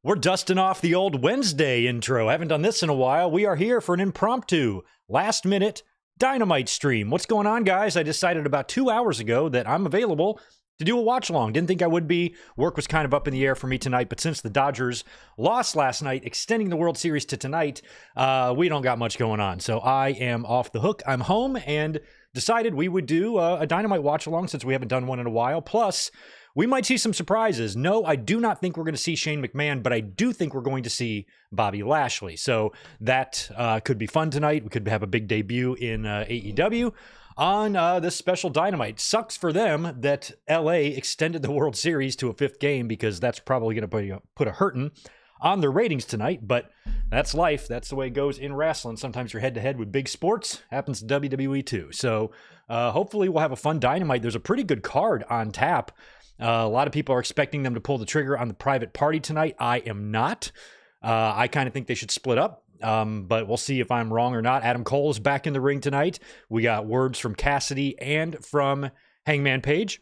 We're dusting off the old Wednesday intro. Haven't done this in a while. We are here for an impromptu, last-minute Dynamite stream. What's going on, guys? I decided about 2 hours ago that I'm available to do a watch-along. Didn't think I would be. Work was kind of up in the air for me tonight, but since the Dodgers lost last night, extending the World Series to tonight, we don't got much going on. So I am off the hook. I'm home and decided we would do a Dynamite watch-along since we haven't done one in a while. Plus, we might see some surprises. No, I do not think we're going to see Shane McMahon, but I do think we're going to see Bobby Lashley. So that could be fun tonight. We could have a big debut in AEW on this special Dynamite. Sucks for them that LA extended the World Series to a 5th game because that's probably going to put a hurtin' on their ratings tonight, but that's life. That's the way it goes in wrestling. Sometimes you're head-to-head with big sports. Happens to WWE too. So hopefully we'll have a fun Dynamite. There's a pretty good card on tap. A lot of people are expecting them to pull the trigger on the private party tonight. I am not. I kind of think they should split up, but we'll see if I'm wrong or not. Adam Cole is back in the ring tonight. We got words from Cassidy and from Hangman Page.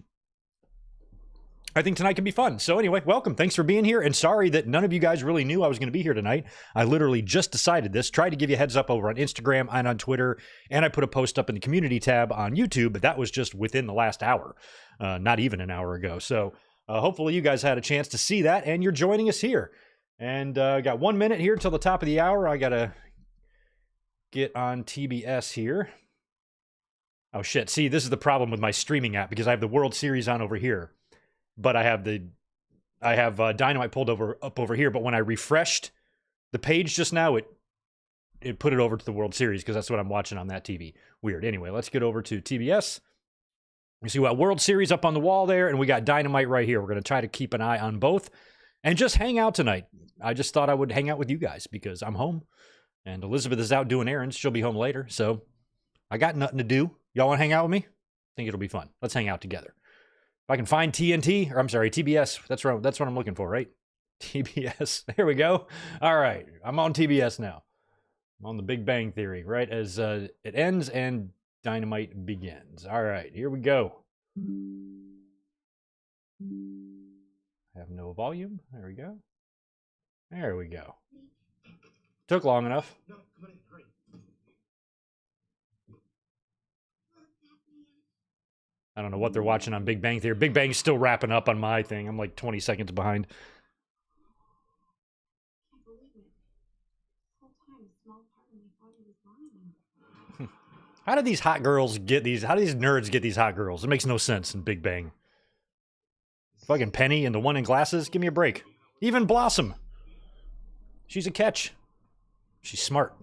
I think tonight can be fun. So anyway, welcome. Thanks for being here. And sorry that none of you guys really knew I was going to be here tonight. I literally just decided this. Tried to give you a heads up over on Instagram and on Twitter. And I put a post up in the community tab on YouTube, but that was just within the last hour. Not even an hour ago. So hopefully you guys had a chance to see that and you're joining us here. And got 1 minute here till the top of the hour. I got to get on TBS here. Oh shit. See, this is the problem with my streaming app because I have the World Series on over here. But I have Dynamite pulled up over here. But when I refreshed the page just now, it put it over to the World Series because that's what I'm watching on that TV. Weird. Anyway, let's get over to TBS. You see, we got World Series up on the wall there, and we got Dynamite right here. We're going to try to keep an eye on both and just hang out tonight. I just thought I would hang out with you guys because I'm home, and Elizabeth is out doing errands. She'll be home later, so I got nothing to do. Y'all want to hang out with me? I think it'll be fun. Let's hang out together. If I can find TNT, or I'm sorry, TBS, that's what I'm looking for, right? TBS, there we go. All right, I'm on TBS now. I'm on the Big Bang Theory, right as it ends and Dynamite begins. All right, here we go. I have no volume. There we go. There we go. Took long enough. I don't know what they're watching on Big Bang Theory. Big Bang's still wrapping up on my thing. I'm like 20 seconds behind. How do these hot girls get these? How do these nerds get these hot girls? It makes no sense in Big Bang. Fucking Penny and the one in glasses. Give me a break. Even Blossom. She's a catch. She's smart.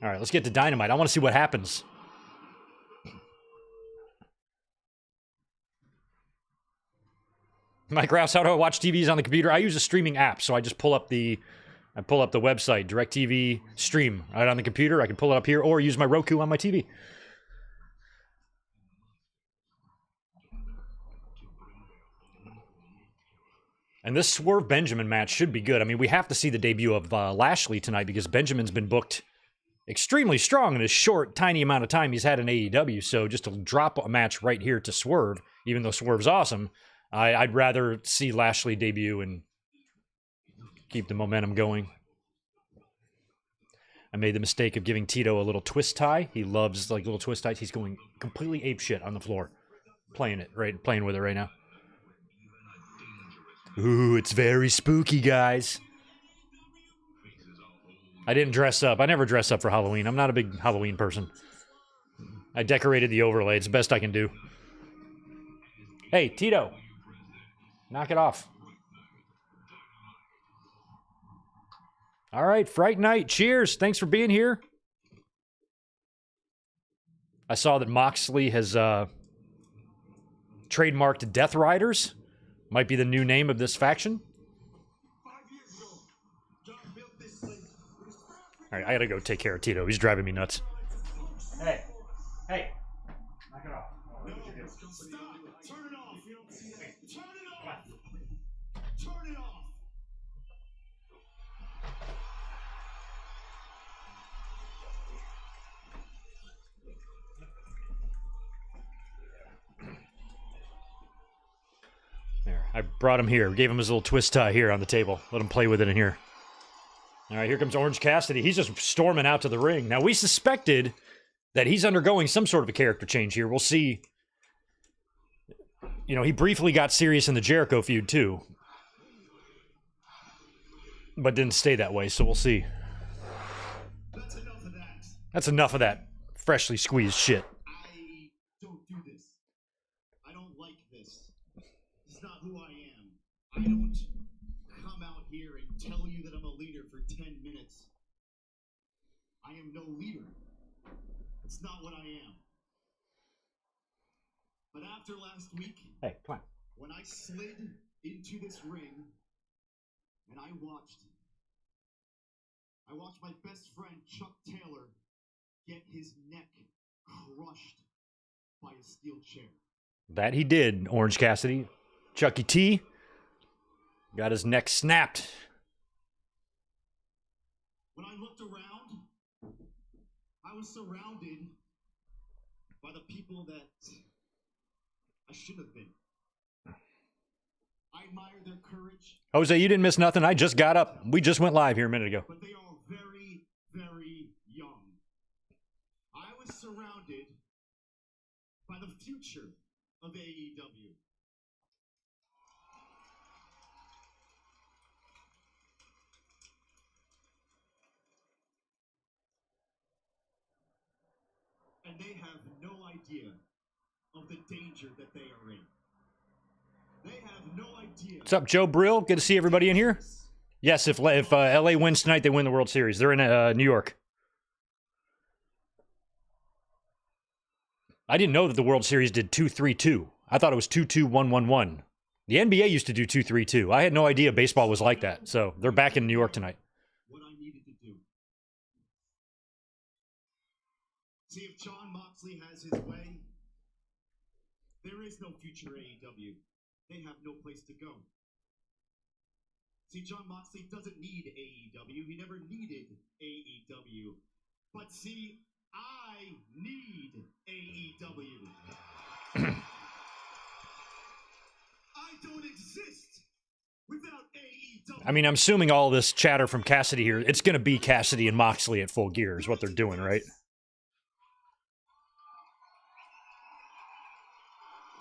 All right, let's get to Dynamite. I want to see what happens. Mike Rouse, how do I watch TVs on the computer? I use a streaming app, so I just pull up the website, DirecTV stream right on the computer. I can pull it up here or use my Roku on my TV. And this Swerve Benjamin match should be good. I mean, we have to see the debut of Lashley tonight because Benjamin's been booked extremely strong in his short, tiny amount of time he's had in AEW. So just to drop a match right here to Swerve, even though Swerve's awesome, I'd rather see Lashley debut and keep the momentum going. I made the mistake of giving Tito a little twist tie. He loves like little twist ties. He's going completely apeshit on the floor, playing with it right now. Ooh, it's very spooky, guys. I didn't dress up. I never dress up for Halloween. I'm not a big Halloween person. I decorated the overlay. It's the best I can do. Hey, Tito. Knock it off. All right, Fright Night. Cheers. Thanks for being here. I saw that Moxley has trademarked Death Riders. Might be the new name of this faction. All right, I gotta go take care of Tito. He's driving me nuts. Hey, knock it off. Turn it off. You don't see that. Turn it off. Turn it off. I brought him here. Gave him his little twist tie here on the table. Let him play with it in here. All right, here comes Orange Cassidy. He's just storming out to the ring. Now, we suspected that he's undergoing some sort of a character change here. We'll see. You know, he briefly got serious in the Jericho feud, too. But didn't stay that way, so we'll see. That's enough of that freshly squeezed shit. I don't do this. I don't like this. It's not who I am. I don't come out here and tell you that I'm a leader for 10 minutes. I am no leader. It's not what I am. But after last week, hey, come on. When I slid into this ring and I watched my best friend Chuck Taylor get his neck crushed by a steel chair. That he did, Orange Cassidy. Chucky T got his neck snapped. When I looked around, I was surrounded by the people that I should have been. I admire their courage. Jose, you didn't miss nothing. I just got up. We just went live here a minute ago. But they are very, very young. I was surrounded by the future of AEW. And they have no idea of the danger that they are in. They have no idea. What's up, Joe Brill? Good to see everybody in here. Yes, if LA wins tonight, they win the World Series. They're in New York. I didn't know that the World Series did 2-3-2. I thought it was 2-2-1-1-1. The NBA used to do 2-3-2. I had no idea baseball was like that. So they're back in New York tonight. What I needed to do. See, if John Moxley has his way, there is no future AEW. They have no place to go. See, John Moxley doesn't need AEW. He never needed AEW. But see, I need AEW. I don't exist without AEW. I mean, I'm assuming all this chatter from Cassidy here, it's going to be Cassidy and Moxley at Full Gear is what they're doing, right?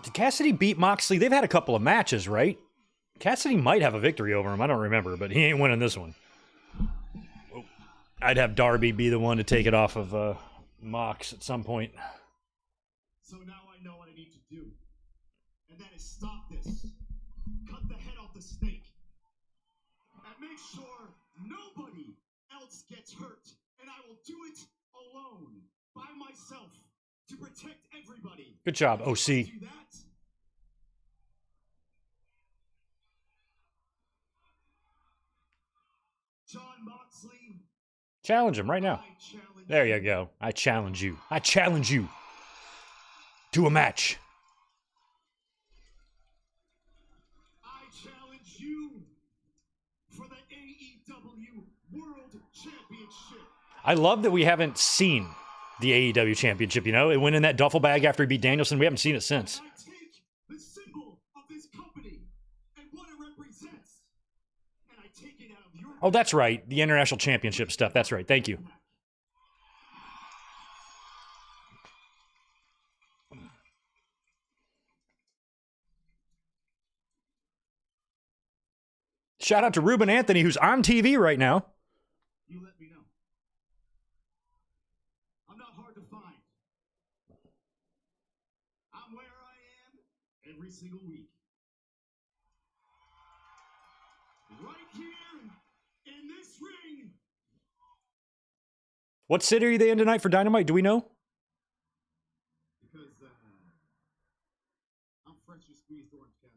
Did Cassidy beat Moxley? They've had a couple of matches, right? Cassidy might have a victory over him. I don't remember, but he ain't winning this one. I'd have Darby be the one to take it off of Mox at some point. So now I know what I need to do. And that is stop this. Cut the head off the snake. And make sure nobody else gets hurt. And I will do it alone, by myself, to protect everybody. Good job, OC. John Moxley. Challenge him right now. There you go. I challenge you. I challenge you to a match. I challenge you for the AEW World Championship. I love that we haven't seen the AEW Championship, you know? It went in that duffel bag after he beat Danielson. We haven't seen it since. I take the symbol of this company and what it represents, and I take it out of your... Oh, that's right. The International Championship stuff. That's right. Thank you. Shout out to Ruben Anthony, who's on TV right now. You let me know. I'm not hard to find. I'm where I am every single week. Right here in this ring. What city are they in tonight for Dynamite? Do we know? Because I'm freshly squeezed Orange Cassidy.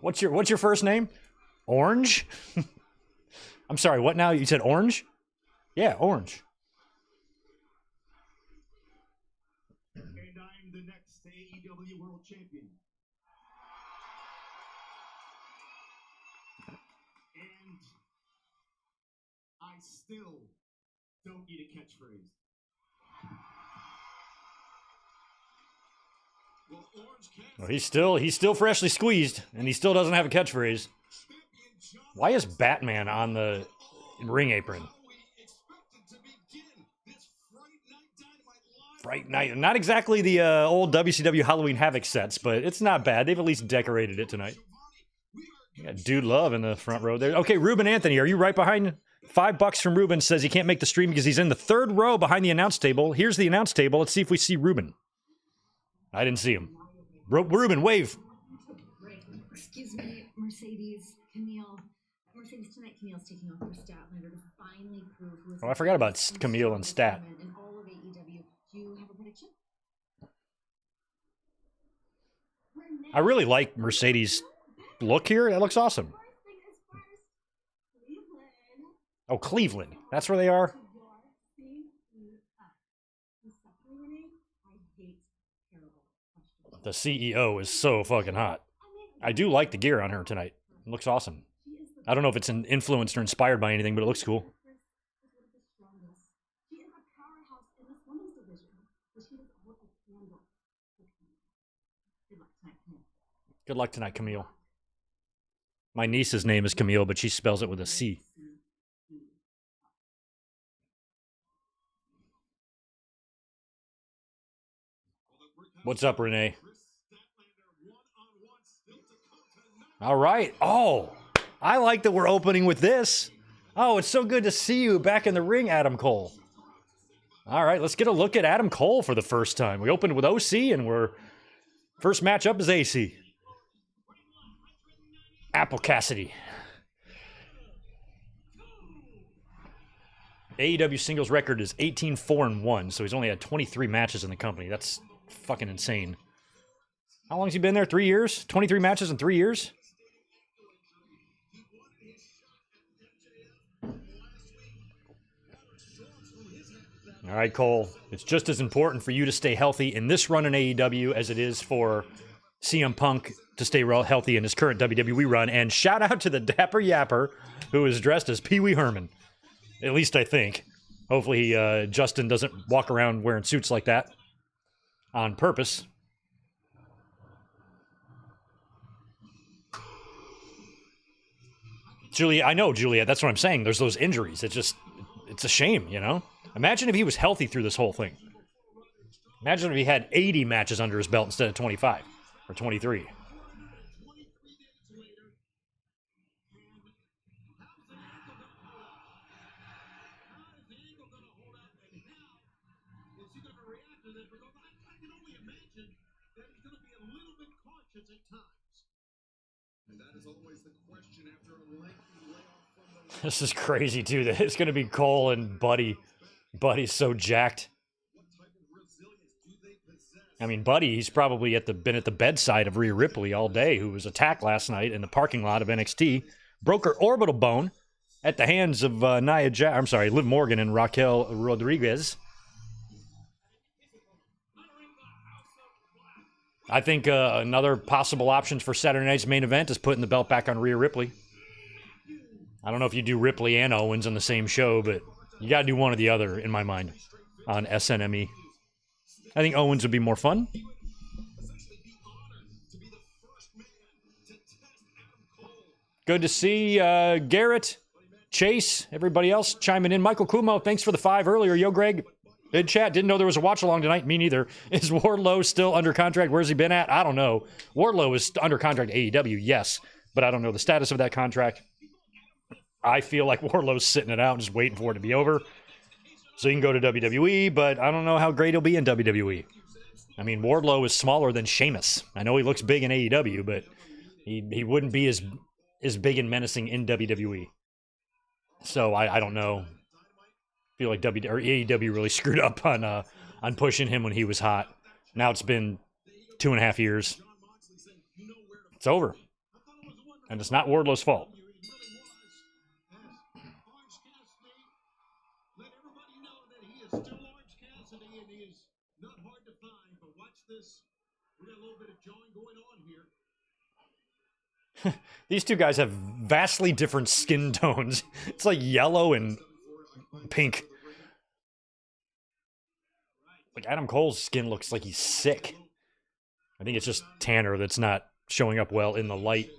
What's your first name? Orange? I'm sorry, what now? You said Orange? Yeah, Orange. And I'm the next AEW World Champion. And I still don't need a catchphrase. Well, he's still freshly squeezed, and he still doesn't have a catchphrase. Why is Batman on the ring apron? Fright Night. Not exactly the old WCW Halloween Havoc sets, but it's not bad. They've at least decorated it tonight. You got Dude Love in the front row there. Okay, Ruben Anthony, are you right behind? $5 from Ruben says he can't make the stream because he's in the third row behind the announce table. Here's the announce table. Let's see if we see Ruben. I didn't see him. Ruben, wave. Excuse me, Mercedes, Kamille. Mercedes, tonight Camille's taking off for Statlander to finally prove who is. Oh, I forgot about Kamille and Stat. In all of AEW. Do you have a prediction? I really like Mercedes' look here. That looks awesome. Oh, Cleveland. That's where they are? The CEO is so fucking hot. I do like the gear on her tonight. It looks awesome. I don't know if it's influenced or inspired by anything, but it looks cool. Good luck tonight, Kamille. My niece's name is Kamille, but she spells it with a C. What's up, Renee? All right. Oh, I like that we're opening with this. Oh, it's so good to see you back in the ring, Adam Cole. All right, let's get a look at Adam Cole for the first time. We opened with OC, and we're first matchup is AC. Apple Cassidy. AEW singles record is 18-4-1, so he's only had 23 matches in the company. That's fucking insane. How long has he been there? 3 years? 23 matches in 3 years? All right, Cole. It's just as important for you to stay healthy in this run in AEW as it is for CM Punk to stay healthy in his current WWE run. And shout out to the Dapper Yapper, who is dressed as Pee Wee Herman. At least I think. Hopefully Justin doesn't walk around wearing suits like that on purpose. Juliet, I know, Juliet. That's what I'm saying. There's those injuries. It's a shame, you know? Imagine if he was healthy through this whole thing. Imagine if he had 80 matches under his belt instead of 25 or 23. This is crazy, too. It's going to be Cole and Buddy. Buddy's so jacked. I mean, Buddy, he's probably been at the bedside of Rhea Ripley all day, who was attacked last night in the parking lot of NXT. Broke her orbital bone at the hands of Liv Morgan and Raquel Rodriguez. I think another possible option for Saturday night's main event is putting the belt back on Rhea Ripley. I don't know if you do Ripley and Owens on the same show, but you got to do one or the other, in my mind, on SNME. I think Owens would be more fun. Good to see Garrett, Chase, everybody else chiming in. Michael Kumo, thanks for the 5 earlier. Yo, Greg, in chat, didn't know there was a watch-along tonight. Me neither. Is Wardlow still under contract? Where's he been at? I don't know. Wardlow is under contract to AEW, yes, but I don't know the status of that contract. I feel like Wardlow's sitting it out and just waiting for it to be over so he can go to WWE, but I don't know how great he'll be in WWE. I mean, Wardlow is smaller than Sheamus. I know he looks big in AEW, but he wouldn't be as big and menacing in WWE. So I don't know. I feel like AEW really screwed up on pushing him when he was hot. Now it's been 2.5 years. It's over. And it's not Wardlow's fault. These two guys have vastly different skin tones. It's like yellow and pink. Like Adam Cole's skin looks like he's sick. I think it's just Tanner that's not showing up well in the light.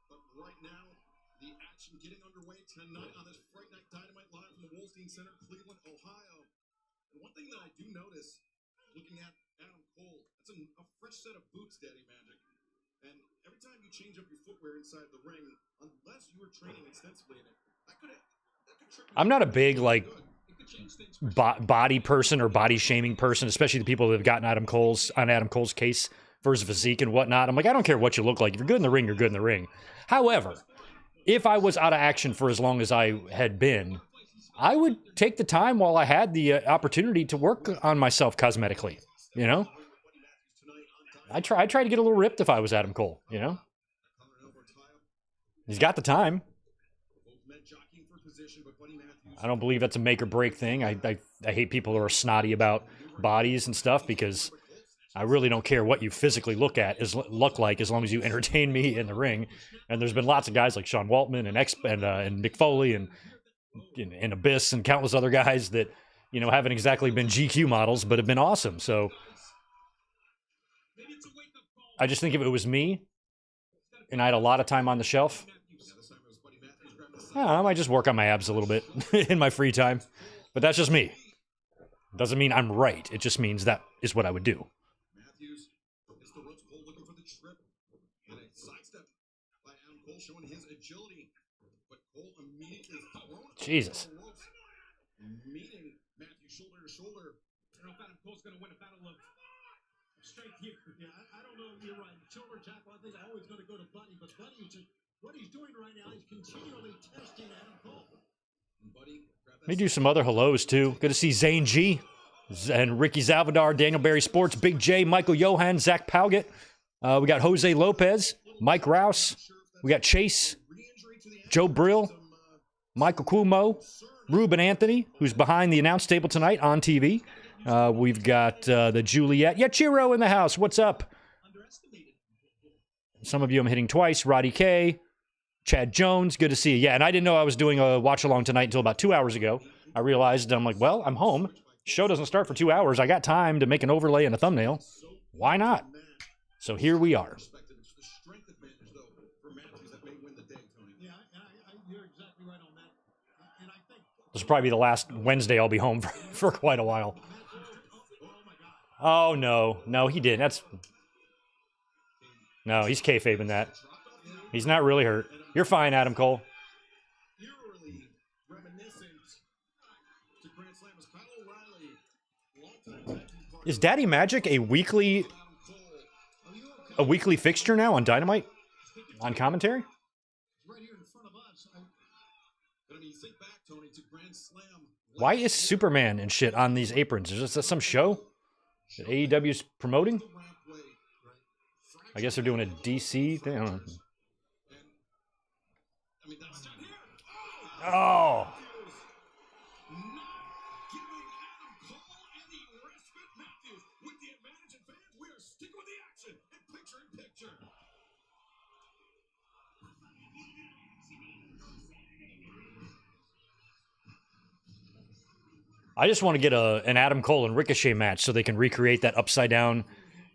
But right now, the action getting underway tonight on this Fright Night Dynamite live from the Wolstein Center, Cleveland, Ohio. And one thing that I do notice, looking at Adam Cole, that's a fresh set of boots, Daddy Magic. And every time you change up your footwear inside the ring, unless you were training extensively in it, that could trip you. I'm not a big, like, body person or body shaming person, especially the people that have gotten Adam Cole's case for his physique and whatnot. I'm like, I don't care what you look like. If you're good in the ring, you're good in the ring. However, if I was out of action for as long as I had been, I would take the time while I had the opportunity to work on myself cosmetically, you know? I try to get a little ripped if I was Adam Cole, you know? He's got the time. I don't believe that's a make or break thing. I hate people who are snotty about bodies and stuff because I really don't care what you physically look like as long as you entertain me in the ring. And there's been lots of guys like Sean Waltman and Mick Foley and Abyss and countless other guys that, you know, haven't exactly been GQ models, but have been awesome. So I just think if it was me and I had a lot of time on the shelf, I might just work on my abs a little bit in my free time. But that's just me. Doesn't mean I'm right. It just means that is what I would do. Showing his agility, but Cole immediately Jesus. Meeting Matthew shoulder to shoulder. I don't know if Adam Cole's going to win a battle of strength here. Yeah, I don't know. You're right. Shoulder tackle, I think I'm always going to go to Buddy, but Buddy, what he's doing right now is continually testing Adam Cole. Buddy, let me do some other hellos too. Good to see Zane G and Ricky Salvador, Daniel Barry Sports, Big J, Michael Johan, Zach Pauget. We got Jose Lopez, Mike Rouse. We got Chase, Joe Brill, Michael Cuomo, Ruben Anthony, who's behind the announce table tonight on TV. We've got the Juliet. Yeah, Chiro in the house. What's up? Some of you I'm hitting twice. Roddy K, Chad Jones. Good to see you. Yeah, and I didn't know I was doing a watch-along tonight until about 2 hours ago. I realized, I'm like, well, I'm home. Show doesn't start for 2 hours. I got time to make an overlay and a thumbnail. Why not? So here we are. This will probably be the last Wednesday I'll be home for quite a while. Oh, no. No, he didn't. No, he's kayfabing that. He's not really hurt. You're fine, Adam Cole. Is Daddy Magic a weekly fixture now on Dynamite? On commentary? Why is Superman and shit on these aprons? Is this some show that AEW's promoting? I guess they're doing a DC thing. I don't know. Oh. I just want to get an Adam Cole and Ricochet match so they can recreate that upside down,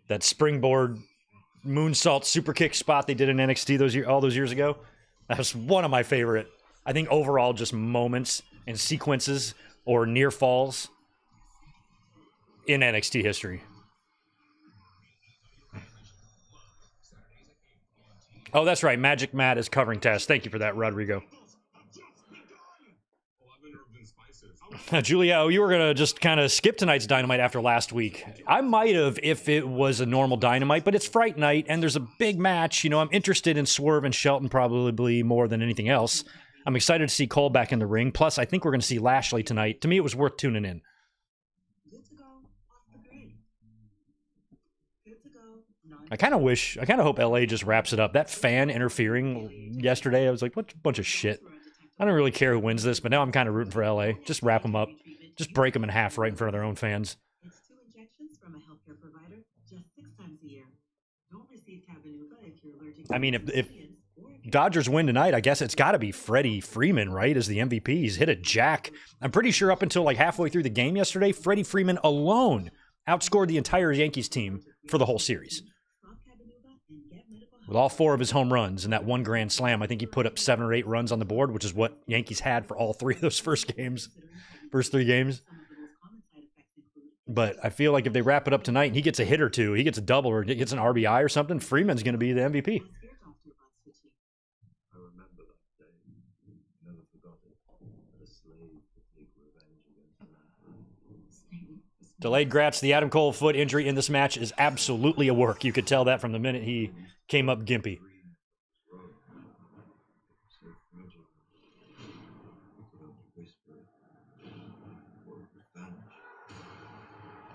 that springboard moonsault super kick spot they did in NXT all those years ago. That was one of my favorite, I think, overall just moments and sequences or near falls in NXT history. Oh, that's right. Magic Matt is covering Taz. Thank you for that, Rodrigo. Julia, you were going to just kind of skip tonight's Dynamite after last week. I might have if it was a normal Dynamite, but it's Fright Night, and there's a big match. You know, I'm interested in Swerve and Shelton probably more than anything else. I'm excited to see Cole back in the ring. Plus, I think we're going to see Lashley tonight. To me, it was worth tuning in. I kind of hope LA just wraps it up. That fan interfering yesterday, I was like, what a bunch of shit. I don't really care who wins this, but now I'm kind of rooting for LA. Just wrap them up. Just break them in half right in front of their own fans. It's 2 injections from a healthcare provider just 6 times a year. Don't receive Cabenuva if you're allergic to I mean, if Dodgers win tonight, I guess it's got to be Freddie Freeman, right, as the MVP. He's hit a jack. I'm pretty sure up until like halfway through the game yesterday, Freddie Freeman alone outscored the entire Yankees team for the whole series. with all 4 of his home runs in that one grand slam. I think he put up 7 or 8 runs on the board, which is what Yankees had for all 3 of those first 3 games. But I feel like if they wrap it up tonight and he gets a hit or 2, he gets a double or gets an RBI or something, Freeman's going to be the MVP. I remember that day. Never forgot it. A slave to take revenge against the man. Delayed grats. The Adam Cole foot injury in this match is absolutely a work. You could tell that from the minute he came up gimpy.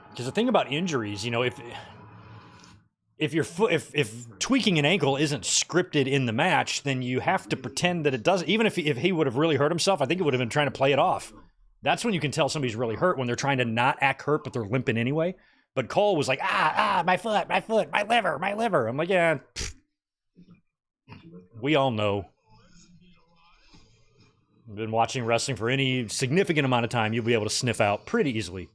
Because the thing about injuries, you know, if your foot, if tweaking an ankle isn't scripted in the match, then you have to pretend that it doesn't. Even if he would have really hurt himself, I think he would have been trying to play it off. That's when you can tell somebody's really hurt, when they're trying to not act hurt, but they're limping anyway. But Cole was like, my foot, my liver. I'm like, yeah, we all know. I've been watching wrestling for any significant amount of time. You'll be able to sniff out pretty easily.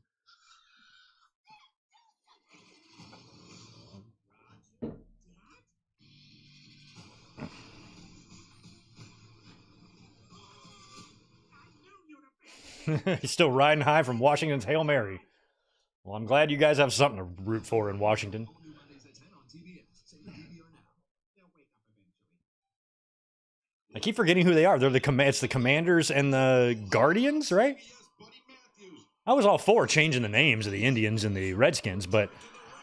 He's still riding high from Washington's Hail Mary. Well, I'm glad you guys have something to root for in Washington. I keep forgetting who they are. They're it's the Commanders and the Guardians, right? I was all for changing the names of the Indians and the Redskins, but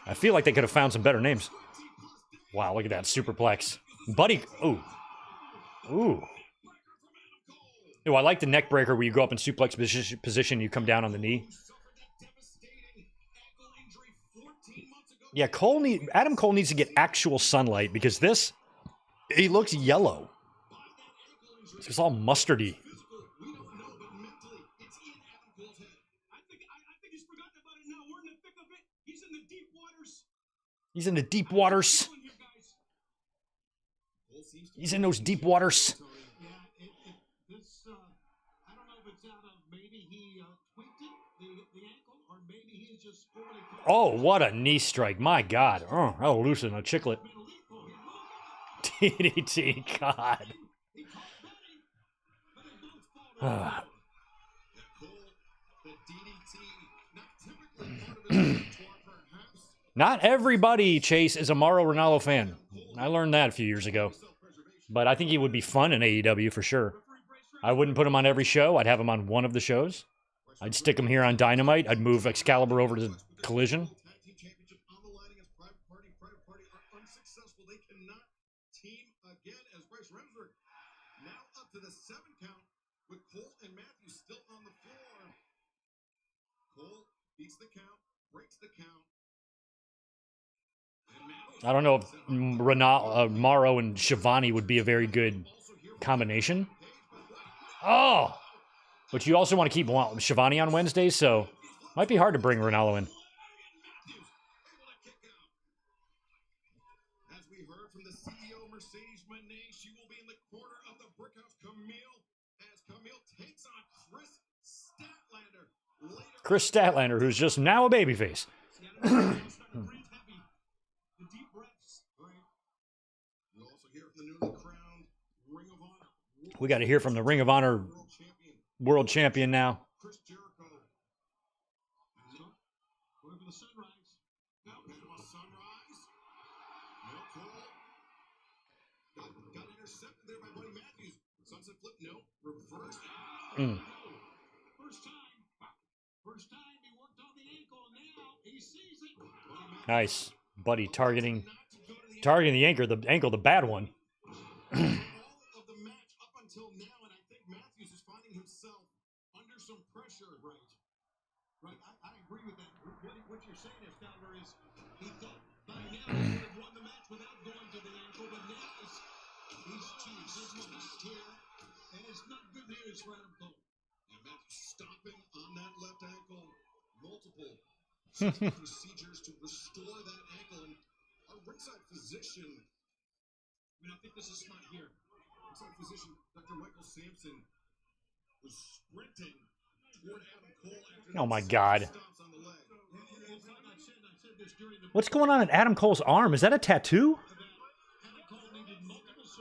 I feel like they could have found some better names. Wow, look at that superplex. Buddy, ooh. Ooh. Oh, I like the neck breaker where you go up in suplex position, you come down on the knee. Yeah, Adam Cole needs to get actual sunlight because he looks yellow. It's all mustardy. He's in the deep waters. He's in those deep waters. Oh, what a knee strike. My God. Oh, that'll loosen a chicklet. DDT, God. Not everybody, Chase, is a Mauro Ranallo fan. I learned that a few years ago. But I think he would be fun in AEW for sure. I wouldn't put him on every show. I'd have him on one of the shows. I'd stick him here on Dynamite. I'd move Excalibur over to Collision. I don't know if Mauro and Shivani would be a very good combination. Oh! But you also want to keep Shivani on Wednesdays, so might be hard to bring Ranallo in. As we heard from the CEO Mercedes Moné, she will be in the corner of the Brickhouse Kamille as Kamille takes on Chris Statlander. Chris Statlander, who's just now a babyface. We got to hear from the Ring of Honor World Champion now. Nice. Buddy targeting the ankle, the bad one. Right, I agree with that. What you're saying, Excalibur, is he thought by now he would have won the match without going to the ankle, but now he's here, and it's not good news for Adam Cole. And Matthews stomping on that left ankle, multiple procedures to restore that ankle, and our ringside physician, I think this is smart here. Ringside physician, Dr. Michael Sampson, was sprinting. Oh my God. What's going on at Adam Cole's arm? Is that a tattoo?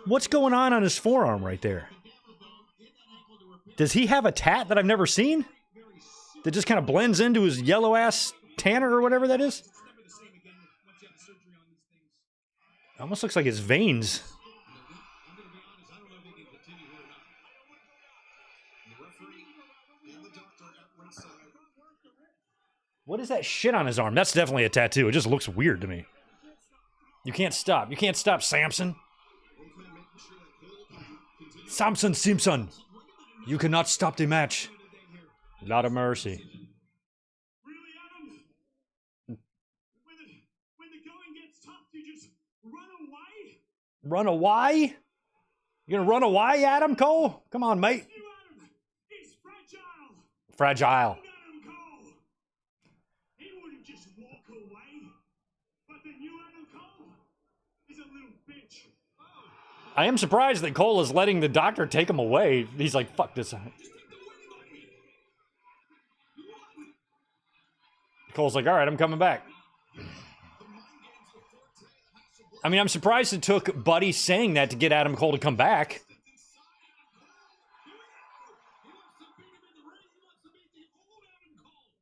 What's going on his forearm right there? Does he have a tat that I've never seen? That just kind of blends into his yellow-ass tanner or whatever that is? Almost looks like his veins. What is that shit on his arm? That's definitely a tattoo. It just looks weird to me. You can't stop. You can't stop, Samson. Samson Simpson. You cannot stop the match. Lot of mercy. Really, Adam? When the going gets tough, you just run away? Run away? You gonna run away, Adam Cole? Come on, mate. You, Adam, he's fragile. Fragile. Adam Cole. He wouldn't just walk away. But the new Adam Cole is a little bitch. I am surprised that Cole is letting the doctor take him away. He's like, fuck this. Cole's like, all right, I'm coming back. I mean, I'm surprised it took Buddy saying that to get Adam Cole to come back.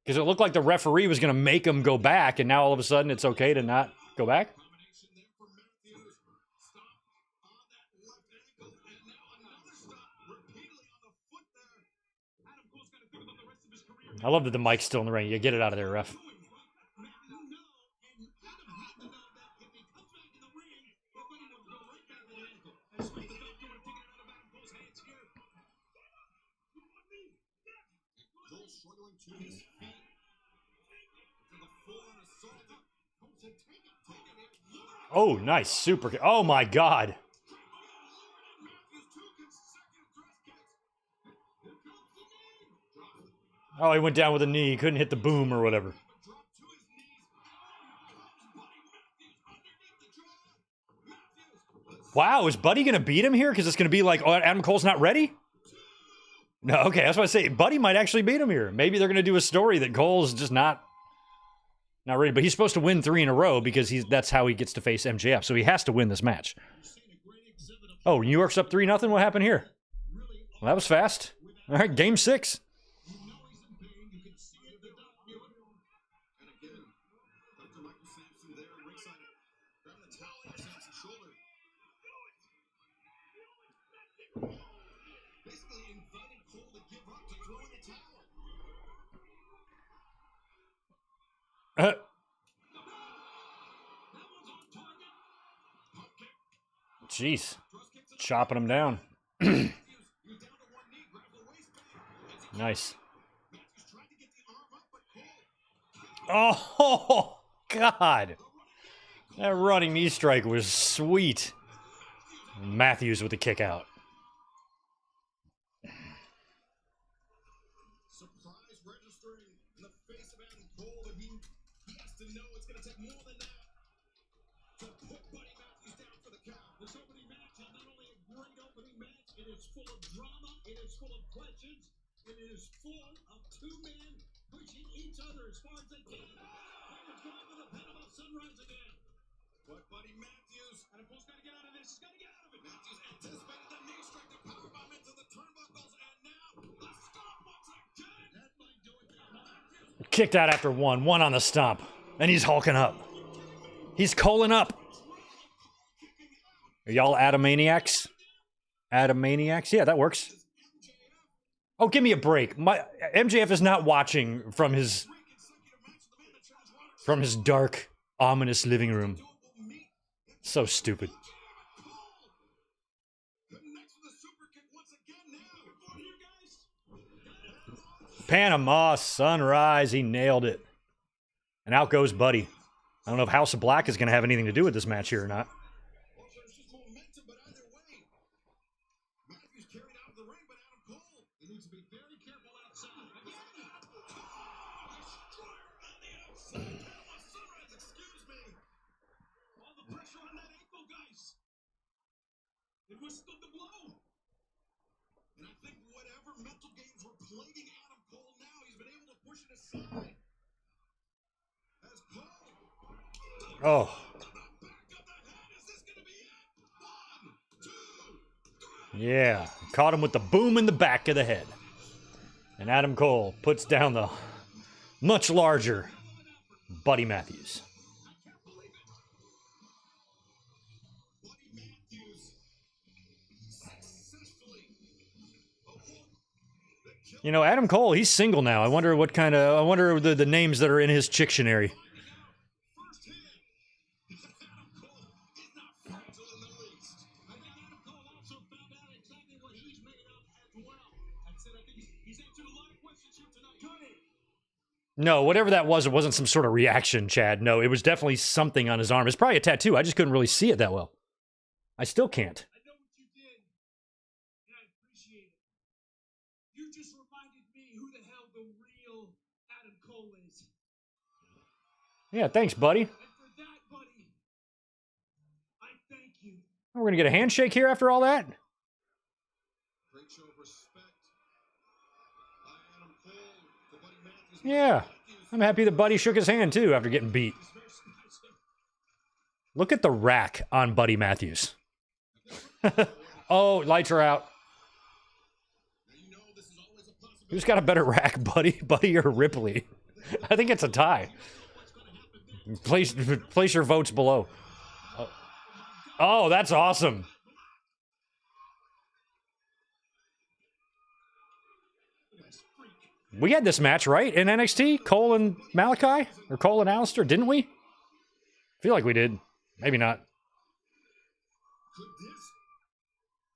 Because it looked like the referee was going to make him go back, and now all of a sudden it's okay to not go back. I love that the mic's still in the ring. You get it out of there, ref. Oh, nice. Super. Oh, my God. Oh, he went down with a knee. He couldn't hit the boom or whatever. Wow, is Buddy going to beat him here? Because it's going to be like, oh, Adam Cole's not ready? No, okay, that's what I say. Buddy might actually beat him here. Maybe they're going to do a story that Cole's just not ready. But he's supposed to win 3 in a row because that's how he gets to face MJF. So he has to win this match. Oh, New York's up 3-0. What happened here? Well, that was fast. All right, game 6. Jeez. Chopping him down. Nice. Oh, God. That running knee strike was sweet. Matthews with the kick out. Surprise registering in the face of Adam Cole, and he has to know it's going to take more than that to put Buddy Matthews down for the count. This opening match is not only a great opening match, it is full of drama, it is full of questions, and it is full of 2 men pushing each other as far as they can. It's going for the Panama Sunrise again. But Buddy Matthews, Adam Cole's got to get out of this. He's got to get out of it. Matthews anticipated the knee strike, the powerbomb into the turnbuckles, and now the stomp once again. That might do it. Kicked out after 1 on the stomp. And he's hulking up. He's Coling up. Are y'all Atomaniacs? Atomaniacs? Yeah, that works. Oh, give me a break. MJF is not watching from his dark, ominous living room. So stupid. Panama Sunrise. He nailed it. And out goes Buddy. I don't know if House of Black is going to have anything to do with this match here or not. It withstood the blow. And I think whatever mental games were plaguing Adam Cole now, he's been able to push it aside. As Cole. Oh. Back of the head. Is this going to be it? 1, 2. Yeah, caught him with the boom in the back of the head. And Adam Cole puts down the much larger Buddy Matthews. You know, Adam Cole, he's single now. I wonder what kind of, I wonder the names that are in his Chictionary. No, whatever that was, it wasn't some sort of reaction, Chad. No, it was definitely something on his arm. It's probably a tattoo. I just couldn't really see it that well. I still can't. I know what you did, and I appreciate it. You just reminded me who the hell the real Adam Cole is. Yeah, thanks, buddy. And for that, buddy, I thank you. We're going to get a handshake here after all that? Great show of respect. I, Adam Cole, for Buddy Matthews. Yeah. I'm happy that Buddy shook his hand, too, after getting beat. Look at the rack on Buddy Matthews. Oh, lights are out. Who's got a better rack, Buddy or Ripley? I think it's a tie. Place your votes below. Oh, that's awesome. We had this match, right? In NXT? Cole and Malachi? Or Cole and Alistair, didn't we? Feel like we did. Maybe not. Could this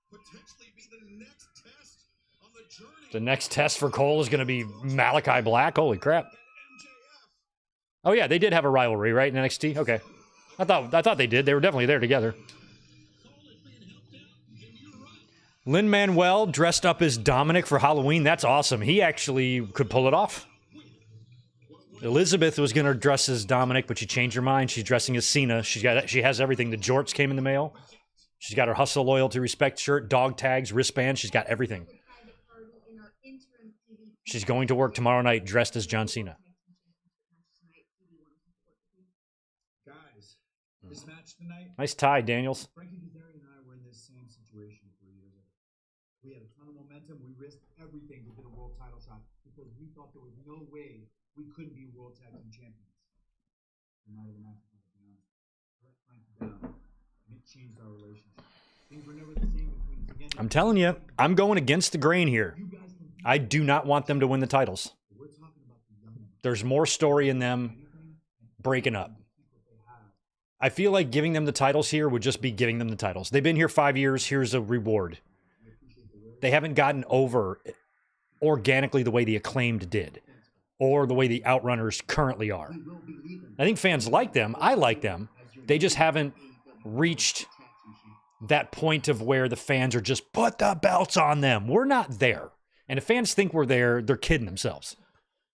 potentially be the next test on the journey? The next test for Cole is going to be Malachi Black? Holy crap. Oh yeah, they did have a rivalry, right, in NXT? Okay. I thought they did. They were definitely there together. Lin-Manuel dressed up as Dominic for Halloween. That's awesome. He actually could pull it off. Elizabeth was going to dress as Dominic, but she changed her mind. She's dressing as Cena. She has everything. The jorts came in the mail. She's got her Hustle, Loyalty, Respect shirt, dog tags, wristbands. She's got everything. She's going to work tomorrow night dressed as John Cena. Guys, this match tonight, Nice tie, Daniels. Frankie Kazarian and I were in this same situation 3 years ago. We had a ton of momentum. We risked everything to get a world title shot because we thought there was no way we couldn't be world tag team champions. The night of the match, to be honest, let Frankie down, and it changed our relationship. Things were never the same between us again. I'm telling you, I'm going against the grain here. You guys can I do not want them to win the titles. We're talking about the young ones. There's more story in them breaking up. I feel like giving them the titles here would just be giving them the titles. They've been here 5 years. Here's a reward. They haven't gotten over organically the way the Acclaimed did or the way the Outrunners currently are. I think fans like them. I like them. They just haven't reached that point of where the fans are just put the belts on them. We're not there. And if fans think we're there, they're kidding themselves.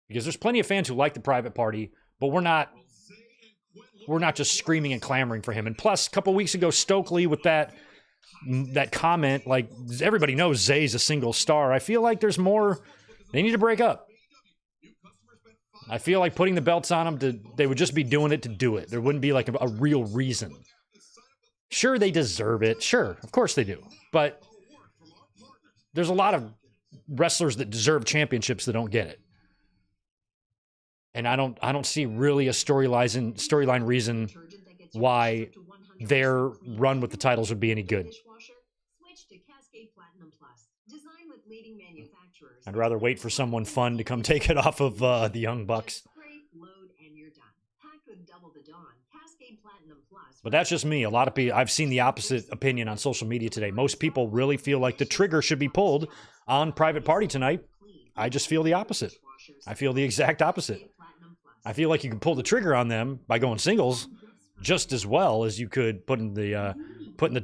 Because there's plenty of fans who like the Private Party, but we're not just screaming and clamoring for him. And plus, a couple weeks ago, Stokely with that comment, like, everybody knows Zay's a single star. I feel like there's more. They need to break up. I feel like putting the belts on them, they would just be doing it to do it. There wouldn't be like a real reason. Sure, they deserve it. Sure, of course they do. But there's a lot of wrestlers that deserve championships that don't get it. And I don't see really a storyline reason why their run with the titles would be any good. I'd rather wait for someone fun to come take it off of the Young Bucks. But that's just me. A lot of people, I've seen the opposite opinion on social media today. Most people really feel like the trigger should be pulled on Private Party tonight. I just feel the opposite. I feel the exact opposite. I feel like you can pull the trigger on them by going singles just as well as you could putting the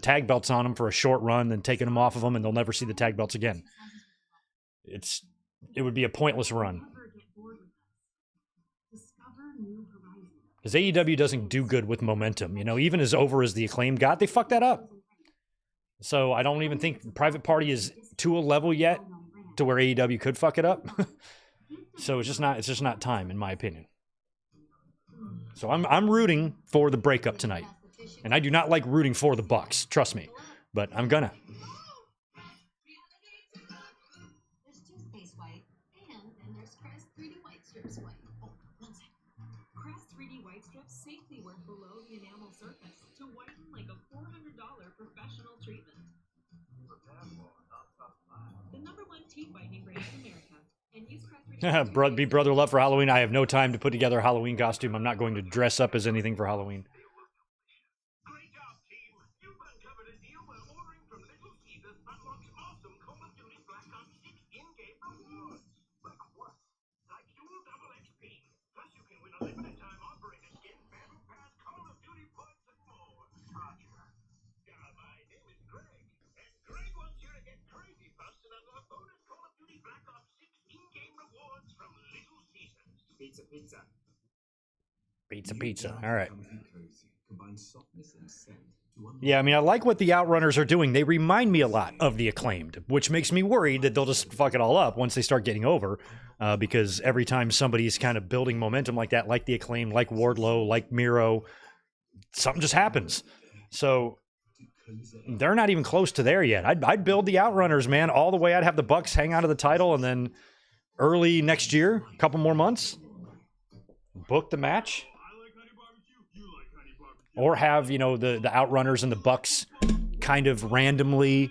tag belts on them for a short run, then taking them off of them, and they'll never see the tag belts again. It would be a pointless run. Because AEW doesn't do good with momentum. You know, even as over as the Acclaim got, they fucked that up. So I don't even think Private Party is to a level yet to where AEW could fuck it up. So it's just not time, in my opinion. So I'm rooting for the breakup tonight. And I do not like rooting for the Bucks, trust me. But I'm gonna. years away. Oh, one second. Crest 3D white strips safely work below the enamel surface to whiten like a $400 professional treatment. The #1 teeth whitening brand in America. And use Crest 3D Be brother love for Halloween. I have no time to put together a Halloween costume. I'm not going to dress up as anything for Halloween. Great job, team. You've uncovered a deal where ordering from Little Caesars unlocks awesome Call of Duty Black Ops 6 in-game rewards. Like what? Like dual double XP. Plus you can win a limited time operator skin, battle pass, Call of Duty points, and more. Roger. My name is Greg. And Greg wants you to get crazy fast and unlock bonus Call of Duty Black Ops 6 in-game rewards from Little Caesars. Pizza, pizza. Pizza. All right. Combine softness and scent. Yeah, I mean, I like what the Outrunners are doing. They remind me a lot of the Acclaimed, which makes me worried that they'll just fuck it all up once they start getting over. Because every time somebody's kind of building momentum like that, like the Acclaimed, like Wardlow, like Miro, something just happens. So they're not even close to there yet. I'd build the Outrunners, man, all the way. I'd have the Bucks hang on to the title, and then early next year, a couple more months, book the match. Or have, you know, the Outrunners and the Bucks kind of randomly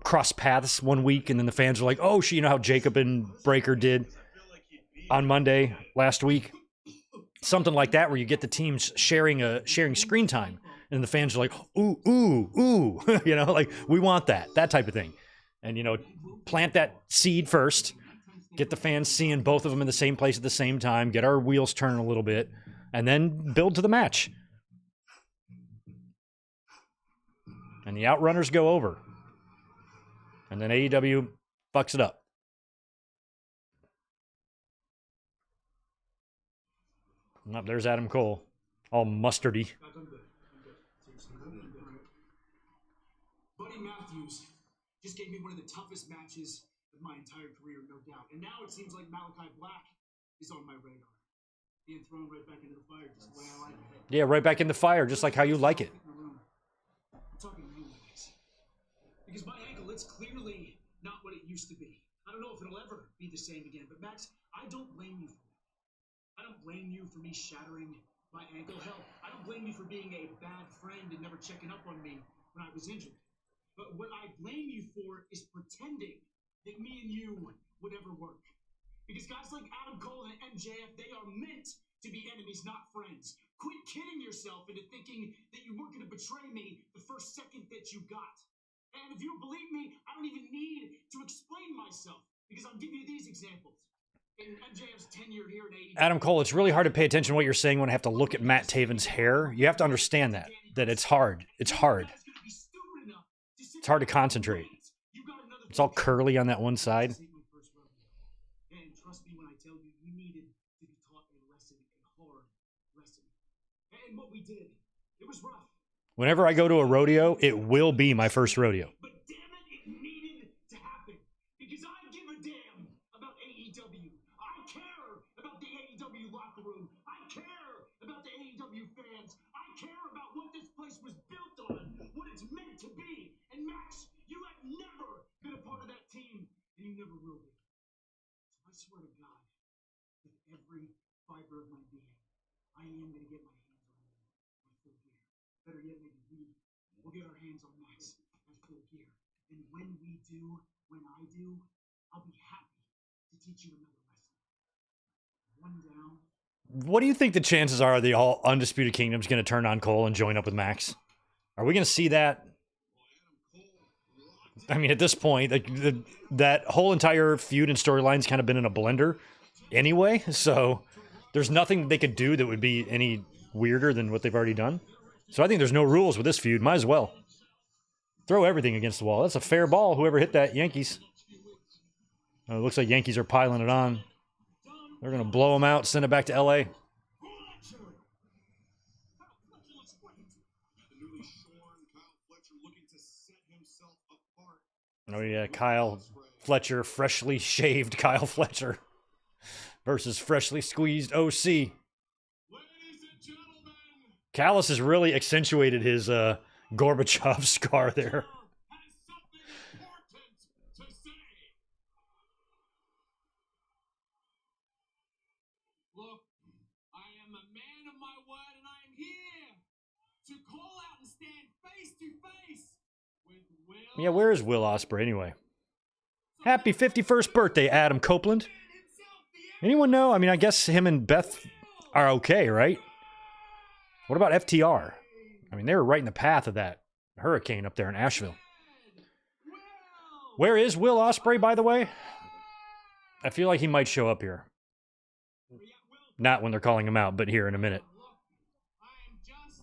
cross paths one week, and then the fans are like, oh, you know how Jacob and Breaker did on Monday last week? Something like that, where you get the teams sharing screen time, and the fans are like, ooh, you know, like, we want that type of thing. And, you know, plant that seed first, get the fans seeing both of them in the same place at the same time, get our wheels turning a little bit, and then build to the match. And the Outrunners go over. And then AEW fucks it up. Oh, there's Adam Cole, all mustardy. Buddy Matthews just gave me one of the toughest matches of my entire career, no doubt. And now it seems like Malachi Black is on my radar. Being thrown right back into the fire, just the way I like it. Yeah, right back in the fire, just like how you like it. I'm talking to you, Max. Because my ankle, it's clearly not what it used to be. I don't know if it'll ever be the same again, but Max, I don't blame you for that. I don't blame you for me shattering my ankle. Hell, I don't blame you for being a bad friend and never checking up on me when I was injured. But what I blame you for is pretending that me and you would ever work. Because guys like Adam Cole and MJF, they are meant to be enemies, not friends. Quit kidding yourself into thinking that you weren't going to betray me the first second that you got. And if you don't believe me, I don't even need to explain myself, because I'll give you these examples. In MJF's tenure here in AEW, Adam Cole, it's really hard to pay attention to what you're saying when I have to look at Matt Taven's hair. You have to understand that it's hard. It's hard. It's hard to concentrate. It's all curly on that one side. And trust me when I tell you, you needed to be taught a lesson, a hard lesson. And what we did, it was rough. Whenever I go to a rodeo, it will be my first rodeo. But damn it, it needed to happen. Because I give a damn about AEW. I care about the AEW locker room. I care about the AEW fans. I care about what this place was built on, what it's meant to be. And Max, you have never been a part of that team, and you never will be. I swear to God, with every fiber of my being, I am going to get my hands on you at full gear. Better yet, maybe we'll get our hands on Max at full gear. And when we do, when I do, I'll be happy to teach you another lesson. One down. What do you think the chances are the all Undisputed Kingdom's going to turn on Cole and join up with Max? Are we going to see that? I mean, at this point, that whole entire feud and storyline's kind of been in a blender anyway, so there's nothing they could do that would be any weirder than what they've already done. So I think there's no rules with this feud. Might as well throw everything against the wall. That's a fair ball, whoever hit that. Yankees. Oh, it looks like Yankees are piling it on. They're going to blow them out, send it back to L.A. Oh, yeah, Kyle Fletcher, freshly shaved Kyle Fletcher versus freshly squeezed OC. Callis has really accentuated his Gorbachev scar there. Yeah, where is Will Ospreay anyway? Happy 51st birthday, Adam Copeland. Anyone know? I mean, I guess him and Beth are okay, right? What about FTR? I mean, they were right in the path of that hurricane up there in Asheville. Where is Will Ospreay, by the way? I feel like he might show up here. Not when they're calling him out, but here in a minute. I am just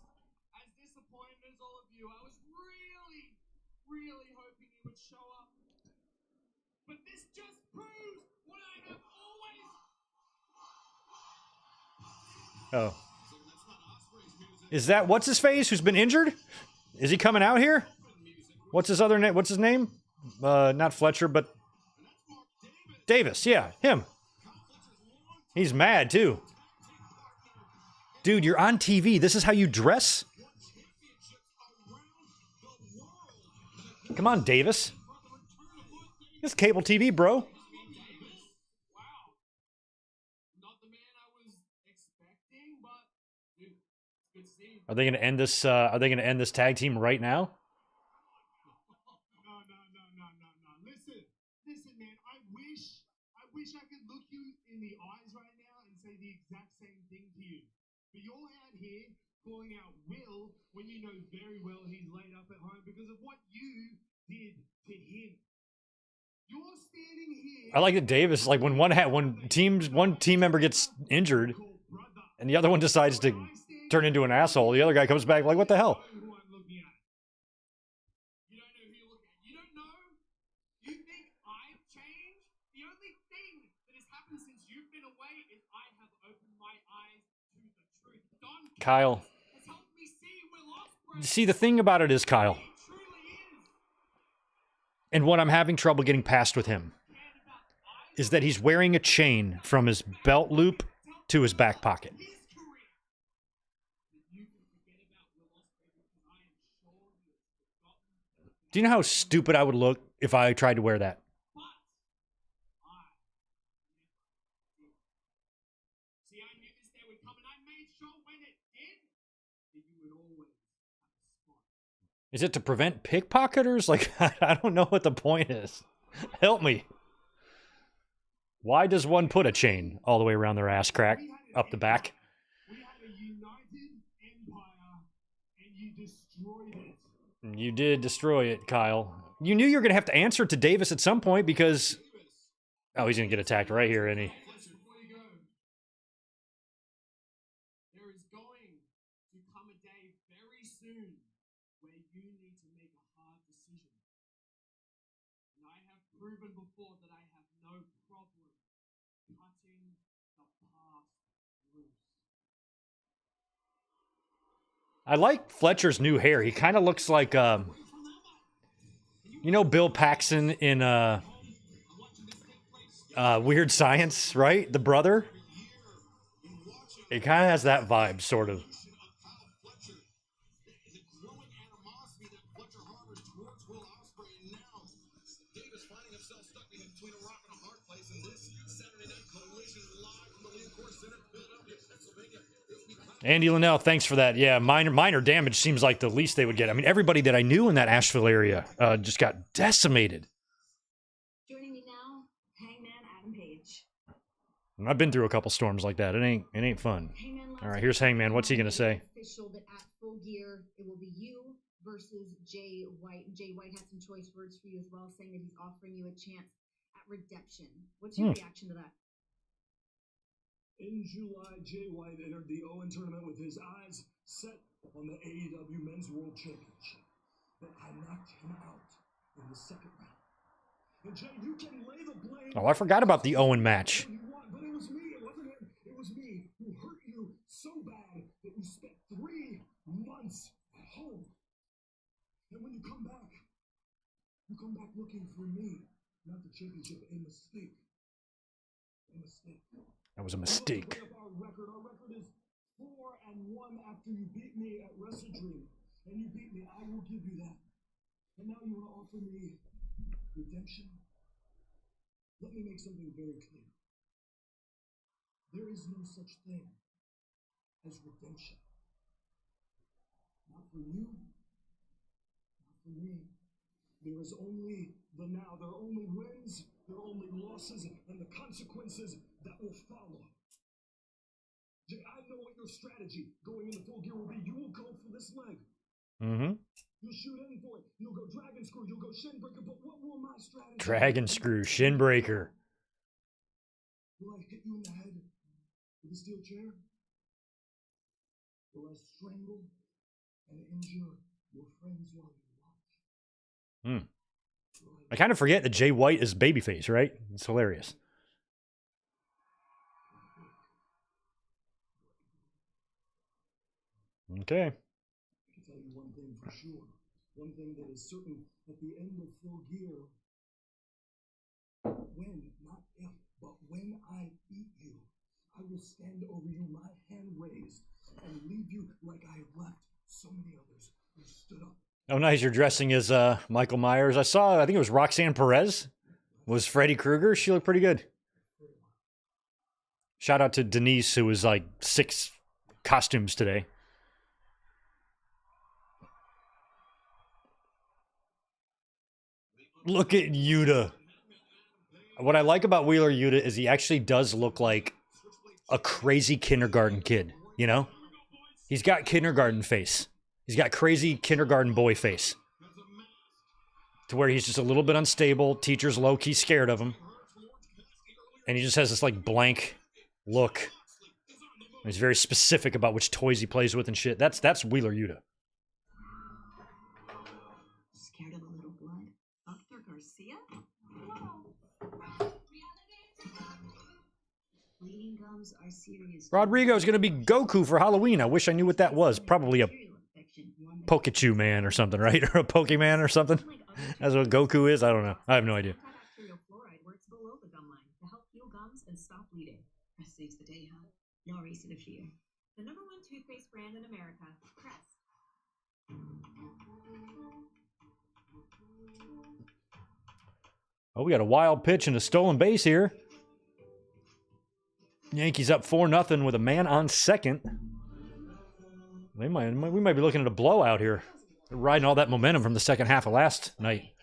as disappointed as all of you. I was really hoping he would show up. But this just proves what I have always... Oh. Is that what's his face who's been injured? Is he coming out here? What's his other name? What's his name? Not Fletcher, but Davis. Yeah, him. He's mad too. Dude, you're on TV. This is how you dress? Come on, Davis. It's cable TV, bro. Wow. Not the man I was expecting, but dude, it's good to see you. Are they going to end this? Are they going to end this tag team right now? No. Listen, man. I wish I could look you in the eyes right now and say the exact same thing to you. But you're out here calling out Will when you know very well he's laid up at home because of what you did to him. You're standing here. I like that Davis, like when one team member gets injured and the other one decides to turn into an asshole, the other guy comes back like, what the hell? You don't know who you're looking at. You don't know? You think I've changed? The only thing that has happened since you've been away is I have opened my eyes to the truth. Don Kyle. has helped me see Will Ospreay. See, the thing about it is, Kyle, He truly is. and what I'm having trouble getting past with him is that he's wearing a chain from his belt loop to his back pocket. His career. You can forget about Will Ospreay because I am sure he has forgotten. Do you know how stupid I would look if I tried to wear that? But see, I knew this day would come, and I made sure when it did, that you would always have a spot. Is it to prevent pickpocketers? Like, I don't know what the point is. Help me. Why does one put a chain all the way around their ass crack up the back? We had a united empire, and you destroyed it. You did destroy it, Kyle. You knew you were going to have to answer to Davis at some point because... Oh, he's going to get attacked right here, isn't he? Before you go, there is going to come a day very soon where you need to make a hard decision. And I have proven before that I have no problem cutting the past loose. I like Fletcher's new hair. He kind of looks like, you know, Bill Paxton in Weird Science, right? The brother. It kind of has that vibe, sort of. Andy Linnell, thanks for that. Yeah, minor damage seems like the least they would get. I mean, everybody that I knew in that Asheville area just got decimated. Joining me now, Hangman Adam Page. I've been through a couple storms like that. It ain't fun. Hangman, All right, here's Hangman. What's he gonna say? Official that at Full Gear, it will be you versus Jay White. Jay White had some choice words for you as well, saying that he's offering you a chance at redemption. What's your reaction to that? In July, Jay White entered the Owen tournament with his eyes set on the AEW Men's World Championship. But I knocked him out in the second round. And Jay, you can lay the blame. Oh, I forgot about the Owen match. But it was me. It wasn't him. It was me who hurt you so bad that you spent 3 months at home. And when you come back looking for me, not the championship. A mistake. A mistake. That was a mistake. Our record is 4-1 after you beat me at Wrestle Dream. And you beat me. I will give you that. And now you want to offer me redemption? Let me make something very clear. There is no such thing as redemption. Not for you, not for me, There is only the now. There are only wins, there are only losses, and the consequences that will follow. Jay, I know what your strategy going into Full Gear will be. You will go for this leg. Mm-hmm. You'll shoot in for it. You'll go dragon screw. You'll go shin breaker. But what will my strategy? Dragon screw, shin breaker. Will I hit you in the head with a steel chair? Will I strangle and injure your friends while you watch? I kind of forget that Jay White is babyface, right? It's hilarious. Okay. I can tell you one thing for sure. One thing that is certain at the end of Full Gear. When, not if, but when I beat you, I will stand over you, my hand raised, and leave you like I have left so many others who stood up. Oh, nice. You're dressing as Michael Myers. I think it was Roxanne Perez. Was Freddy Krueger. She looked pretty good. Shout out to Denise, who was like 6 costumes today. Look at Yuta. What I like about Wheeler Yuta is he actually does look like a crazy kindergarten kid, you know? He's got kindergarten face. He's got crazy kindergarten boy face. To where he's just a little bit unstable. Teacher's low-key scared of him. And he just has this, like, blank look. And he's very specific about which toys he plays with and shit. That's Wheeler Yuta. Scared of a little blood? Dr. Garcia? Bleeding gums are serious. Rodrigo's gonna be Goku for Halloween. I wish I knew what that was. Probably a Pikachu man or something, right? Or a Pokemon or something. That's what Goku is? I don't know. I have no idea. Antibacterial fluoride works below the gum line to help heal gums and stop bleeding. Crest saves the day, huh? No reason to fear. The #1 toothpaste brand in America, Crest. Oh, we got a wild pitch and a stolen base here. Yankees up 4-0 with a man on second. We might be looking at a blowout here. They're riding all that momentum from the second half of last night.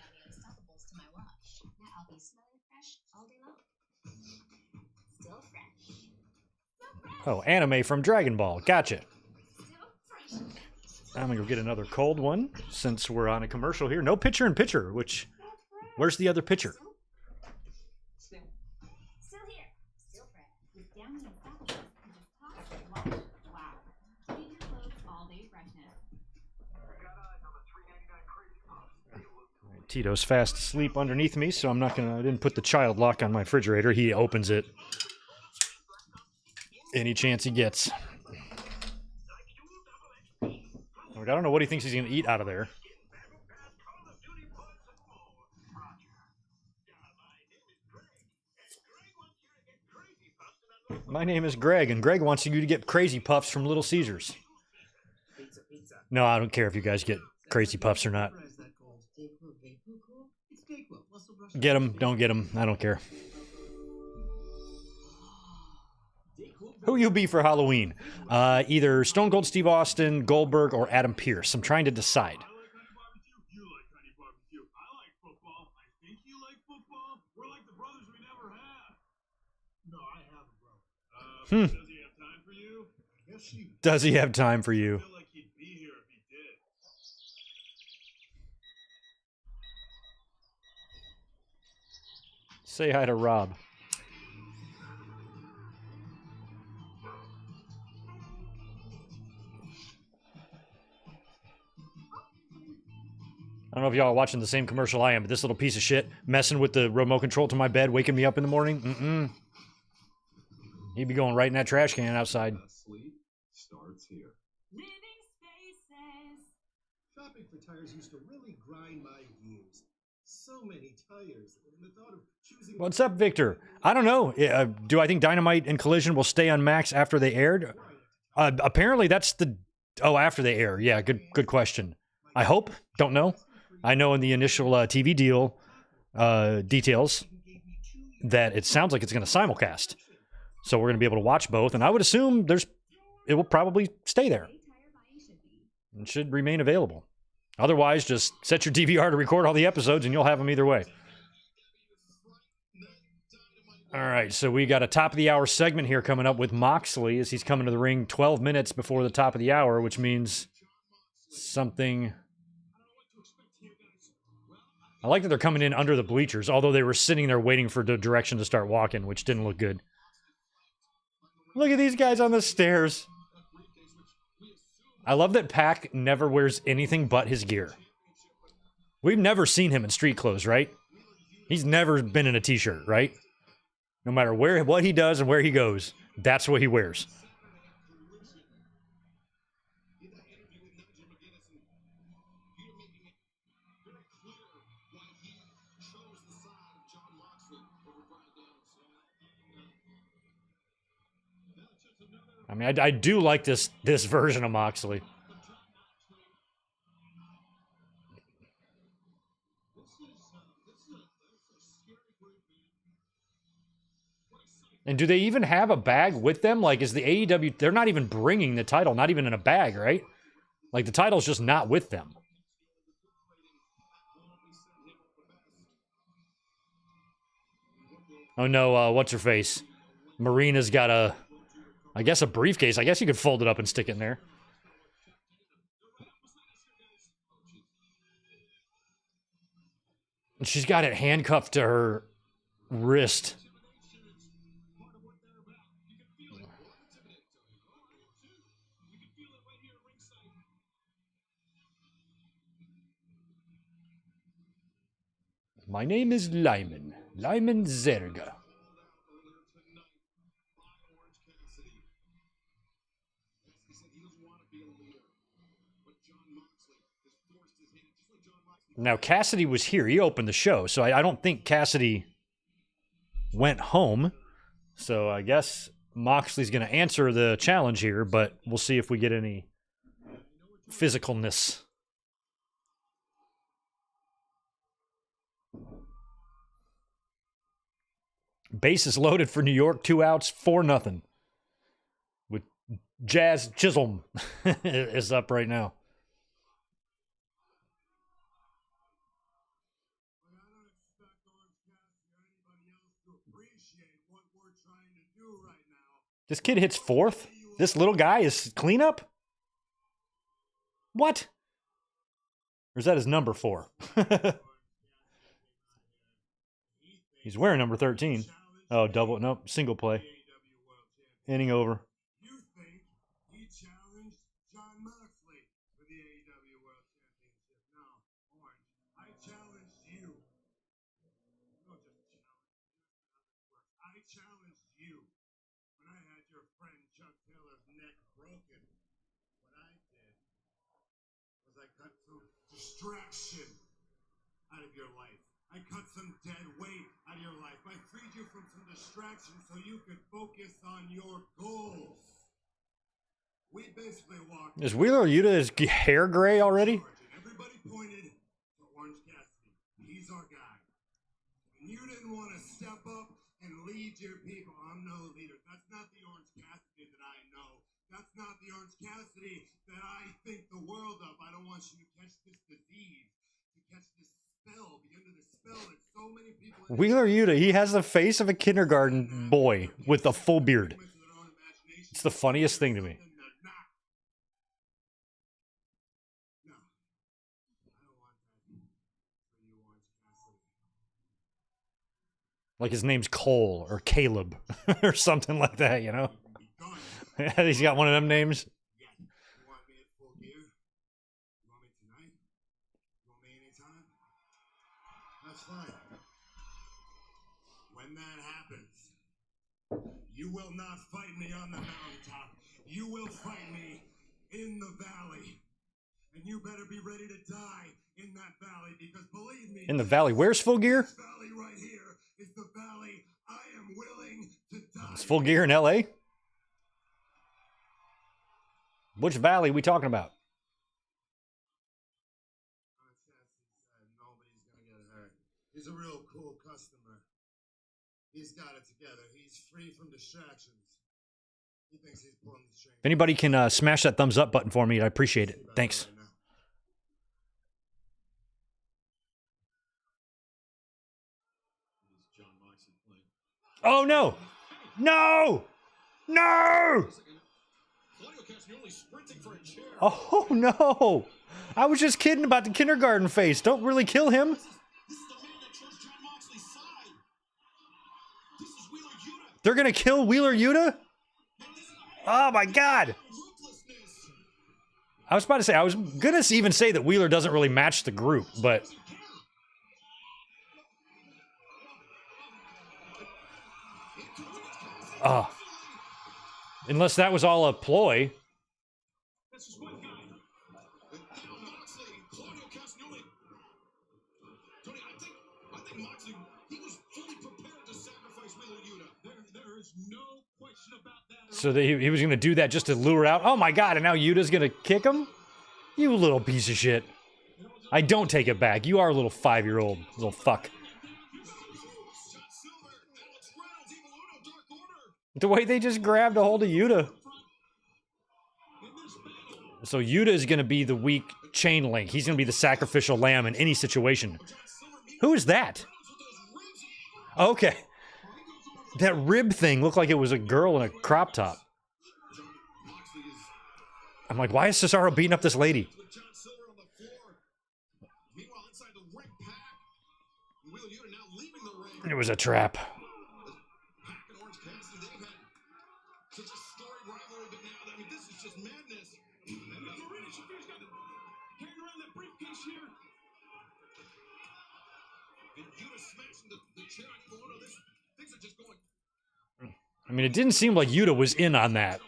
Oh, anime from Dragon Ball. Gotcha. I'm going to go get another cold one since we're on a commercial here. No pitcher in pitcher, which... Where's the other pitcher? Still here. Still fresh. With down and unstoppable. Wow. Keep your clothes all day freshness. Tito's fast asleep underneath me, so I didn't put the child lock on my refrigerator. He opens it any chance he gets. I don't know what he thinks he's going to eat out of there. My name is Greg, and Greg wants you to get Crazy Puffs from Little Caesars. No, I don't care if you guys get Crazy Puffs or not. Get them, don't get them. I don't care. Who you be for Halloween? Either Stone Cold Steve Austin, Goldberg, or Adam Pearce. I'm trying to decide. Does he have time for you? Does he have time for you? I feel like he'd be here if he did. Say hi to Rob. I don't know if y'all are watching the same commercial I am, but this little piece of shit messing with the remote control to my bed, waking me up in the morning. He'd be going right in that trash can outside. Sleep starts here. Living spaces. Shopping for tires used to really grind my gears. So many tires. And the thought of choosing. What's up, Victor? I don't know. Do I think Dynamite and Collision will stay on Max after they aired? Apparently, that's the. Oh, after they air. Yeah, good question. I hope. Don't know. I know in the initial TV deal details that it sounds like it's going to simulcast. So we're going to be able to watch both, and I would assume it will probably stay there. It should remain available. Otherwise, just set your DVR to record all the episodes and you'll have them either way. All right, so we got a top of the hour segment here coming up with Moxley as he's coming to the ring 12 minutes before the top of the hour, which means something. I like that they're coming in under the bleachers, although they were sitting there waiting for the direction to start walking, which didn't look good. Look at these guys on the stairs. I love that Pac never wears anything but his gear. We've never seen him in street clothes, right? He's never been in a t-shirt, right? No matter what he does and where he goes, that's what he wears. I mean, I do like this version of Moxley. And do they even have a bag with them? Like, is the AEW... They're not even bringing the title, not even in a bag, right? Like, the title's just not with them. Oh, no, what's her face? Marina's got a... I guess a briefcase. I guess you could fold it up and stick it in there. And she's got it handcuffed to her wrist. My name is Lyman. Lyman Zerga. Now, Cassidy was here. He opened the show, so I don't think Cassidy went home. So I guess Moxley's going to answer the challenge here, but we'll see if we get any physicalness. Bases loaded for New York, 2 outs, 4-0. With Jazz Chisholm is up right now. This kid hits fourth? This little guy is cleanup? What? Or is that his number 4? He's wearing number 13. Oh, double. Nope, single play. Inning over. You think he challenged Jon Moxley for the AEW World Championship? No, Orange. I challenged you. No, just challenge. I challenged you when I had your friend Chuck Taylor's neck broken. What I did was I cut some distraction out of your life. I cut some dead weight out of your life. I freed you from some distraction so you could focus on your goals. We basically walked... Is Wheeler Yuta's hair gray already? Everybody pointed to Orange Cassidy. He's our guy. And you didn't want to step up and lead your people. I'm no leader. That's not the Orange Cassidy that I know. That's not the Orange Cassidy that I think the world of. I don't want you to catch this disease, to catch this spell, be under the spell that so many people... Wheeler Yuta, he has the face of a kindergarten boy with a full beard. It's the funniest thing to me. Like his name's Cole or Caleb or something like that, you know? He's got one of them names. You want me at full gear? You want me tonight? You want me anytime? That's fine. When that happens, you will not fight me on the mountaintop. You will fight me in the valley. And you better be ready to die in that valley, because believe me... In the valley? Where's Full Gear? This valley right here is the valley I am willing to die. Is Full Gear in L.A.? Which valley are we talking about? Nobody's gonna get hurt. He's a real cool customer. He's got it together. He's free from distractions. He thinks he's pulling the string. If anybody can smash that thumbs up button for me, I appreciate it. Thanks. Oh, no. No. No. Oh, no. I was just kidding about the kindergarten face. Don't really kill him. They're going to kill Wheeler Yuta? Oh, my God. I was about to say, I was going to even say that Wheeler doesn't really match the group, but... Unless that was all a ploy. So he was going to do that just to lure out. Oh my God, and now Yuta's going to kick him? You little piece of shit. I don't take it back. You are a little 5-year-old little fuck. The way they just grabbed a hold of Yuta. So Yuta is going to be the weak chain link. He's going to be the sacrificial lamb in any situation. Who is that? Okay. That rib thing looked like it was a girl in a crop top. I'm like, why is Cesaro beating up this lady? It was a trap. I mean, it didn't seem like Yuta was in on that.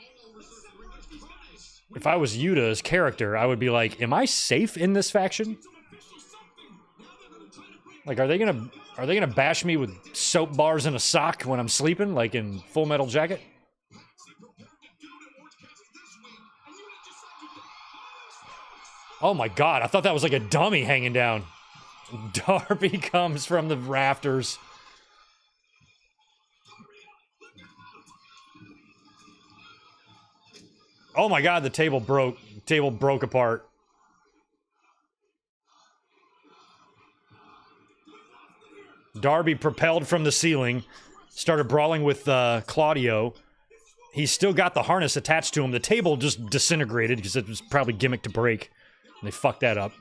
If I was Yuta's character, I would be like, am I safe in this faction? Like, are they gonna bash me with soap bars and a sock when I'm sleeping, like in Full Metal Jacket? Oh my God, I thought that was like a dummy hanging down. Darby comes from the rafters. Oh my God, the table broke. The table broke apart. Darby propelled from the ceiling, started brawling with Claudio. He's still got the harness attached to him. The table just disintegrated because it was probably gimmicked to break. And they fucked that up.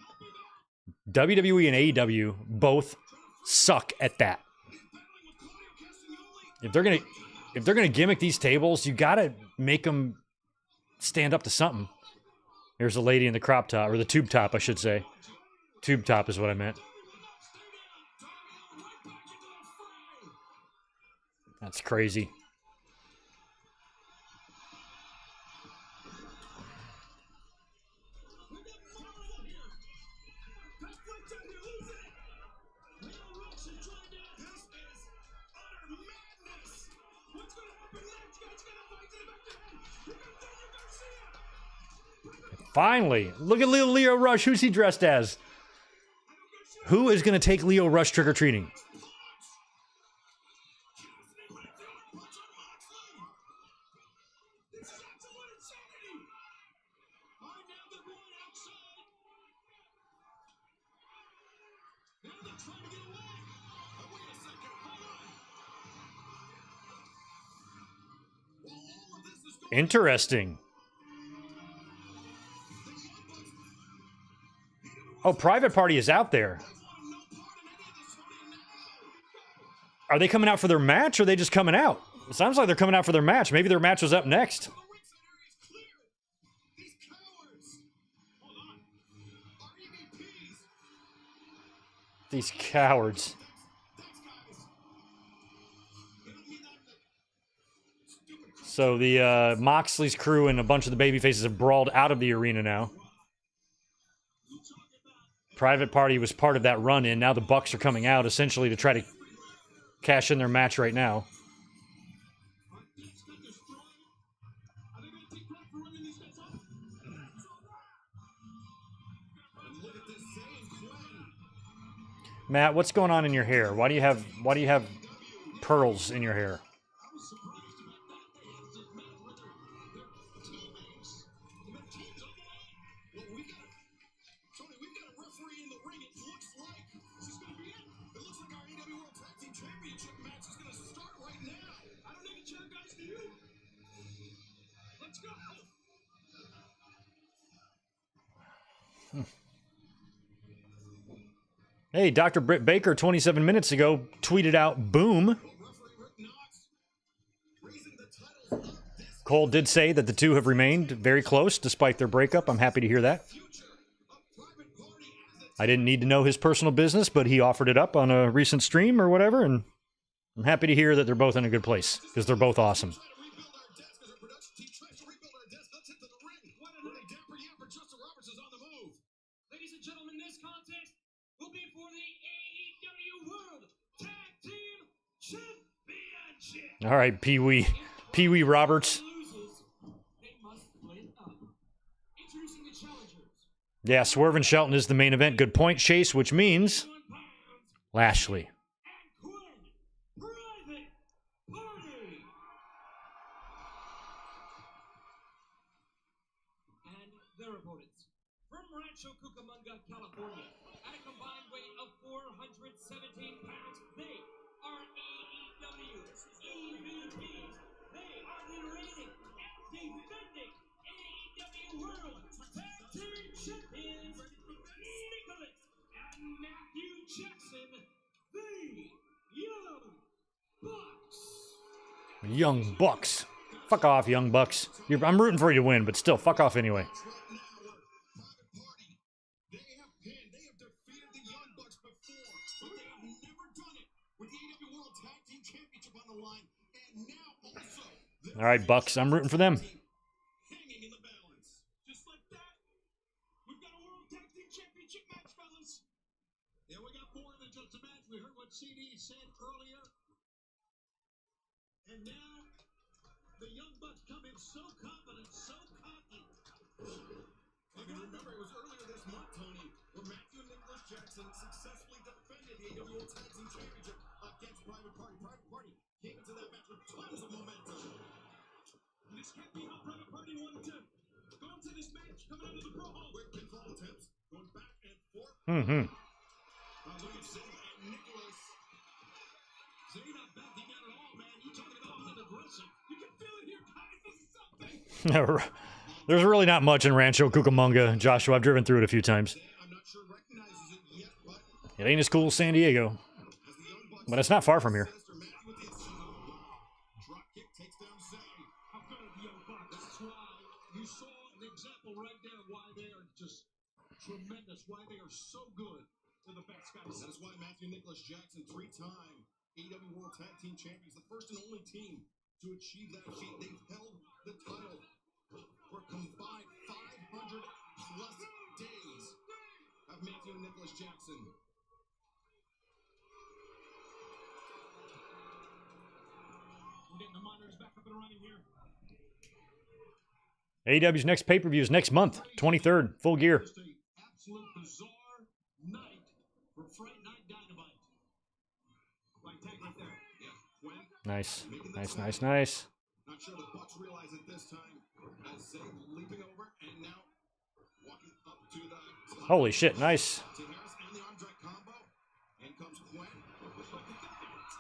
WWE and AEW both suck at that. If they're gonna gimmick these tables, you gotta make them stand up to something. Here's a lady in the crop top, or the tube top, I should say. Tube top is what I meant. That's crazy. Finally, look at little Leo Rush. Who's he dressed as? Who is going to take Leo Rush trick-or-treating? Interesting. Oh, Private Party is out there. Are they coming out for their match, or are they just coming out? It sounds like they're coming out for their match. Maybe their match was up next. These cowards. So the Moxley's crew and a bunch of the babyfaces have brawled out of the arena now. Private Party was part of that run-in. Now the Bucks are coming out, essentially, to try to cash in their match right now. Matt, what's going on in your hair? Why do you have pearls in your hair? Hey, Dr. Britt Baker 27 minutes ago tweeted out, boom. Cole did say that the two have remained very close despite their breakup. I'm happy to hear that. I didn't need to know his personal business, but he offered it up on a recent stream or whatever, and I'm happy to hear that they're both in a good place because they're both awesome. Ladies and gentlemen, this contest will be for the AEW World Tag Team Championship. All right, Pee Wee Roberts. They must split up. Introducing the challengers. Yeah, Swerve and Shelton is the main event. Good point, Chase, which means 1 pound Lashley. and Quinn Private Party. And their opponents. From Rancho Cucamonga, California, at a combined weight of 417 pounds, they are AEW EVPs. They are the reigning and defending AEW World Tag Team Champions, Nicholas and Matthew Jackson, the Young Bucks. Young Bucks. Fuck off, Young Bucks. I'm rooting for you to win, but still, fuck off anyway. They have defeated the Young Bucks before, but they have never done it with the AEW World Tag Team Championship on the line, and now also All right, Bucks, I'm rooting for them. hanging in the balance. Just like that, we've got a World Tag Team Championship match, fellas. Yeah, we got more than just a match. We heard what CD said earlier. And now, the Young Bucks come in so confident, so cocky. I mean, remember, it was earlier this month, Tony, where Matthew and Nicholas Jackson successfully defended the AEW World Tag Team Championship against Private Party. Private Party came into that match with tons of momentum. This can't be how Private Party wanted to go into this match, coming out of the Pro Hall. Quick pinfall attempts, going back and forth. Mm-hmm. Look at Zay and Nicholas. Zay not backing out at all, man. You talking about being aggressive. You can feel it here, guys. This is something. There's really not much in Rancho Cucamonga, Joshua. I've driven through it a few times. I'm not sure recognizes it yet, but It ain't as cool as San Diego, as the Young Bucks but it's not far from here. Sinister Matthew with the drop kick takes down Zay. How good are the Young Bucks? That's why you saw an example right there why they are just tremendous, why they are so good to the best guys. That is why Matthew and Nicholas Jackson, 3-time AEW World Tag Team Champions, the first and only team to achieve that feat. They've held the title for a combined 500 plus days of Matthew and Nicholas Jackson. We're getting the monitors back up and running here. AEW's next pay-per-view is next month, 23rd, Full Gear. Just an absolute bizarre night for Fright Night Dynamite. Like tag right there. Yeah, Gwen, Nice, nice, nice, nice. not sure the Bucks realize it this time, as Zay leaping over and now walking up to the top. Holy shit, nice. To Harris and the arm drag combo. In comes Gwen.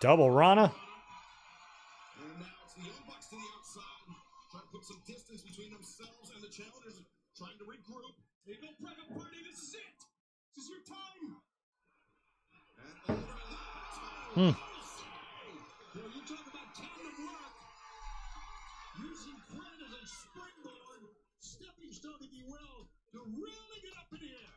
Double Rana. And now it's the Young Bucks to the outside, trying to put some distance between themselves and the challengers, trying to regroup. They go Private Party. This is it. This is your time. And over to the Hmm. Well, you talk about tandem luck. Using Quinn as a springboard, stepping stone, if you will, to really get up in here.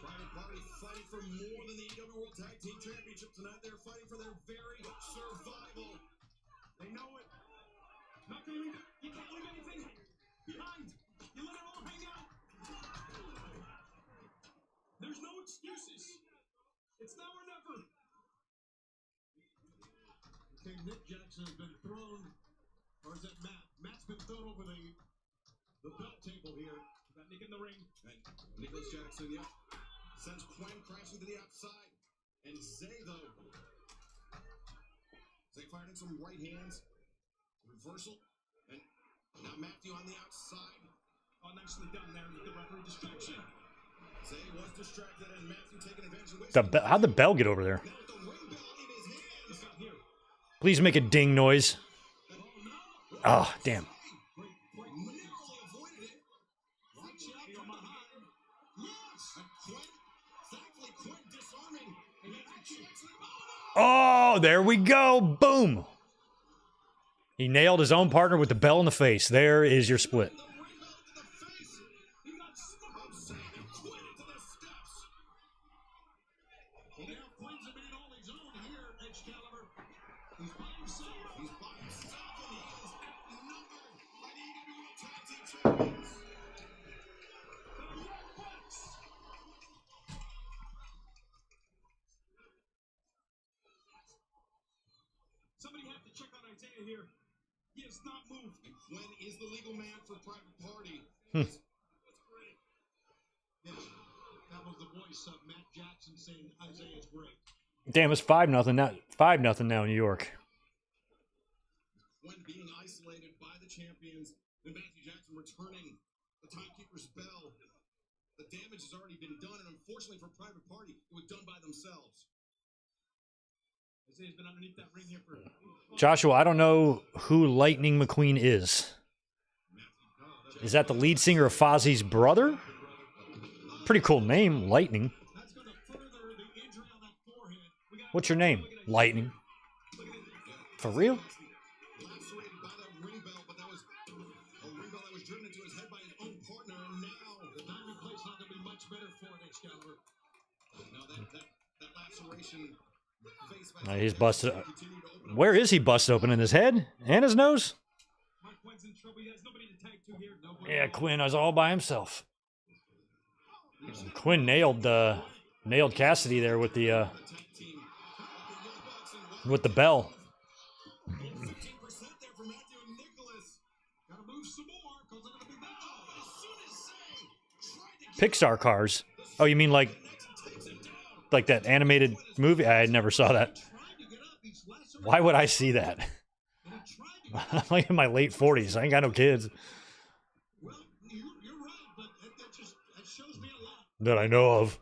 Private Party fighting for more than the AEW World Tag Team Championship tonight. They're fighting for their very survival. They know it. Not gonna leave it. You can't leave anything behind. You let it all hang out. There's no excuses. It's now or never. Okay, Nick Jackson has been thrown, or is that Matt? Matt's been thrown over the belt table here. Got Nick in the ring. And Nicholas Jackson, yep, sends Quinn crashing to the outside. And Zay, though. Zay fired in some right hands. Reversal. And now Matthew on the outside. Oh, nicely done there with the referee distraction. Zay was distracted, and Matthew taking advantage of How'd the bell get over there? Now with the ring bell in his hands. He's got here. Please make a ding noise. Oh, no. Oh, damn. Great Oh, there we go. Boom. He nailed his own partner with the bell in the face. There is your split. Somebody have to check on Isaiah here. He has not moved. When is the legal man for Private Party? That's great. Yeah, that was the voice of Matt Jackson saying Isaiah's great. Damn, it's 5-0 now. 5-0 now in New York. When being isolated by the champions, and Matthew Jackson returning the timekeeper's bell, the damage has already been done, and unfortunately for Private Party, it was done by themselves. Isaiah's been underneath that ring here for Joshua, I don't know who Lightning McQueen is. Is that the lead singer of Fozzie's brother? Pretty cool name, Lightning. What's your name? Lightning. For real? lacerated by that ring bell, but that was a ring bell that was driven into his head by his own partner, and now the diamond plate's not going to be much better for it, Excalibur. No, that laceration face by He's busted. Where is he busted open? In his head and his nose? Yeah, Quinn was all by himself. Quinn nailed Cassidy there with the bell. Pixar cars. Oh, you mean like that animated movie? I never saw that. Why would I see that? I'm like in my late 40s. I ain't got no kids. That I know of.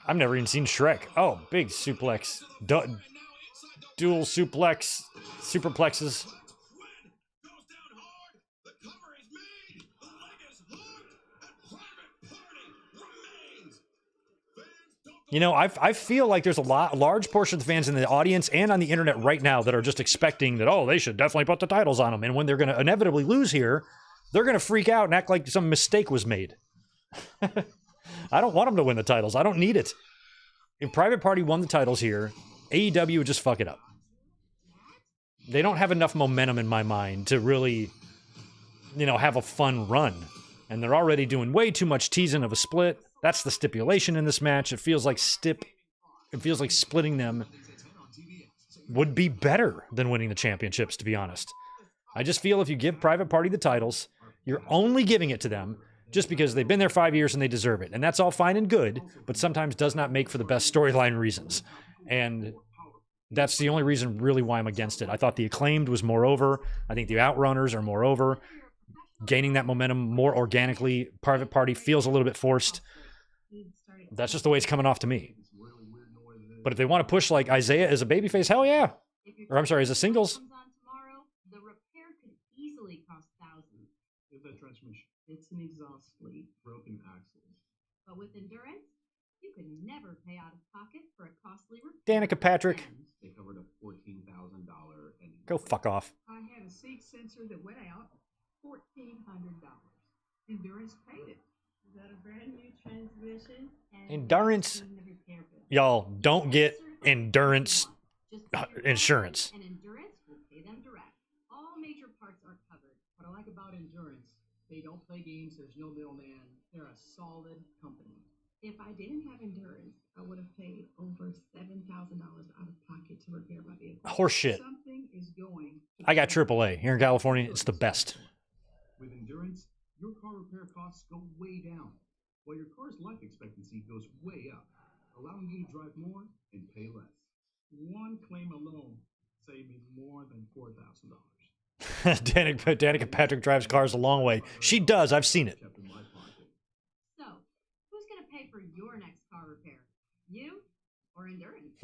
I've never even seen Shrek. Oh, big suplex. Dual suplex. Superplexes. You know, I feel like there's a large portion of the fans in the audience and on the internet right now that are just expecting that, oh, they should definitely put the titles on them. And when they're going to inevitably lose here, they're going to freak out and act like some mistake was made. I don't want them to win the titles. I don't need it. If Private Party won the titles here, AEW would just fuck it up. They don't have enough momentum in my mind to really, have a fun run. And they're already doing way too much teasing of a split. That's the stipulation in this match. It feels like splitting them would be better than winning the championships, to be honest. I just feel if you give Private Party the titles, you're only giving it to them just because they've been there 5 years and they deserve it. And that's all fine and good, but sometimes does not make for the best storyline reasons. And that's the only reason really why I'm against it. I thought the Acclaimed was more over. I think the Outrunners are more over. Gaining that momentum more organically. Private Party feels a little bit forced. That's just the way it's coming off to me. But if they want to push like Isaiah as a babyface, hell yeah. Or I'm sorry, as a singles. The repair could easily cost thousands. If that transmission, it's an exhaust leak, broken axles. But with endurance, you could never pay out of pocket for a costly repair. Danica Patrick. They covered a $14,000 engine. Go fuck off. I had a seat sensor that went out. $1,400. Endurance paid it. Is that a brand new transmission? Endurance. Y'all don't get endurance insurance. And endurance will pay them direct. All major parts are covered. What I like about Endurance, they don't play games. There's no middleman. They're a solid company. If I didn't have endurance, I would have paid over $7,000 out of pocket to repair my vehicle. Horseshit. Something is going. I got AAA. Here in California, it's the best. With Endurance, your car repair costs go way down, while your car's life expectancy goes way up, allowing you to drive more and pay less. One claim alone saved me more than $4,000. Danica Patrick drives cars a long way. She does. I've seen it. So, who's going to pay for your next car repair? You or Endurance?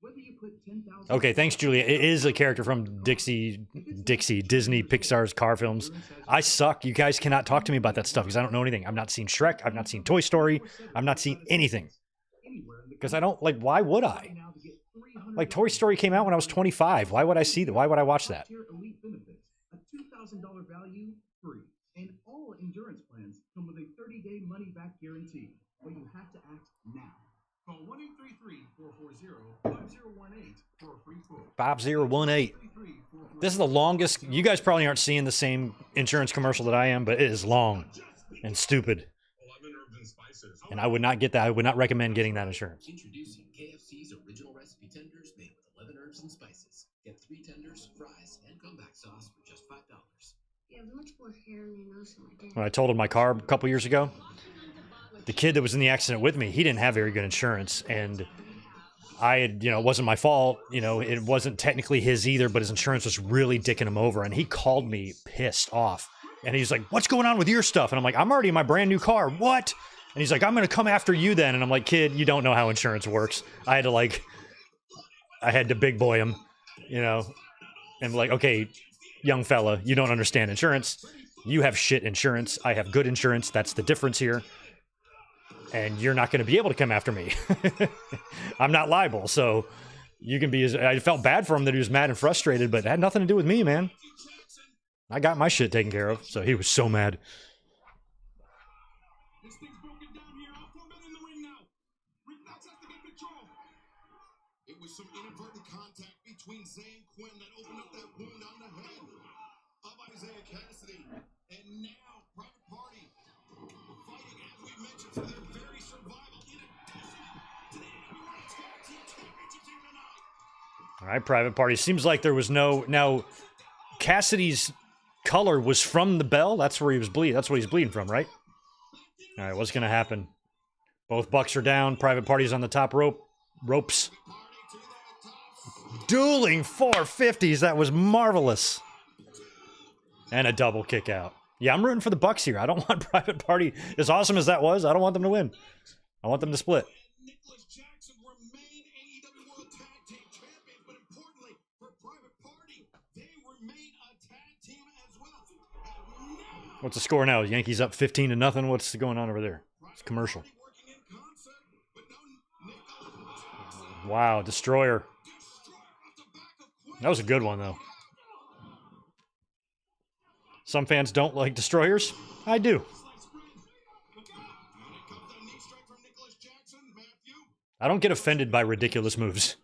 Whether you put 10,000. Okay, thanks, Julia. It is a character from Dixie, Disney, Pixar's car films. I suck. You guys cannot talk to me about that stuff because I don't know anything. I've not seen Shrek. I've not seen Toy Story. I've not seen anything. Because I don't, like, why would I? Like, Toy Story came out when I was 25. Why would I see that? Why would I watch that? Elite benefits, a $2,000 value, free. And all endurance plans come with a 30-day money-back guarantee. But you have to act now. Call 1-833-440-5018 for a free quote. 5018. This is the longest. You guys probably aren't seeing the same insurance commercial that I am, but it is long and stupid. And I would not get that. I would not recommend getting that insurance. Introducing KFC's original recipe tenders made with 11 herbs and spices. Get 3 tenders, fries, and comeback sauce for just $5. You have much more hair on your nose than my dad. When I totaled my car a couple years ago, the kid that was in the accident with me, he didn't have very good insurance, and I had, it wasn't my fault. It wasn't technically his either, but his insurance was really dicking him over, and he called me pissed off. And he's like, "What's going on with your stuff?" And I'm like, "I'm already in my brand new car." "What?" And he's like, "I'm going to come after you then." And I'm like, "Kid, you don't know how insurance works." I had to big boy him, and like, "Okay, young fella, you don't understand insurance. You have shit insurance. I have good insurance. That's the difference here. And you're not going to be able to come after me. I'm not liable." So you can be I felt bad for him that he was mad and frustrated, but it had nothing to do with me, man. I got my shit taken care of. So he was so mad. This thing's broken down here. All 4 men in the ring now. Rick Knox has to get control. It was some inadvertent contact between Zay and Quinn that opened up that wound on the head of Isaiah Cassidy. And now Private Party fighting, as we mentioned, for their very survival in addition to the AEW Tag Team Championships here tonight. All right, Private Party. Seems like there was no... Now, Cassidy's color was from the bell. That's where he was bleeding. That's what he's bleeding from, right? All right, what's going to happen? Both Bucks are down. Private Party's on the top ropes. Dueling 450s. That was marvelous. And a double kick out. Yeah, I'm rooting for the Bucks here. I don't want Private Party, as awesome as that was, I don't want them to win. I want them to split. Nicholas Jackson remain AEW World Tag Team Champions, but importantly, for Private Party, they remain a tag team as well. And now, What's the score now? Yankees up 15-0. What's going on over there? It's a commercial. working in concert, but no Nicholas Jackson. Wow, Destroyer. Destroyer off the back of Quinn. That was a good one, though. Some fans don't like Destroyers. I do. I don't get offended by ridiculous moves.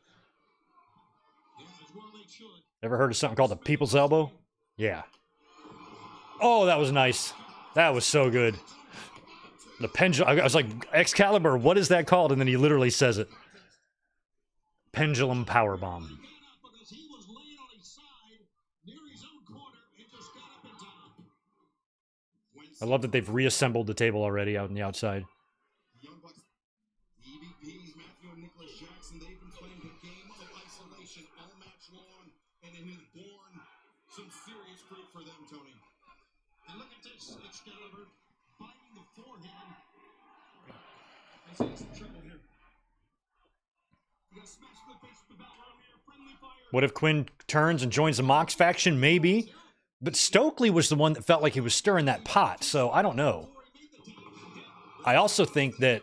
Ever heard of something called the People's Elbow? Yeah. Oh, that was nice. That was so good. The pendulum. I was like, Excalibur, what is that called? And then he literally says it. Pendulum Powerbomb. I love that they've reassembled the table already out on the outside. Young Bucks, the EVPs, Matthew and Nicholas Jackson, they've been playing the game of isolation all match long, and it has borne some serious fruit for them, Tony. And look at this, Excalibur biting the forehead. I see some trouble here. You got smashed in the face with the bell earlier, friendly fire. What if Quinn turns and joins the Mox faction? Maybe. But Stokely was the one that felt like he was stirring that pot, so I don't know. I also think that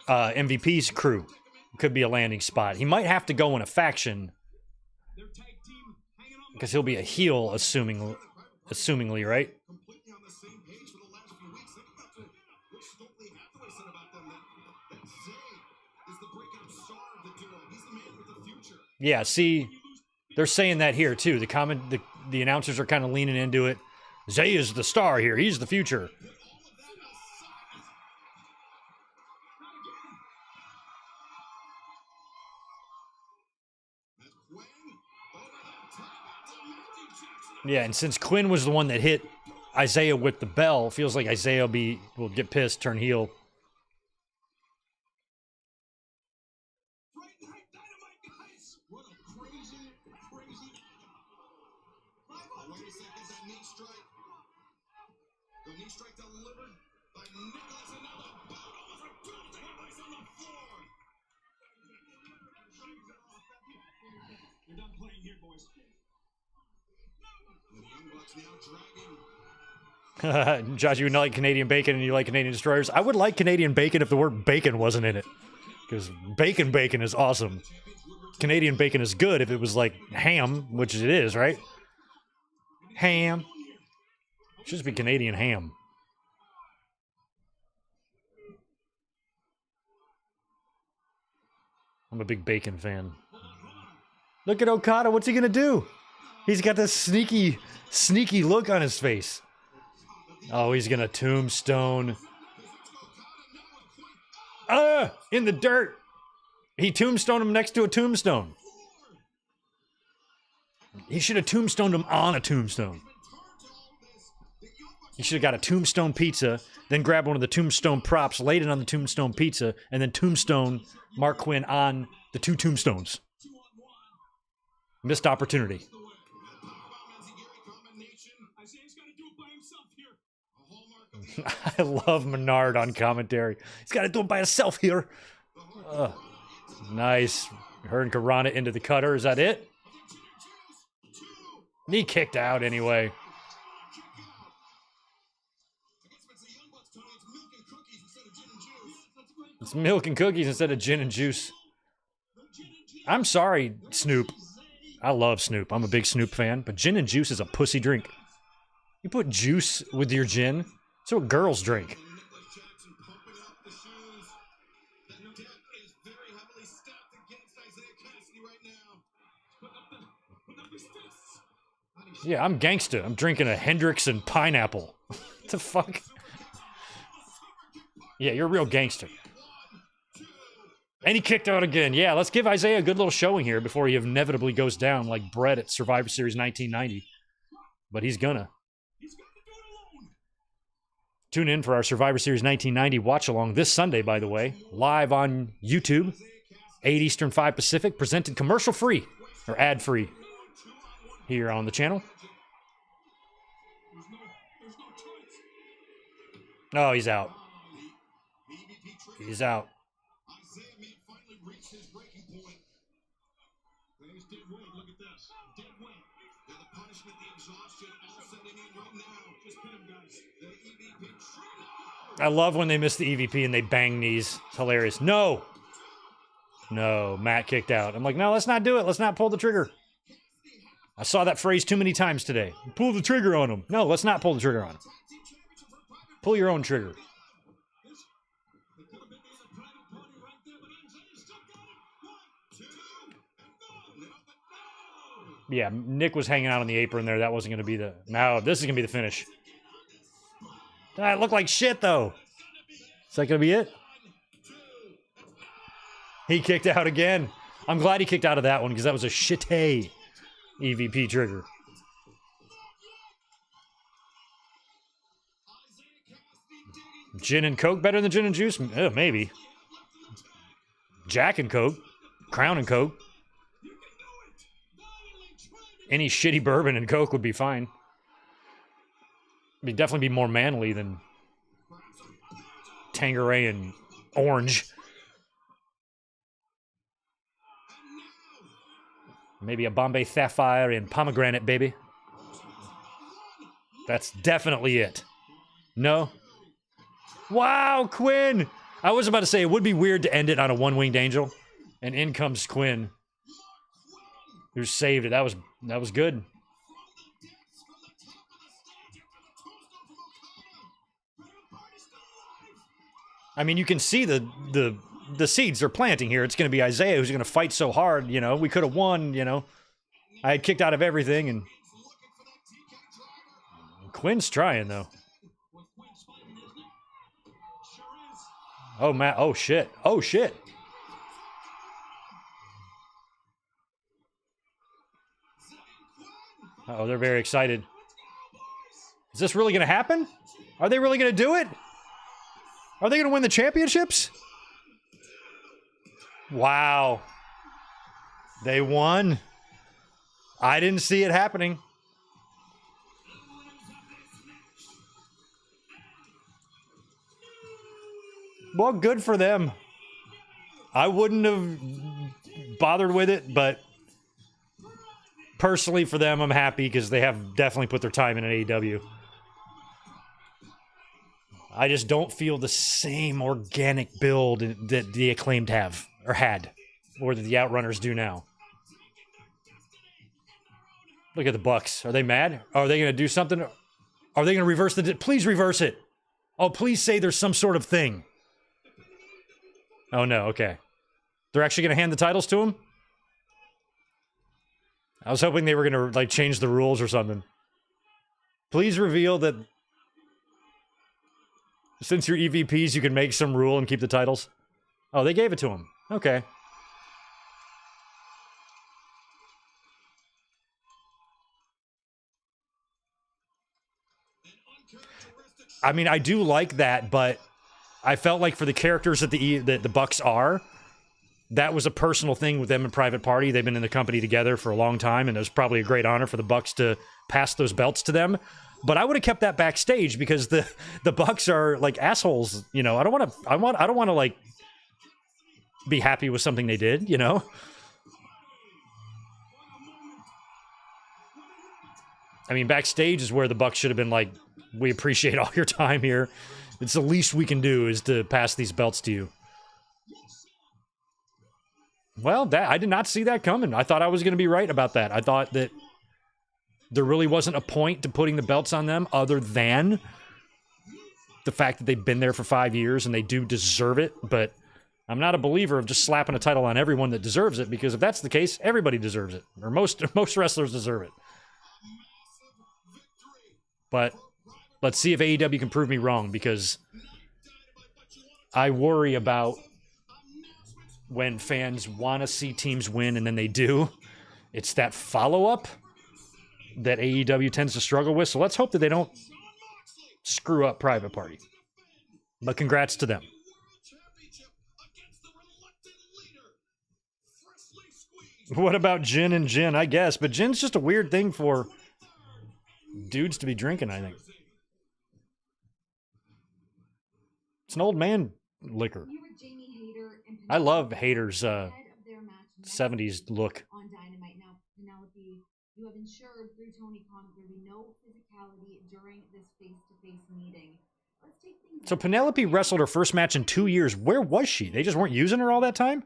MVP's crew could be a landing spot. He might have to go in a faction because he'll be a heel, assumingly, right? Completely on the same page for the last few weeks. Think about what Stokely Hathaway said about them, that Zay is the breakout star of the duo. He's the man with the future. Yeah, see, they're saying that here too. The announcers are kind of leaning into it. Zay is the star here. He's the future. Yeah, and since Quinn was the one that hit Isaiah with the bell, feels like Isaiah will get pissed, turn heel. Fright Night Dynamite, guys! What a crazy, crazy night. Oh, wait a second, that knee strike. The knee strike delivered by Nicholas, and now the boot almost reduced to him ice on the floor. playing here, boys. The Young Bucks now dragging. Josh, you like Canadian bacon and you like Canadian destroyers. I would like Canadian bacon if the word bacon wasn't in it. Because bacon is awesome. Canadian bacon is good if it was like ham, which it is, right? Ham. Should just be Canadian ham. I'm a big bacon fan. Look at Okada. What's he gonna do? He's got this sneaky look on his face. Oh, he's gonna tombstone. In the dirt. He tombstoned him next to a tombstone. He should have tombstoned him on a tombstone. He should have got a tombstone pizza, then grabbed one of the tombstone props, laid it on the tombstone pizza, and then tombstone Mark Quinn on the two tombstones. Missed opportunity. I love Menard on commentary. He's got to do it by himself here. Nice. Her and Karana into the cutter. Is that it? He kicked out anyway. It's milk and cookies instead of gin and juice. I'm sorry, Snoop. I love Snoop. I'm a big Snoop fan, but gin and juice is a pussy drink. You put juice with your gin, it's what girls drink. Yeah, I'm gangsta. I'm drinking a Hendrix and pineapple. What the fuck? Yeah, you're a real gangster. And he kicked out again. Yeah, let's give Isaiah a good little showing here before he inevitably goes down like Brett at Survivor Series 1990. But he's gonna. Tune in for our Survivor Series 1990 watch-along this Sunday, by the way. Live on YouTube, 8 Eastern, 5 Pacific. Presented commercial-free, or ad-free, here on the channel. Oh, he's out. He's out. I love when they miss the EVP and they bang knees. It's hilarious. No. No, Matt kicked out. I'm like, no, let's not do it. Let's not pull the trigger. I saw that phrase too many times today. Pull the trigger on him. No, let's not pull the trigger on him. Pull your own trigger. Yeah, Nick was hanging out on the apron there. That wasn't going to be the... No, this is going to be the finish. That looked like shit, though. Is that going to be it? He kicked out again. I'm glad he kicked out of that one, because that was a shitty EVP trigger. Gin and Coke better than gin and juice? Maybe. Jack and Coke. Crown and Coke. Any shitty bourbon and Coke would be fine. It'd definitely be more manly than Tanqueray and orange. Maybe a Bombay Sapphire and pomegranate, baby. That's definitely it. No? Wow, Quinn! I was about to say, it would be weird to end it on a one-winged angel. And in comes Quinn, who saved it. That was good. I mean, you can see the seeds they're planting here. It's going to be Isaiah who's going to fight so hard, you know. We could have won, you know. I had kicked out of everything, and Quinn's trying, though. Oh, Matt. Oh, shit. Oh, shit. Uh-oh, they're very excited. Is this really going to happen? Are they really going to do it? Are they going to win the championships? Wow. They won. I didn't see it happening. Well, good for them. I wouldn't have bothered with it, but personally for them, I'm happy because they have definitely put their time in an AEW. I just don't feel the same organic build that the Acclaimed have, or had, or that the Outrunners do now. Look at the Bucks. Are they mad? Are they going to do something? Are they going to reverse the... Please reverse it. Oh, please say there's some sort of thing. Oh, no. Okay. They're actually going to hand the titles to him? I was hoping they were going to, like, change the rules or something. Please reveal that since you're EVPs, you can make some rule and keep the titles. Oh, they gave it to him. Okay. I mean, I do like that, but I felt like for the characters that the Bucks are, that was a personal thing with them and Private Party. They've been in the company together for a long time, and it was probably a great honor for the Bucks to pass those belts to them. But I would have kept that backstage because the Bucks are like assholes. You know, I don't want to like be happy with something they did. You know. I mean, backstage is where the Bucks should have been like, we appreciate all your time here. It's the least we can do is to pass these belts to you. Well, I did not see that coming. I thought I was going to be right about that. I thought that there really wasn't a point to putting the belts on them other than the fact that they've been there for 5 years and they do deserve it. But I'm not a believer of just slapping a title on everyone that deserves it, because if that's the case, everybody deserves it. Or most wrestlers deserve it. But let's see if AEW can prove me wrong, because I worry about when fans want to see teams win and then they do. It's that follow-up that AEW tends to struggle with. So let's hope that they don't screw up Private Party. But congrats to them. What about Jin and Jin? I guess. But Jin's just a weird thing for dudes to be drinking, I think. It's an old man liquor. I love Hater's 70s look. On Dynamite now, Penelope, you have ensured through Tony Khan there will be no physicality during this face-to-face meeting. Let's take things. So Penelope wrestled her first match in 2 years. Where was she? They just weren't using her all that time?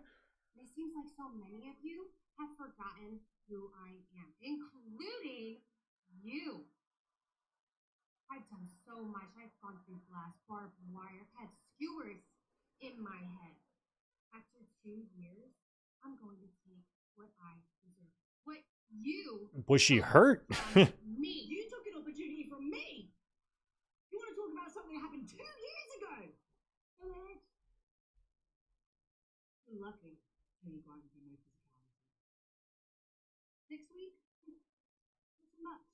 It seems like so many of you have forgotten who I am, including you. I've done so much. I've gone through glass, barbed wire, I've had skewers in my head. After 2 years, I'm going to take what I deserve. What you... Was she hurt? Me. You took an opportunity from me. You want to talk about something that happened 2 years ago? You're lucky. You're going to be no physicality. 6 weeks? Not too much.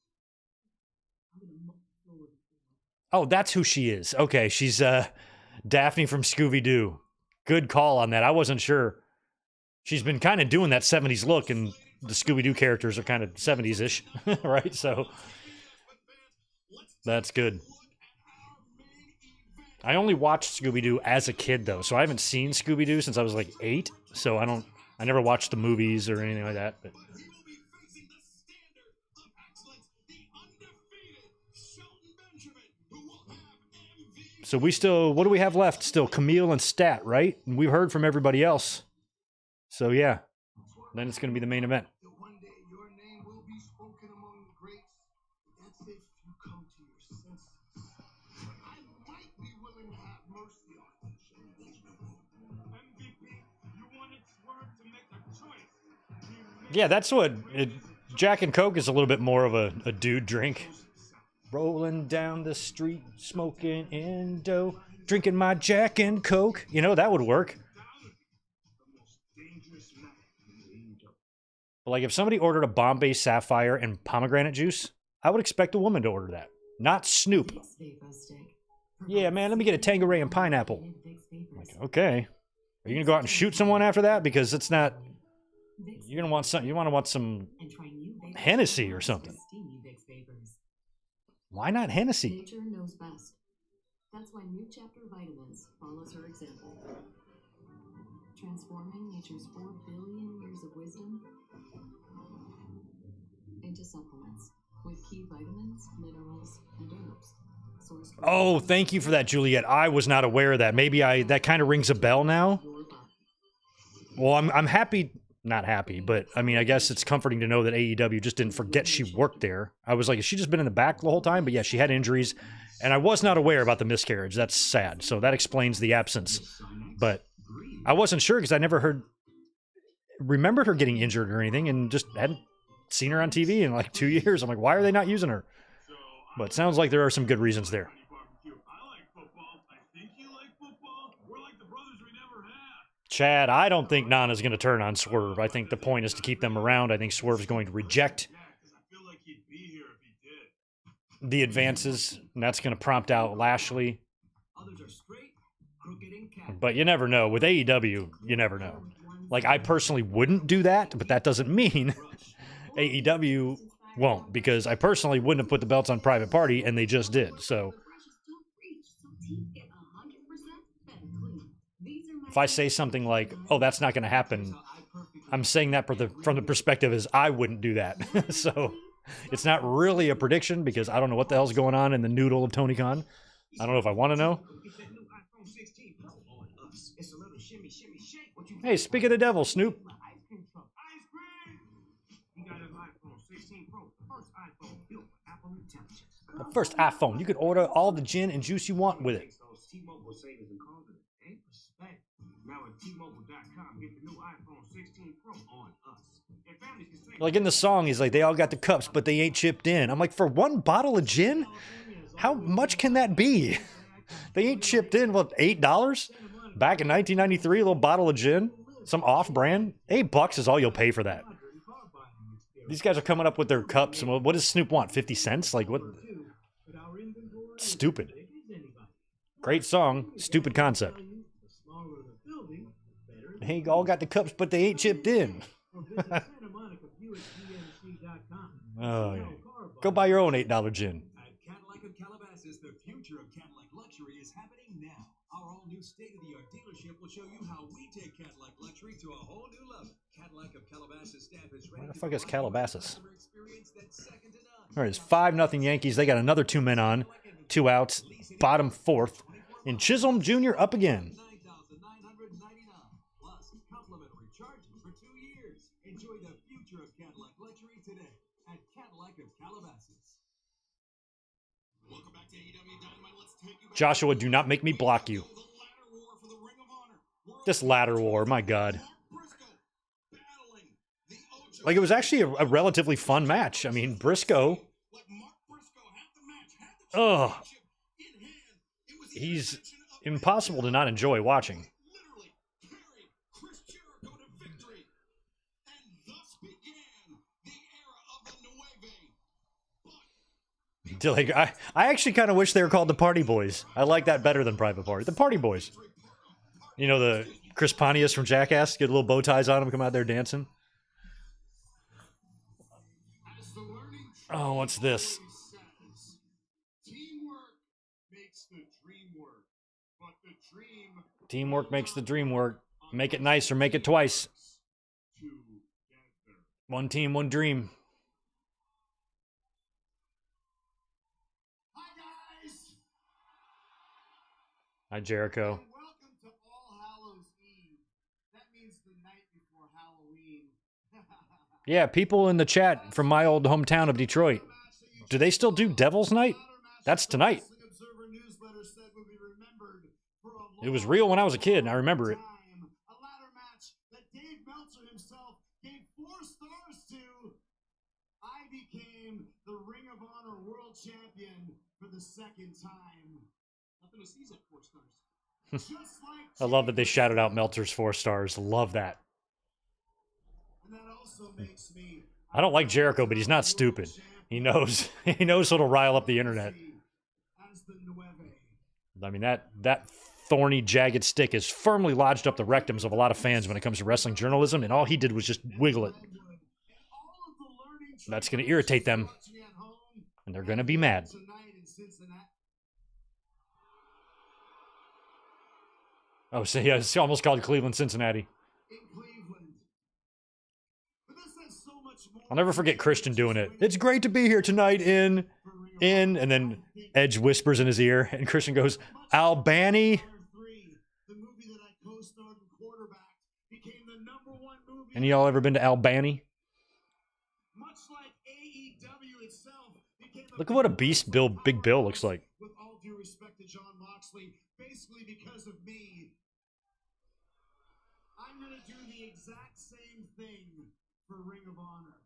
I'm going to mop the floor with you. Oh, that's who she is. Okay, she's Daphne from Scooby-Doo. Good call on that. I wasn't sure. She's been kind of doing that 70s look, and the Scooby-Doo characters are kind of 70s-ish, right? So that's good. I only watched Scooby-Doo as a kid, though, so I haven't seen Scooby-Doo since I was like 8, so I never watched the movies or anything like that. But. So we still, what do we have left? Still Kamille and Stat, right? And we've heard from everybody else. So yeah, then it's going to be the main event. One day your name will be spoken among the greats. That's if you come to your senses. But I might be willing to have mercy on you. MVP, you wanted Swerve to make a choice. Yeah, that's what Jack and Coke is a little bit more of a dude drink. Rolling down the street, smoking Indo, drinking my Jack and Coke. You know, that would work. But like if somebody ordered a Bombay Sapphire and pomegranate juice, I would expect a woman to order that. Not Snoop. Yeah, man, let me get a Tanqueray and pineapple. Like, okay. Are you going to go out and shoot someone after that? Because it's not... You're going to want some... You want to want some Hennessy or something. Why not Hennessy? Nature knows best. That's why New Chapter Vitamins follows her example. Transforming nature's 4 billion years of wisdom into supplements with key vitamins, minerals, and herbs. Sourced from Oh, thank you for that, Juliet. I was not aware of that. Maybe that kind of rings a bell now. your body. Well, I'm happy, not happy, but I mean, I guess it's comforting to know that AEW just didn't forget she worked there. I was like, has she just been in the back the whole time? But yeah, she had injuries, and I was not aware about the miscarriage. That's sad. So that explains the absence. But I wasn't sure because I never remembered her getting injured or anything, and just hadn't seen her on TV in like 2 years. I'm like, why are they not using her? But it sounds like there are some good reasons there. Chad, I don't think Nana's going to turn on Swerve. I think the point is to keep them around. I think Swerve's going to reject the advances, and that's going to prompt out Lashley. But you never know. With AEW, you never know. Like, I personally wouldn't do that, but that doesn't mean AEW won't, because I personally wouldn't have put the belts on Private Party, and they just did. So if I say something like, oh, that's not going to happen, I'm saying that from the perspective as I wouldn't do that. So it's not really a prediction because I don't know what the hell's going on in the noodle of Tony Khan. I don't know if I want to know. Hey, speak of the devil, Snoop. The first iPhone. You could order all the gin and juice you want with it. Like in the song, he's like, they all got the cups, but they ain't chipped in. I'm like, for one bottle of gin? How much can that be? They ain't chipped in, what, $8? Back in 1993, a little bottle of gin? Some off-brand? $8 is all you'll pay for that. These guys are coming up with their cups. And what does Snoop want, 50 cents? Like, what? Stupid. Great song, stupid concept. They all got the cups, but they ain't chipped in. Oh, yeah. Go buy your own $8 gin. At Cadillac of Calabasas, the future of Cadillac luxury is happening now. Our all-new state-of-the-art dealership will show you how we take Cadillac luxury to a whole new level. Cadillac of Calabasas staff is ready. Where the fuck is Calabasas? Second to none. All right, it's 5-0 Yankees. They got another 2 men on. 2 outs. Bottom 4th. And Chisholm Jr. up again. $9,999 plus complimentary charging for 2 years. Enjoy the future of Cadillac luxury today at Cadillac of Calabasas. Welcome back to AEW Dynamite. Let's take you back. Joshua, do not make me block you. The ladder war for the Ring of Honor. This ladder war, my God. Briscoe battling the Ocho. Like, it was actually a relatively fun match. I mean, Briscoe, Like Mark Briscoe had the match, had the championship in hand. It was the he's intervention of the impossible to not enjoy watching. literally carried Chris Jericho to victory. And thus began the era of the Nueve. But I actually kind of wish they were called the Party Boys. I like that better than Private Party. The Party Boys. You know, the Chris Pontius from Jackass, get little bow ties on him, come out there dancing. as the learning Oh, what's this? says, teamwork makes the dream work. But the dream Teamwork makes the dream work. Make it nice or make it twice. together. One team, one dream. Hi guys! Hi, Jericho. And welcome to All Hallows Eve. That means the night before Halloween. Yeah, people in the chat from my old hometown of Detroit. Do they still do Devil's Night? That's tonight. Wrestling Observer newsletter said would be remembered for a It was real when I was a kid, and I remember it. time. A ladder match that Dave Meltzer himself gave 4 stars to. I became the Ring of Honor World Champion for the 2nd time. Nothing to seize at 4 stars. Just like I love that they shouted out Meltzer's 4 stars. Love that. And that also makes me I don't like Jericho, but he's not stupid. He knows. He knows what'll rile up the internet. as the Nueve. I mean, that thorny, jagged stick is firmly lodged up the rectums of a lot of fans when it comes to wrestling journalism, and all he did was just wiggle it. And all of the learning That's going to irritate them, watching at home and they're going to be mad. tonight in Cincinnati. Oh, so yeah, it's almost called Cleveland Cincinnati. In Cleveland. But this has so much more I'll never forget Christian doing it. It's great to be here tonight in, and then Edge whispers in his ear, and Christian goes, Albany. The movie that I co-starred and quarterbacked became the #1 movie. Any of y'all ever been to Albany? Much like AEW itself became Look at what a beast Big Bill looks like. With all due respect to Jon Moxley, basically because of me, I'm going to do the exact same thing for Ring of Honor.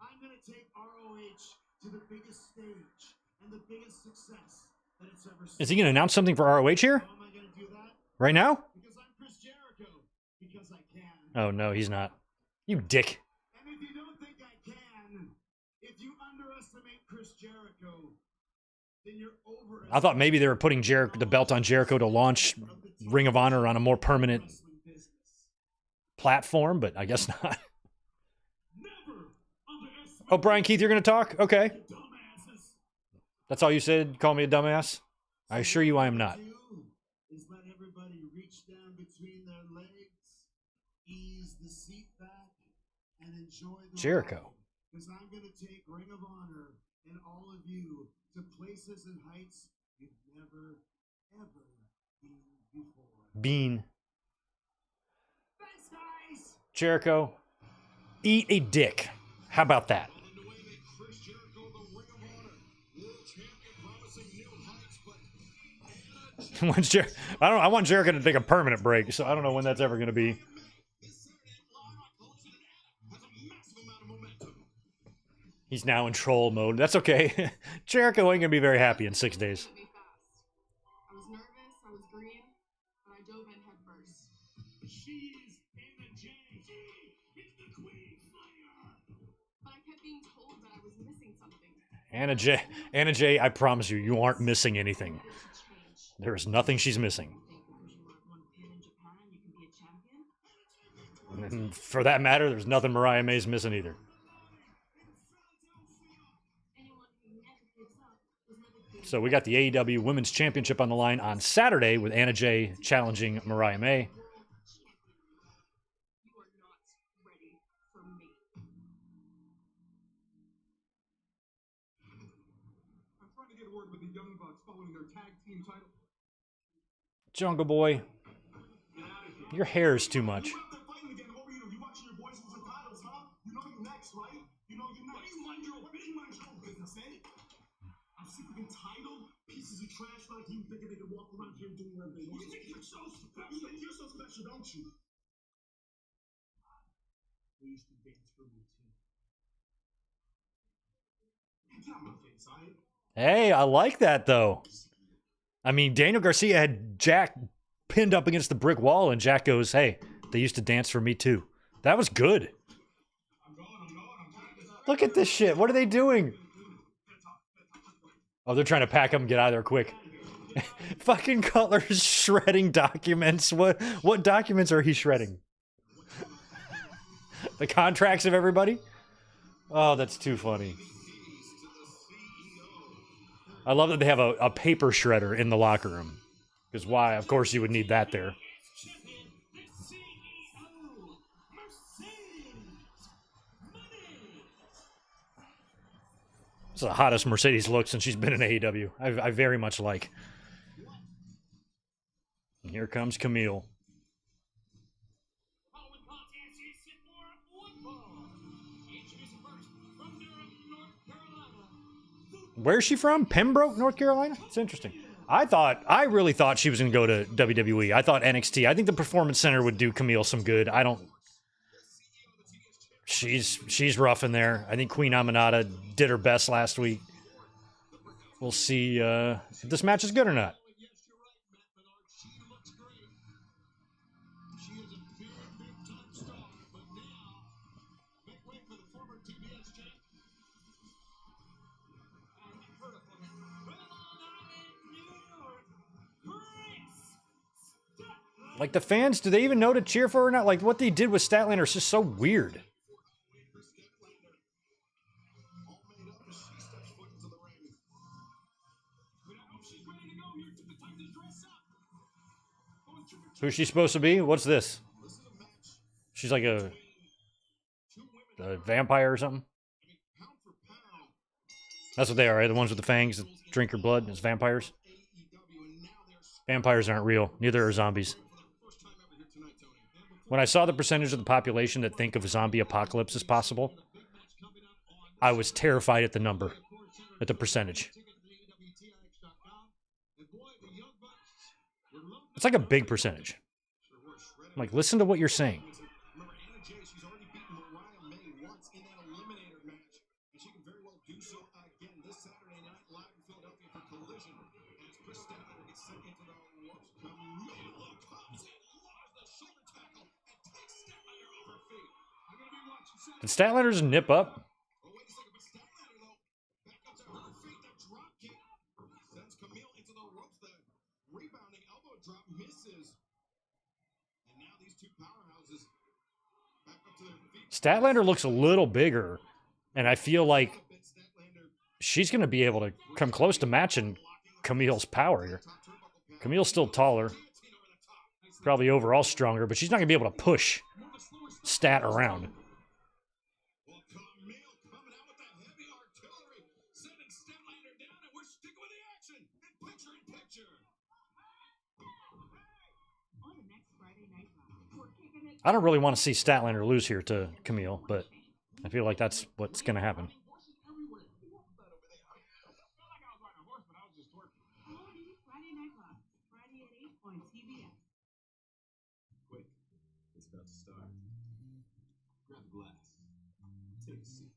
I'm going to take ROH to the biggest stage and the biggest success that it's ever seen. Is he going to announce something for ROH here? How am I going to do that? Right now? Because I'm Chris Jericho. Because I can. Oh, no, he's not. You dick. And if you don't think I can, if you underestimate Chris Jericho, then you're over. I thought maybe they were putting the belt on Jericho to launch Ring of Honor on a more permanent platform, but I guess not. Oh, Brian Keith, you're going to talk? Okay. That's all you said? Call me a dumbass? I assure you I am not. Is let everybody reach down between their legs, ease the seat back, and enjoy the Jericho. Because I'm going to take Ring of Honor and all of you to places and heights you've never, ever been before. Bean. Thanks, guys! Jericho, eat a dick. How about that? I want Jericho to take a permanent break, so I don't know when that's ever going to be. He's now in troll mode. That's okay. Jericho ain't going to be very happy in 6 days. I was nervous, I was green, but I dove in head first. She's Anna J. It's the Queen Slayer. But I kept being told that I was missing something. Anna J, I promise you, you aren't missing anything. There is nothing she's missing. And for that matter, there's nothing Mariah May's missing either. So we got the AEW Women's Championship on the line on Saturday with Anna Jay challenging Mariah May. You are not ready for me. I'm trying to get a word with the Young Bucks following their tag team title. Jungle Boy, your hair is too much. Pieces of trash like you thinking they can walk around here doing whatever they want. You think you're so special? You think you're so special, don't you? We used to dance for me too. Get out my face, alright? Hey, I like that though. I mean, Daniel Garcia had Jack pinned up against the brick wall, and Jack goes, "Hey, they used to dance for me too." That was good. Look at this shit. What are they doing? Oh, they're trying to pack up and get out of there quick. Fucking Cutler's shredding documents. What documents are he shredding? The contracts of everybody? Oh, that's too funny. I love that they have a paper shredder in the locker room. Because why? Of course you would need that there. It's the hottest Mercedes look since she's been in AEW. I very much like. And here comes Kamille. Where's she from? Pembroke, North Carolina? It's interesting. I really thought she was going to go to WWE. I thought NXT. I think the Performance Center would do Kamille some good. She's rough in there. I think Queen Aminata did her best last week. We'll see if this match is good or not. Like, the fans, do they even know to cheer for her or not? Like, what they did with Statlander is just so weird. Who's she supposed to be? What's this? She's like a vampire or something? That's what they are, right? The ones with the fangs that drink your blood. It's vampires. Vampires aren't real. Neither are zombies. When I saw the percentage of the population that think of zombie apocalypse as possible, I was terrified at the number, at the percentage. It's like a big percentage. I'm like, listen to what you're saying. Did Statlander just nip up? Sends Kamille into the ropes. The rebounding elbow drop misses. And now these two powerhouses back up to their feet. Statlander looks a little bigger, and I feel like she's going to be able to come close to matching Camille's power here. Kamille's still taller, probably overall stronger, but she's not going to be able to push Stat around. I don't really want to see Statlander lose here to Kamille, but I feel like that's what's going to happen. Quick, it's about to start. Grab a glass. Take a seat.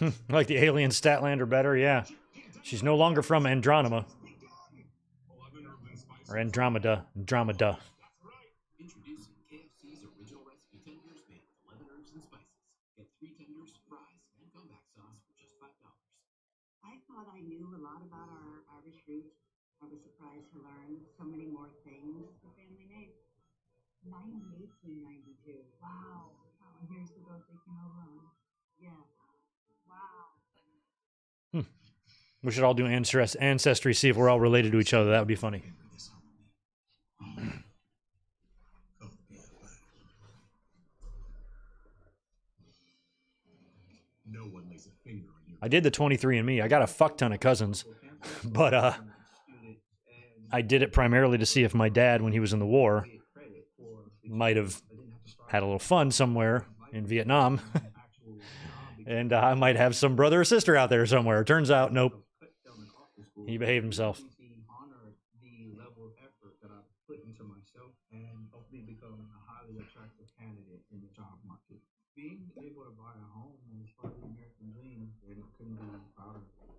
And I like the alien Statlander better, yeah. She's no longer from Andromeda. Or Andromeda. Andromeda. Introducing KFC's original recipe tenders made with 11 herbs and spices. Get 3 tenders, fries, and comeback sauce for just $5. I thought I knew a lot about our Irish roots. I was surprised to learn so many more things. The family name. 1892. Wow. Oh, here's the boat they came over on. Yeah. Wow. We should all do ancestry, see if we're all related to each other. That would be funny. no one lays a finger on you. I did the 23andMe. I got a fuck ton of cousins, but I did it primarily to see if my dad, when he was in the war, might have had a little fun somewhere in Vietnam, and I might have some brother or sister out there somewhere. Turns out, nope. He behaved himself. Honor the level of effort that I put into myself and hopefully become a highly attractive candidate in the job market. Being able to buy a home is part of the American dream, and I couldn't be prouder of it.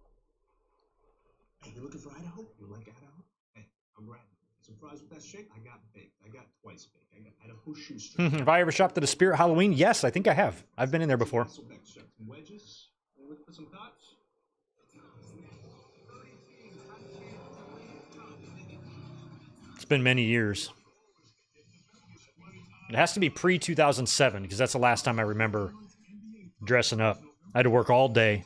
Hey, you looking for Idaho? You like Idaho? Hey, I'm Brandon. Surprised with that shake? I got baked. I got twice baked. I got Idaho shoestring. Have I ever shopped at a Spirit Halloween? Yes, I think I have. I've been in there before. Wedges. You looking for some tots? It's been many years. It has to be pre-2007 because that's the last time I remember dressing up. I had to work all day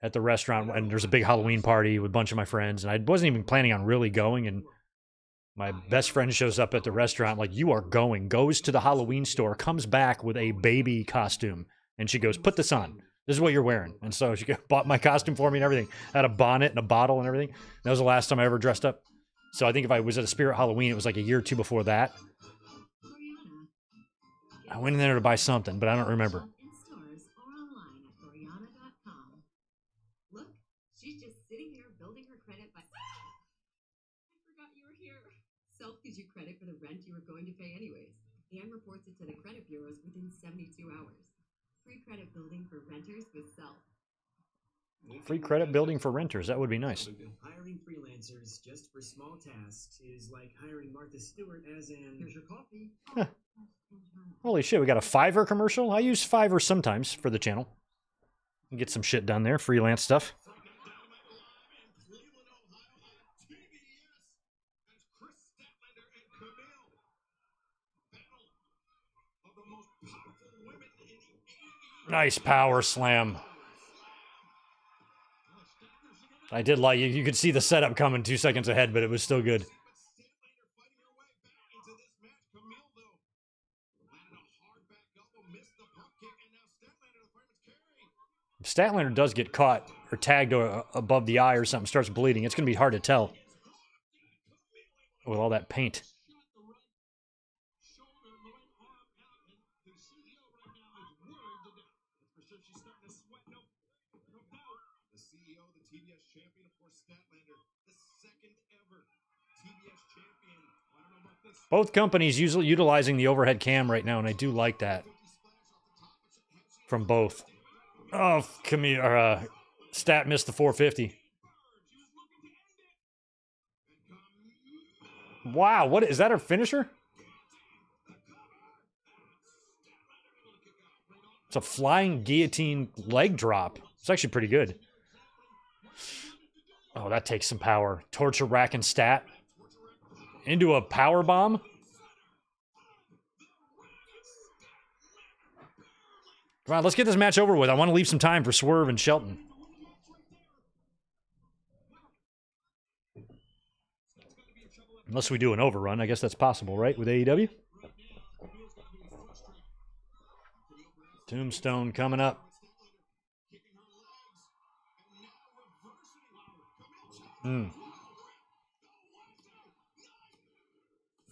at the restaurant, and there's a big Halloween party with a bunch of my friends, and I wasn't even planning on really going, and my best friend shows up at the restaurant like, you are going, goes to the Halloween store, comes back with a baby costume, and she goes, put this on. This is what you're wearing. And so she bought my costume for me and everything. I had a bonnet and a bottle and everything. That was the last time I ever dressed up. So I think if I was at a Spirit Halloween, it was like a year or two before that. I went in there to buy something, but I don't remember. In stores or online at Oriana.com. Look, she's just sitting here building her credit by... I forgot you were here. Self gives you credit for the rent you were going to pay anyways, and reports it to the credit bureaus within 72 hours. Free credit building for renters with Self. Free credit building for renters. That would be nice. Hiring freelancers just for small tasks is like hiring Martha Stewart as in, here's your coffee. Holy shit, we got a Fiverr commercial? I use Fiverr sometimes for the channel. Get some shit done there, freelance stuff. Nice power slam. I did like you could see the setup coming 2 seconds ahead, but it was still good. If Statlander does get caught or tagged above the eye or something, starts bleeding, it's going to be hard to tell with all that paint. The CEO, the TBS champion, of course, Statlander, the second ever TBS champion. I don't know about this. Both companies usually utilizing the overhead cam right now, and I do like that from both. Oh, Kamille, or Stat missed the 450. Wow, what is that? Her finisher? It's a flying guillotine leg drop. It's actually pretty good. Oh, that takes some power. Torture rack and Stat into a power bomb. Come on, let's get this match over with. I want to leave some time for Swerve and Shelton. Unless we do an overrun. I guess that's possible, right, with AEW? Tombstone coming up.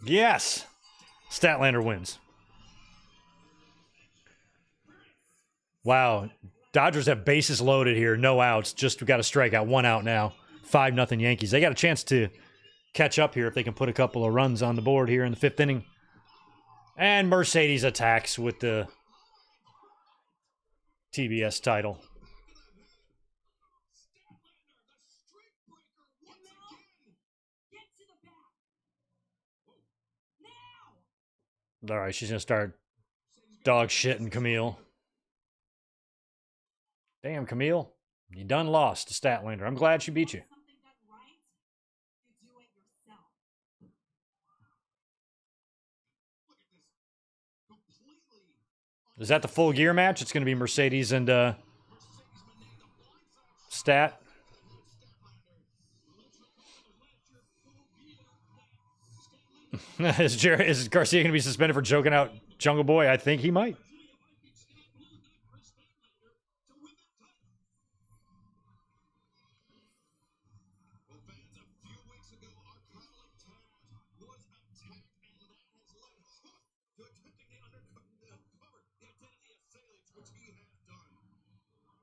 Yes! Statlander wins. Wow. Dodgers have bases loaded here. No outs. Just we got a strikeout. 1 out now. 5-0 Yankees. They got a chance to catch up here if they can put a couple of runs on the board here in the 5th inning. And Mercedes attacks with the TBS title. All right, she's going to start dog shitting Kamille. Damn, Kamille. You done lost to Statlander. I'm glad she beat you. Is that the full gear match? It's going to be Mercedes and Stat. Is Garcia going to be suspended for joking out Jungle Boy? I think he might.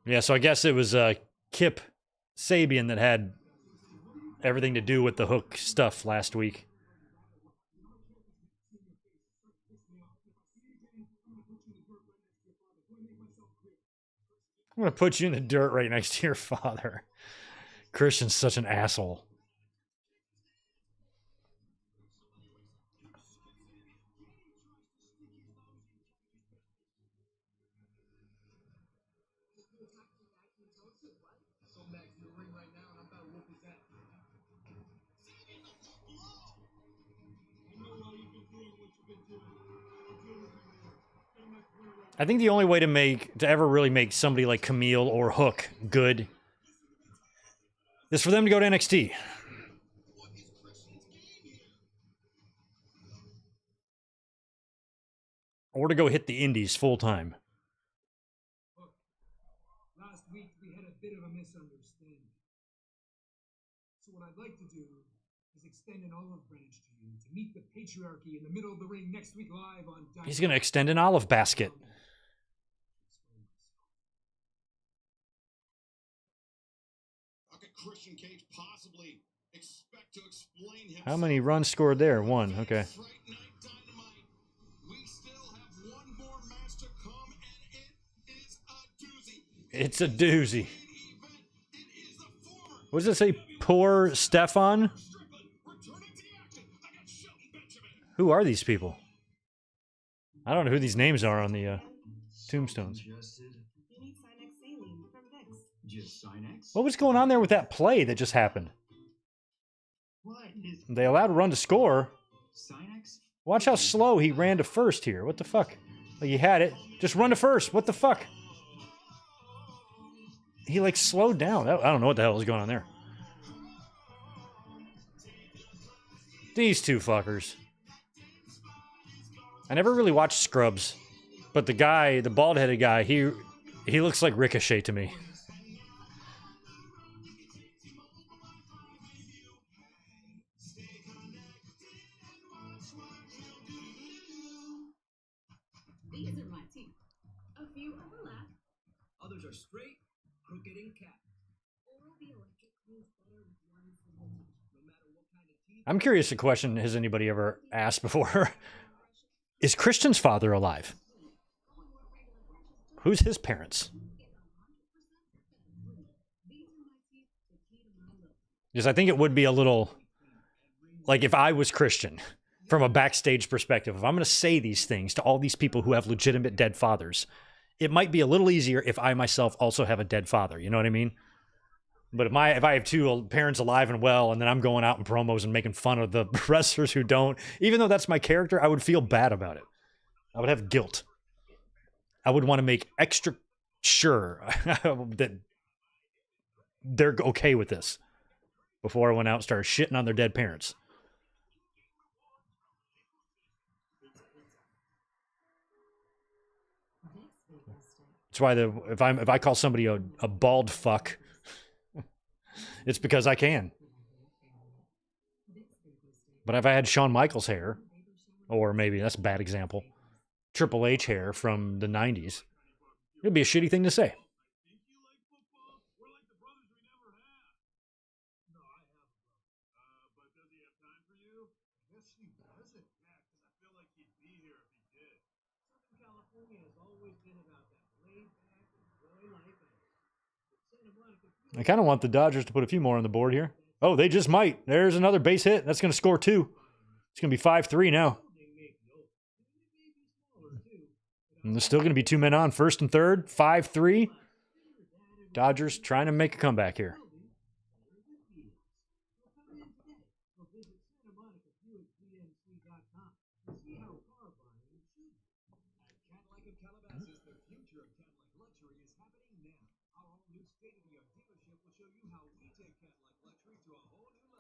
Yeah, so I guess it was Kip Sabian that had everything to do with the Hook stuff last week. I'm going to put you in the dirt right next to your father. Christian's such an asshole. I think the only way to ever really make somebody like Kamille or Hook good is for them to go to NXT. Or to go hit the indies full time. Last week we had a bit of a misunderstanding. So what I'd like to do is extend an olive branch to you to meet the patriarchy in the middle of the ring next week live on Dynamite. He's going to extend an olive basket. Christian Cage possibly expect to explain himself. How many runs scored there? 1. Okay. We still have one more match to come, and it is a doozy. It's a doozy. What does it say? Poor Stefan? Who are these people? I don't know who these names are on the tombstones. What was going on there with that play that just happened? They allowed a run to score. Watch how slow he ran to first here. What the fuck? Like he had it. Just run to first. What the fuck? He like slowed down. I don't know what the hell was going on there. These two fuckers. I never really watched Scrubs. But the guy, the bald-headed guy, He looks like Ricochet to me. These are my teeth. A few overlap. Others are straight, crooked, and cat. Oral B electric cleans better with one simple touch. No matter what kind of teeth. I'm curious a question has anybody ever asked before. Is Christian's father alive? Who's his parents? Because I think it would be a little, like if I was Christian, from a backstage perspective, if I'm going to say these things to all these people who have legitimate dead fathers, it might be a little easier if I myself also have a dead father. You know what I mean? But if I have two parents alive and well, and then I'm going out in promos and making fun of the wrestlers who don't, even though that's my character, I would feel bad about it. I would have guilt. I would want to make extra sure that they're okay with this before I went out and started shitting on their dead parents. That's why if I call somebody a bald fuck, it's because I can. But if I had Shawn Michaels hair, or maybe that's a bad example, Triple H hair from the 90s, it'd be a shitty thing to say. I kind of want the Dodgers to put a few more on the board here. Oh, they just might. There's another base hit. That's going to score 2. It's going to be 5-3 now. And there's still going to be 2 men on. First and third, 5-3. Dodgers trying to make a comeback here.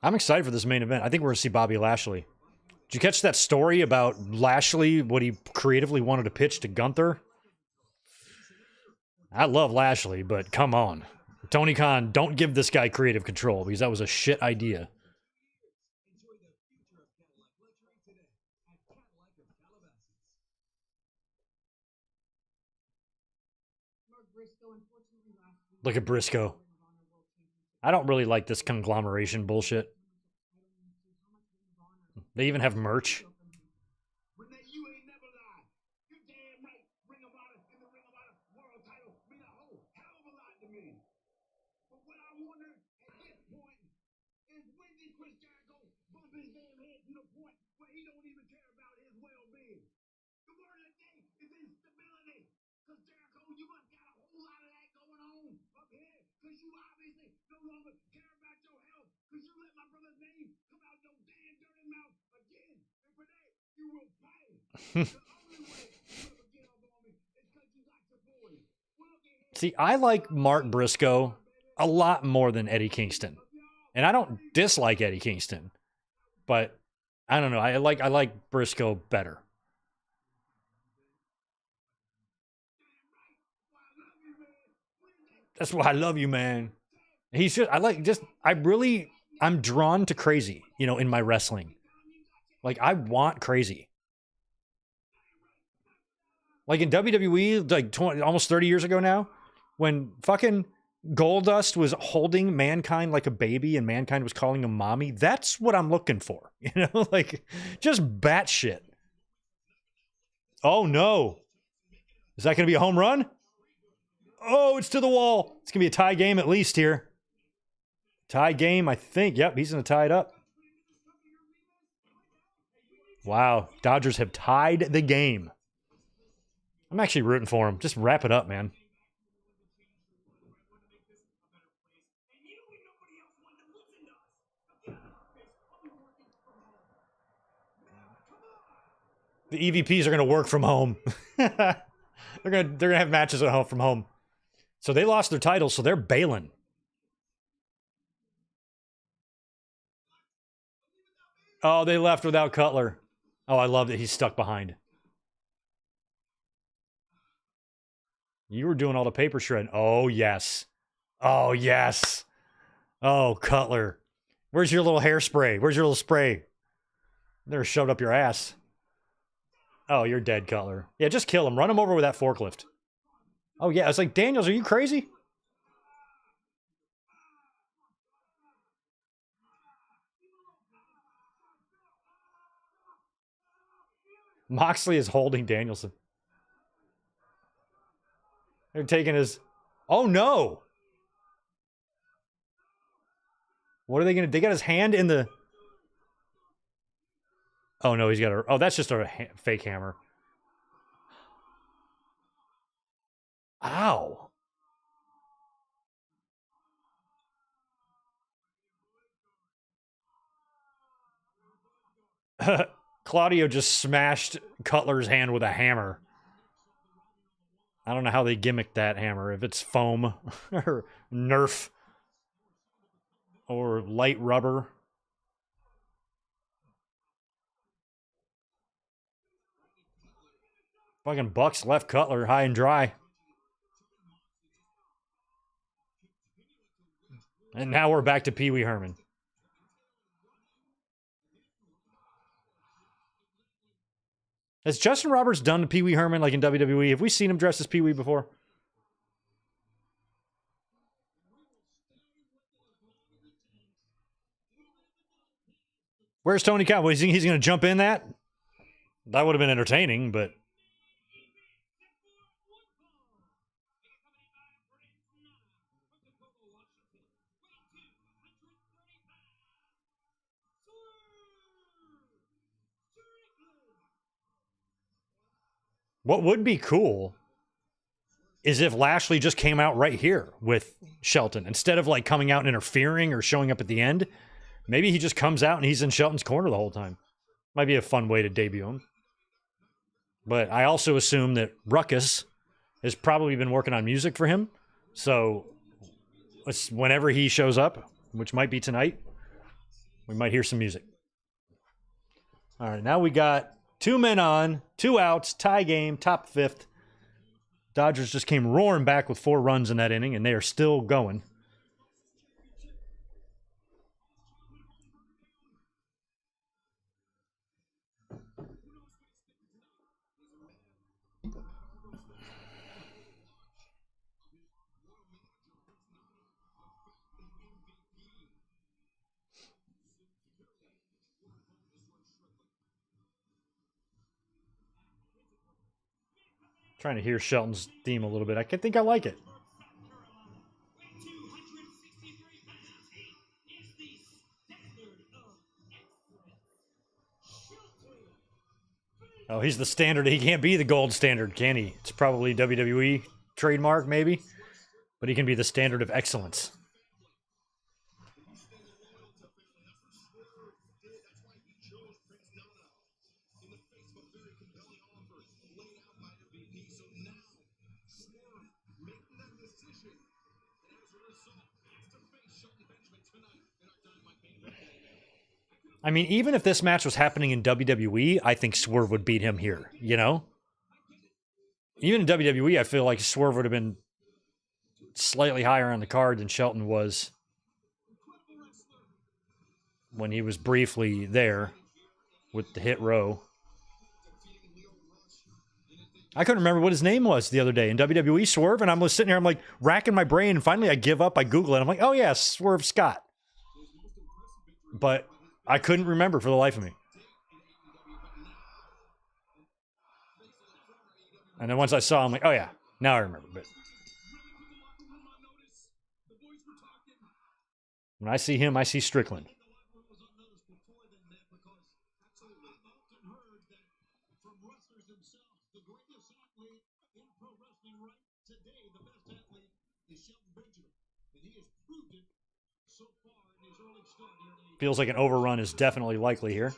I'm excited for this main event. I think we're going to see Bobby Lashley. Did you catch that story about Lashley, what he creatively wanted to pitch to Gunther? I love Lashley, but come on. Tony Khan, don't give this guy creative control because that was a shit idea. Look at Briscoe. I don't really like this conglomeration bullshit. They even have merch. See, I like Mark Briscoe a lot more than Eddie Kingston. And I don't dislike Eddie Kingston. But I don't know. I like Briscoe better. That's why I love you, man. He's just, I'm drawn to crazy, in my wrestling. Like, I want crazy. Like in WWE, like almost 30 years ago now, when fucking Goldust was holding Mankind like a baby and Mankind was calling him mommy, that's what I'm looking for. Like just batshit. Oh no. Is that going to be a home run? Oh, it's to the wall. It's going to be a tie game at least here. Tie game, I think. Yep, he's going to tie it up. Wow, Dodgers have tied the game. I'm actually rooting for him. Just wrap it up, man. The EVPs are going to work from home. they're going to have matches at home from home. So they lost their titles, so they're bailing. Oh, they left without Cutler. Oh, I love that he's stuck behind. You were doing all the paper shredding. Oh, yes. Oh, yes. Oh, Cutler. Where's your little hairspray? Where's your little spray? They're shoved up your ass. Oh, you're dead, Cutler. Yeah, just kill him. Run him over with that forklift. Oh, yeah. It's like, Daniels, are you crazy? Moxley is holding Danielson. They're taking his... Oh, no. What are they going to... They got his hand in the... Oh, no, he's got a... Oh, that's just a fake hammer. Ow. Claudio just smashed Cutler's hand with a hammer. I don't know how they gimmicked that hammer. If it's foam or Nerf or light rubber. Fucking Bucks left Cutler high and dry. And now we're back to Pee Wee Herman. Has Justin Roberts done Pee Wee Herman like in WWE? Have we seen him dressed as Pee Wee before? Where's Tony Khan? He's going to jump in that? That would have been entertaining, but... What would be cool is if Lashley just came out right here with Shelton. Instead of like coming out and interfering or showing up at the end, maybe he just comes out and he's in Shelton's corner the whole time. Might be a fun way to debut him. But I also assume that Ruckus has probably been working on music for him. So whenever he shows up, which might be tonight, we might hear some music. All right, now we got 2 men on, 2 outs, tie game, top 5th. Dodgers just came roaring back with 4 runs in that inning, and they are still going. Trying to hear Shelton's theme a little bit. I think I like it. Oh, he's the standard. He can't be the gold standard, can he? It's probably WWE trademark, maybe. But he can be the standard of excellence. I mean, even if this match was happening in WWE, I think Swerve would beat him here, you know? Even in WWE, I feel like Swerve would have been slightly higher on the card than Shelton was when he was briefly there with the Hit Row. I couldn't remember what his name was the other day in WWE, Swerve, and I'm sitting here, I'm like racking my brain, and finally I give up, I Google it, I'm like, oh yeah, Swerve Scott. But I couldn't remember for the life of me. And then once I saw him, I'm like, oh yeah, now I remember. But when I see him, I see Strickland. Feels like an overrun is definitely likely here.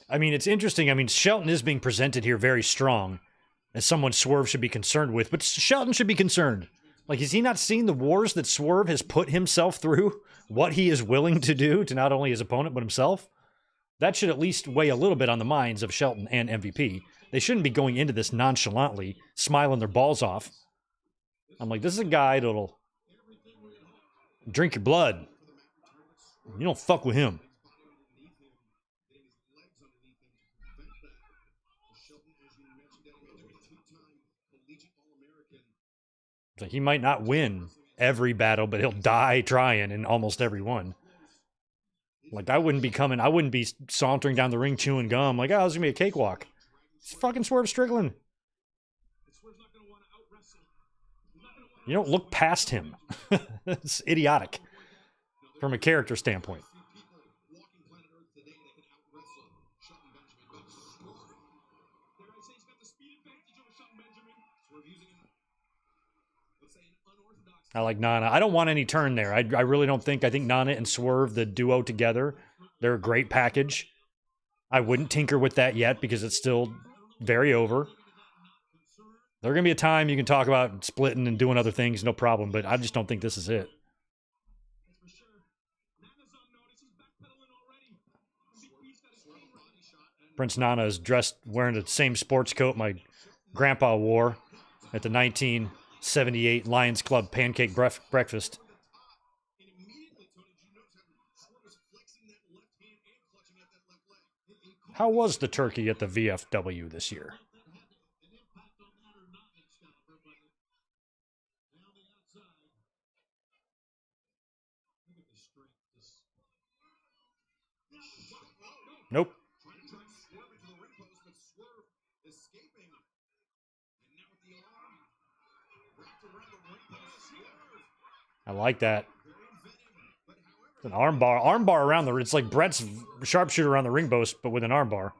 I mean, it's interesting. I mean, Shelton is being presented here very strong as someone Swerve should be concerned with, but Shelton should be concerned. Like, has he not seen the wars that Swerve has put himself through? What he is willing to do to not only his opponent, but himself? That should at least weigh a little bit on the minds of Shelton and MVP. They shouldn't be going into this nonchalantly, smiling their balls off. I'm like, this is a guy that'll drink your blood. You don't fuck with him. Like, he might not win every battle, but he'll die trying in almost every one. Like, I wouldn't be sauntering down the ring chewing gum. Like, oh, this is going to be a cakewalk. It's fucking Swerve Strickland. You don't look past him. It's idiotic from a character standpoint. I like Nana. I don't want any turn there. I really don't think. I think Nana and Swerve, the duo together, they're a great package. I wouldn't tinker with that yet because it's still very over. There's going to be a time you can talk about splitting and doing other things, no problem, but I just don't think this is it. Prince Nana is dressed wearing the same sports coat my grandpa wore at the 1978 Lions Club pancake breakfast. How was the turkey at the VFW this year? Nope. I like that. It's an armbar. Armbar around the... It's like Brett's sharpshooter around the ring post, but with an armbar.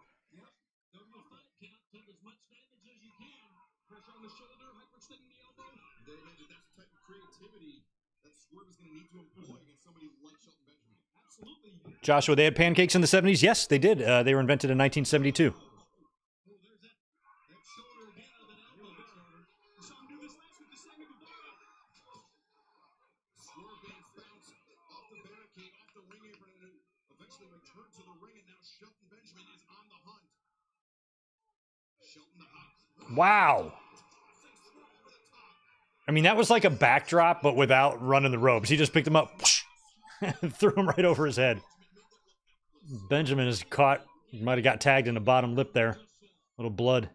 Joshua, they had pancakes in the 70s? Yes, they did. They were invented in 1972. Wow. I mean, that was like a backdrop, but without running the ropes. He just picked him up and threw him right over his head. Benjamin is caught. He might have got tagged in the bottom lip there. A little blood.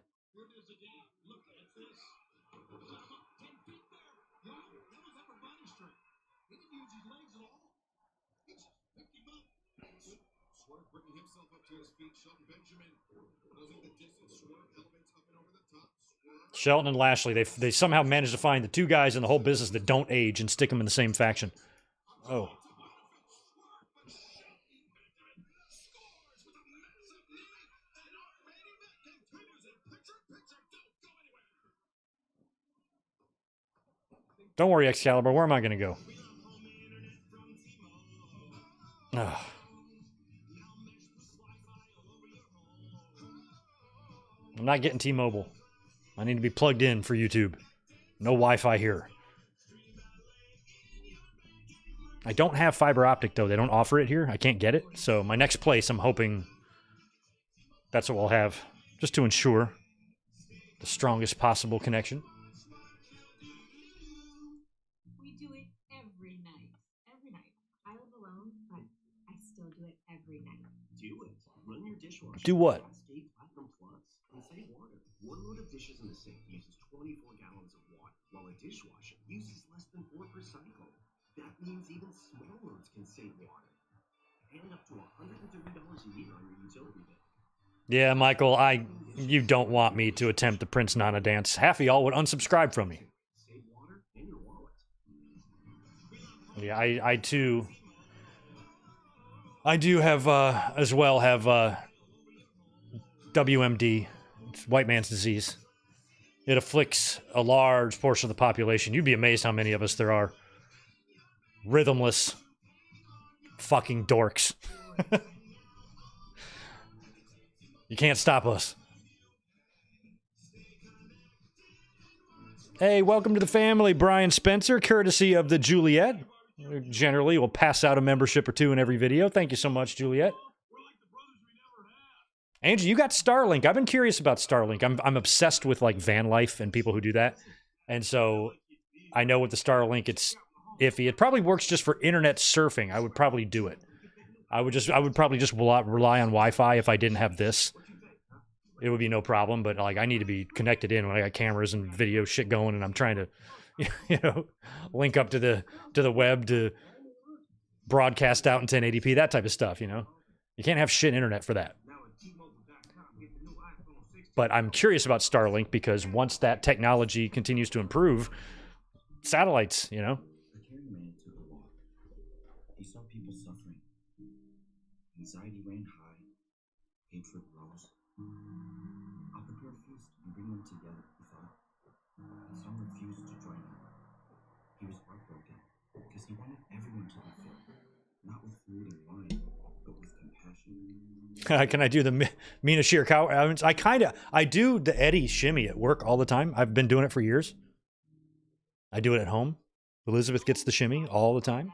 Shelton and Lashley, they somehow managed to find the two guys in the whole business that don't age and stick them in the same faction. Oh. Don't worry, Excalibur. Where am I going to go? Ugh. I'm not getting T-Mobile. I need to be plugged in for YouTube. No Wi-Fi here. I don't have fiber optic, though. They don't offer it here. I can't get it. So my next place, I'm hoping that's what we'll have, just to ensure the strongest possible connection. We do it every night. Every night. I live alone, but I still do it every night. Do it. Run your dishwasher. Do what? Cascade Platinum Plus and save water. One load of dishes in the sink uses 24 gallons of water, while a dishwasher uses less than 4 per cycle. That means even small loads can save water. And up to $130 a year on your utility bill. Yeah, Michael, you don't want me to attempt the Prince Nana dance. Half of y'all would unsubscribe from me. Save water in your wallet. Yeah, I too. I do have as well have WMD, it's white man's disease. It afflicts a large portion of the population. You'd be amazed how many of us there are. Rhythmless. Fucking dorks. You can't stop us. Hey, welcome to the family, Brian Spencer, courtesy of the Juliet. Generally, we'll pass out a membership or two in every video. Thank you so much, Juliet. Angie, you got Starlink. I've been curious about Starlink. I'm obsessed with like van life and people who do that. And so I know with the Starlink, it's iffy. It probably works just for internet surfing. I would probably do it. I would probably just rely on Wi-Fi if I didn't have this. It would be no problem, but like I need to be connected in when I got cameras and video shit going, and I'm trying to, you know, link up to the web to broadcast out in 1080p, that type of stuff. You know, you can't have shit internet for that. But I'm curious about Starlink because once that technology continues to improve, satellites, you know. A caring man took a walk. He saw people suffering. Anxiety ran high. Hatred rose. I'll prepare a feast and bring them together, he thought. Some refused to join him. He was heartbroken because he wanted everyone to be filled, not with food and wine, but with compassion. Can I do the Mina Sheer cow? I do the Eddie shimmy at work all the time. I've been doing it for years. I do it at home. Elizabeth gets the shimmy all the time.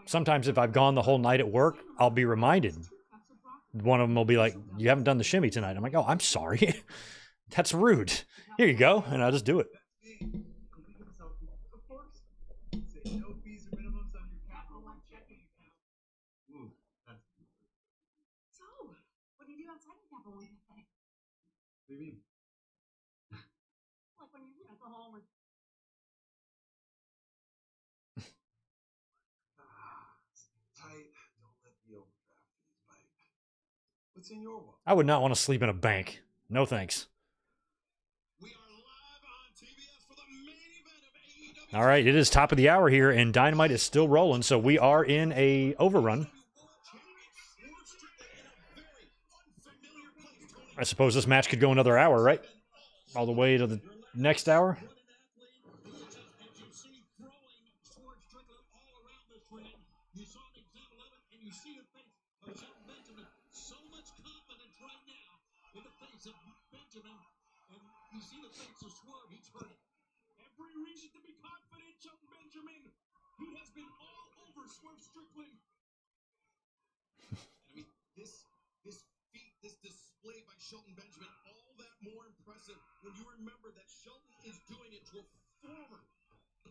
Sometimes if I've gone the whole night at work, I'll be reminded. One of them will be like, you haven't done the shimmy tonight. I'm like, oh, I'm sorry. That's rude. Here you go. And I'll just do it. What do you do outside of Capital One Cafe? What do you mean? Like when you're at the hall with... Tight. Don't let the overdraft fees bite. What's in your wallet? I would not want to sleep in a bank. No thanks. We are live on TBS for the main event of AEW. All right, it is top of the hour here, and Dynamite is still rolling, so we are in a overrun. I suppose this match could go another hour, right? All the way to the next hour. Every reason to be confident, Shelton Benjamin. He has been all over Swerve Strickland. I mean, this feat, this display by Shelton Benjamin, all that more impressive when you remember that Shelton is doing it to a former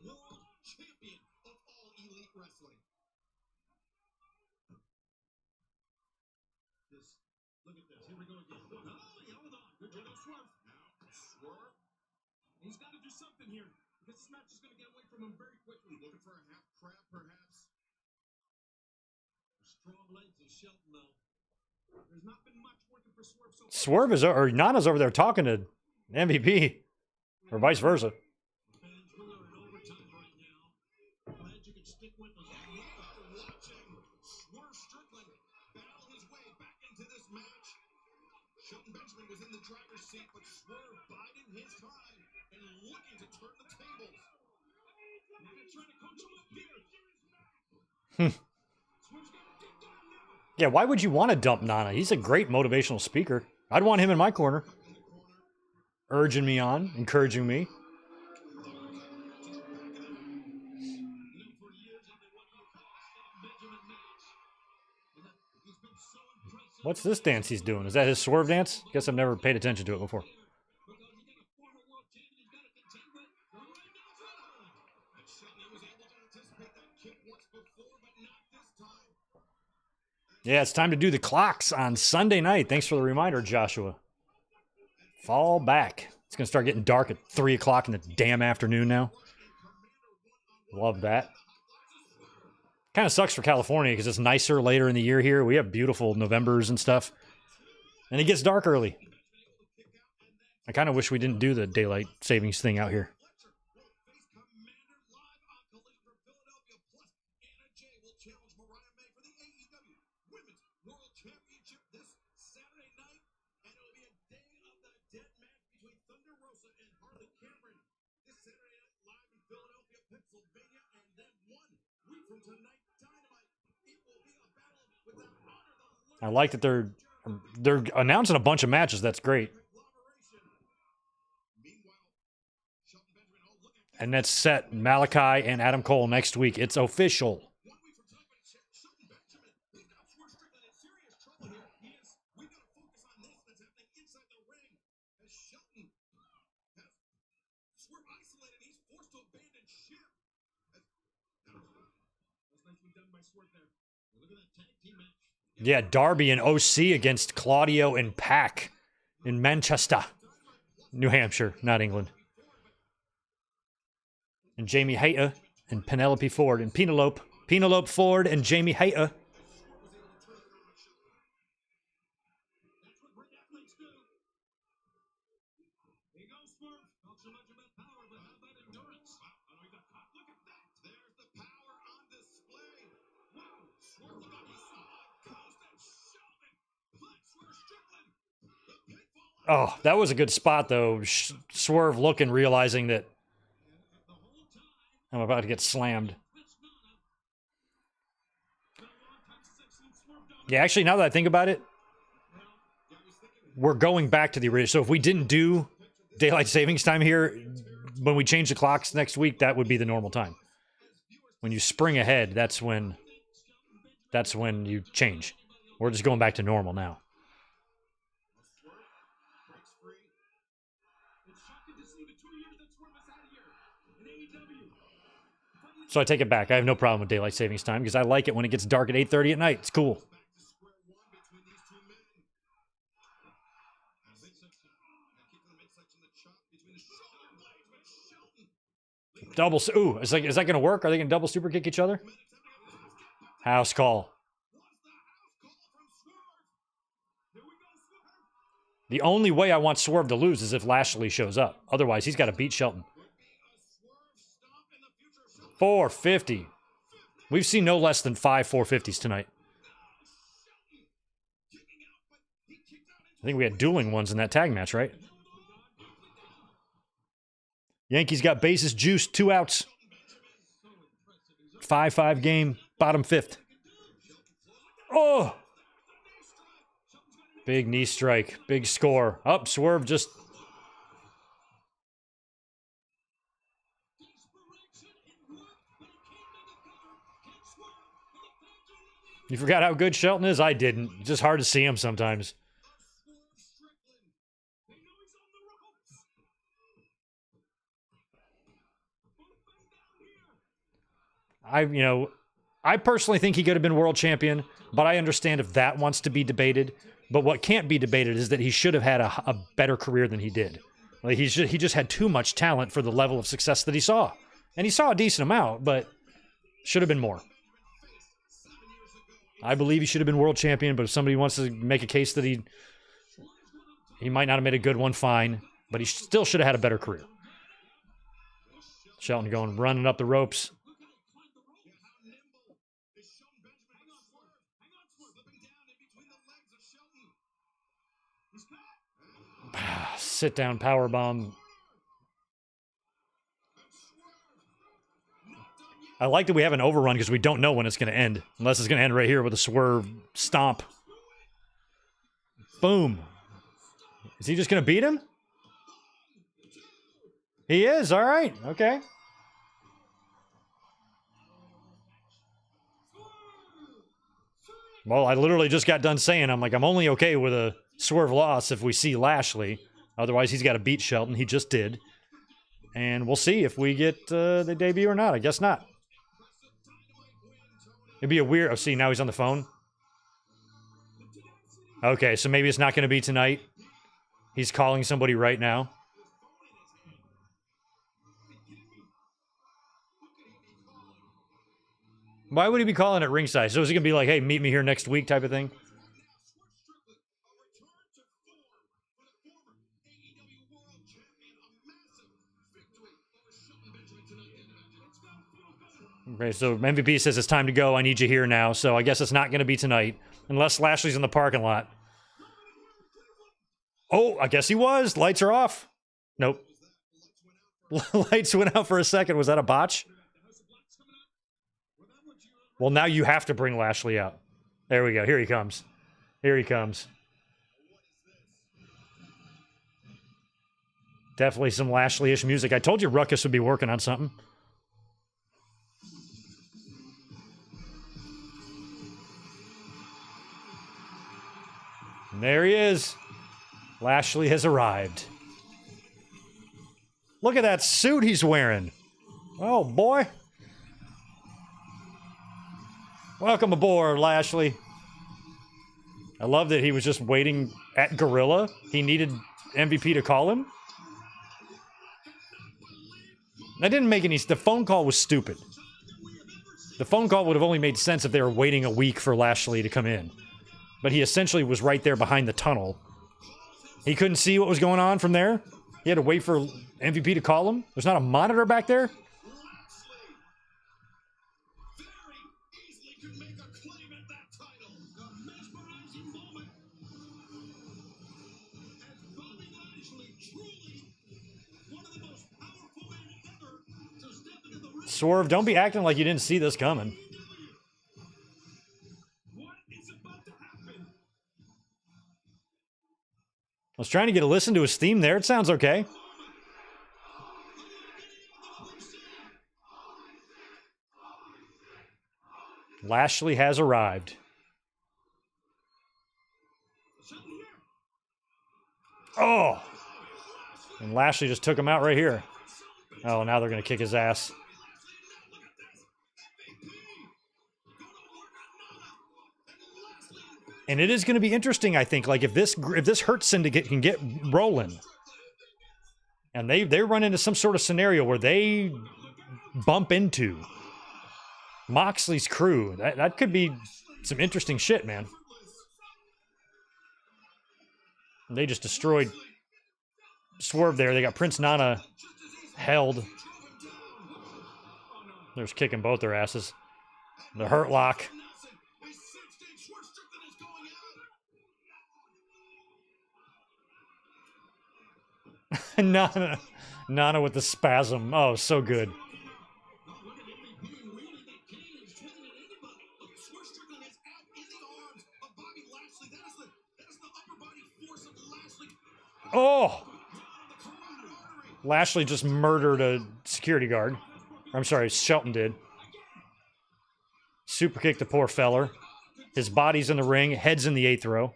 world champion of all elite wrestling. Look at this. Here we go again. Hold on. Good job, Swerve. Now, Swerve. He's got to do something here because this match is going to get away from him very quickly. Looking for a half crab, perhaps. Strong legs of Shelton, though. There's not been much working for Swerve so far. Swerve is, or Nana's over there talking to MVP, or vice versa. Fans really are in overtime right now. Glad you could stick with us. We are watching Swerve Strickland battle his way back into this match. Shelton Benjamin was in the driver's seat, but Swerve biding his time and looking to turn the tables. Nana trying to coach him up here. Swerve's got a dig down now. Yeah, why would you want to dump Nana? He's a great motivational speaker. I'd want him in my corner. Urging me on, encouraging me. What's this dance he's doing? Is that his Swerve dance? Guess I've never paid attention to it before. Yeah, it's time to do the clocks on Sunday night. Thanks for the reminder, Joshua. Fall back. It's going to start getting dark at 3 o'clock in the damn afternoon now. Love that. Kind of sucks for California because it's nicer later in the year here. We have beautiful Novembers and stuff. And it gets dark early. I kind of wish we didn't do the daylight savings thing out here. I like that they're announcing a bunch of matches. That's great. And that's set Malachi and Adam Cole next week. It's official. Yeah, Darby and OC against Claudio and Pac in Manchester, New Hampshire, not England. And Jamie Hayter and Penelope Ford and Penelope Ford and Jamie Hayter. Oh, that was a good spot, though. Swerve looking, realizing that I'm about to get slammed. Yeah, actually, now that I think about it, we're going back to the original. So if we didn't do daylight savings time here, when we change the clocks next week, that would be the normal time. When you spring ahead, that's when you change. We're just going back to normal now. So I take it back. I have no problem with daylight savings time because I like it when it gets dark at 8:30 at night. It's cool. Double. Ooh, is that going to work? Are they going to double super kick each other? House call. The only way I want Swerve to lose is if Lashley shows up. Otherwise, he's got to beat Shelton. 450. We've seen no less than 5 450s tonight. I think we had dueling ones in that tag match, right? Yankees got bases juiced, 2 outs. 5-5 game, bottom 5th. Oh! Big knee strike, big score. Up, Swerve just... You forgot how good Shelton is? I didn't. It's just hard to see him sometimes. I personally think he could have been world champion, but I understand if that wants to be debated. But what can't be debated is that he should have had a better career than he did. Like he just had too much talent for the level of success that he saw. And he saw a decent amount, but should have been more. I believe he should have been world champion, but if somebody wants to make a case that he might not have made a good one, fine. But he still should have had a better career. Shelton going, running up the ropes. Sit down powerbomb. I like that we have an overrun because we don't know when it's going to end. Unless it's going to end right here with a Swerve stomp. Boom. Is he just going to beat him? He is. All right. Okay. Well, I literally just got done saying, I'm only okay with a Swerve loss if we see Lashley. Otherwise, he's got to beat Shelton. He just did. And we'll see if we get the debut or not. I guess not. It'd be a weird... Oh, see, now he's on the phone. Okay, so maybe it's not going to be tonight. He's calling somebody right now. Why would he be calling at ringside? So is he going to be like, hey, meet me here next week type of thing? Okay, so MVP says it's time to go. I need you here now. So I guess it's not going to be tonight. Unless Lashley's in the parking lot. Oh, I guess he was. Lights are off. Nope. Lights went out for a second. Was that a botch? Well, now you have to bring Lashley out. There we go. Here he comes. Here he comes. Definitely some Lashley-ish music. I told you Ruckus would be working on something. And there he is. Lashley has arrived. Look at that suit he's wearing. Oh, boy. Welcome aboard, Lashley. I love that he was just waiting at Gorilla. He needed MVP to call him. That didn't make any... The phone call was stupid. The phone call would have only made sense if they were waiting a week for Lashley to come in. But he essentially was right there behind the tunnel. He couldn't see what was going on from there. He had to wait for MVP to call him. There's not a monitor back there. Swerve, don't be acting like you didn't see this coming. I was trying to get a listen to his theme there. It sounds okay. Lashley has arrived. Oh! And Lashley just took him out right here. Oh, now they're going to kick his ass. And it is going to be interesting, I think, like if this Hurt Syndicate can get rolling, and they run into some sort of scenario where they bump into Moxley's crew, that could be some interesting shit, man. And they just destroyed Swerve there. They got Prince Nana held. They're just kicking both their asses. The Hurt Lock. Nana with the spasm. Oh, so good. Oh! Lashley just murdered a security guard. I'm sorry, Shelton did. Super kick the poor feller. His body's in the ring, head's in the 8th row.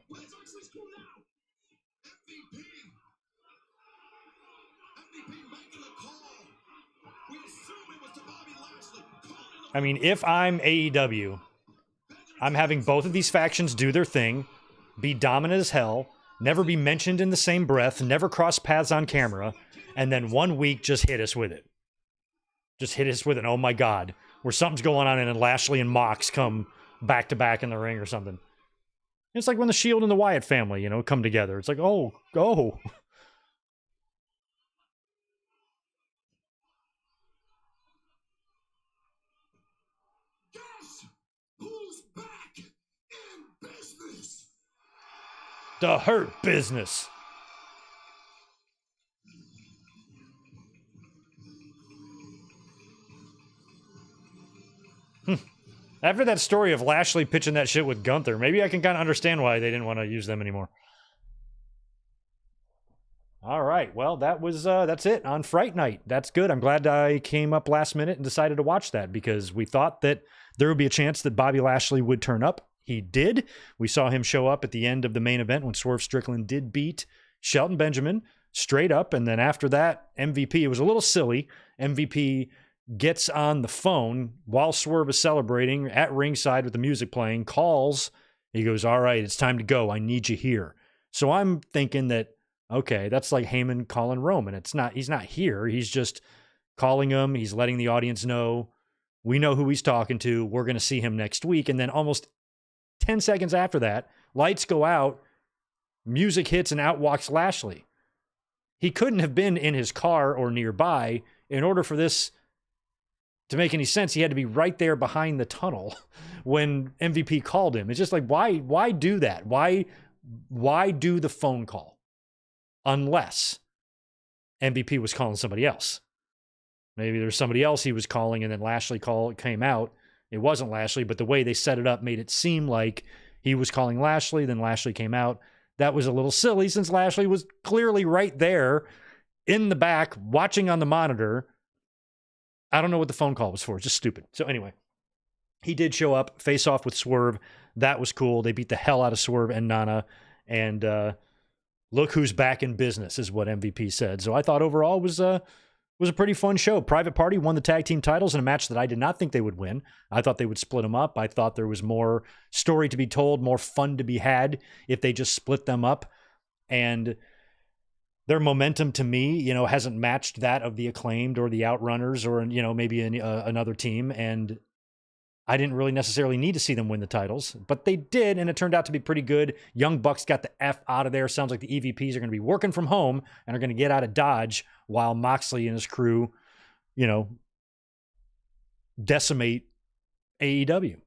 I mean, if I'm AEW, I'm having both of these factions do their thing, be dominant as hell, never be mentioned in the same breath, never cross paths on camera, and then 1 week just hit us with it. Just hit us with it, oh my god, where something's going on and then Lashley and Mox come back to back in the ring or something. It's like when the Shield and the Wyatt family, you know, come together. It's like, oh, go. The Hurt Business. After that story of Lashley pitching that shit with Gunther, maybe I can kind of understand why they didn't want to use them anymore. All right, well, that's it on Fright Night. That's good. I'm glad I came up last minute and decided to watch that because we thought that there would be a chance that Bobby Lashley would turn up. He did. We saw him show up at the end of the main event when Swerve Strickland did beat Shelton Benjamin straight up. And then after that, MVP, it was a little silly. MVP gets on the phone while Swerve is celebrating at ringside with the music playing, calls. He goes, all right, it's time to go. I need you here. So I'm thinking that, okay, that's like Heyman calling Roman. He's not here. He's just calling him. He's letting the audience know. We know who he's talking to. We're going to see him next week. And then almost 10 seconds after that, lights go out, music hits, and out walks Lashley. He couldn't have been in his car or nearby. In order for this to make any sense, he had to be right there behind the tunnel when MVP called him. It's just like, why do that? Why do the phone call? Unless MVP was calling somebody else. Maybe there's somebody else he was calling, and then Lashley came out. It wasn't Lashley, but the way they set it up made it seem like he was calling Lashley, then Lashley came out. That was a little silly since Lashley was clearly right there in the back watching on the monitor. I don't know what the phone call was for. It's just stupid. So anyway, he did show up, face off with Swerve. That was cool. They beat the hell out of Swerve and Nana. And look who's back in business is what MVP said. So I thought overall it was a pretty fun show. Private Party won the tag team titles in a match that I did not think they would win. I thought they would split them up. I thought there was more story to be told, more fun to be had if they just split them up. And their momentum to me, you know, hasn't matched that of the Acclaimed or the Outrunners or, you know, maybe another team. And I didn't really necessarily need to see them win the titles, but they did, and it turned out to be pretty good. Young Bucks got the F out of there. Sounds like the EVPs are going to be working from home and are going to get out of Dodge while Moxley and his crew, you know, decimate AEW.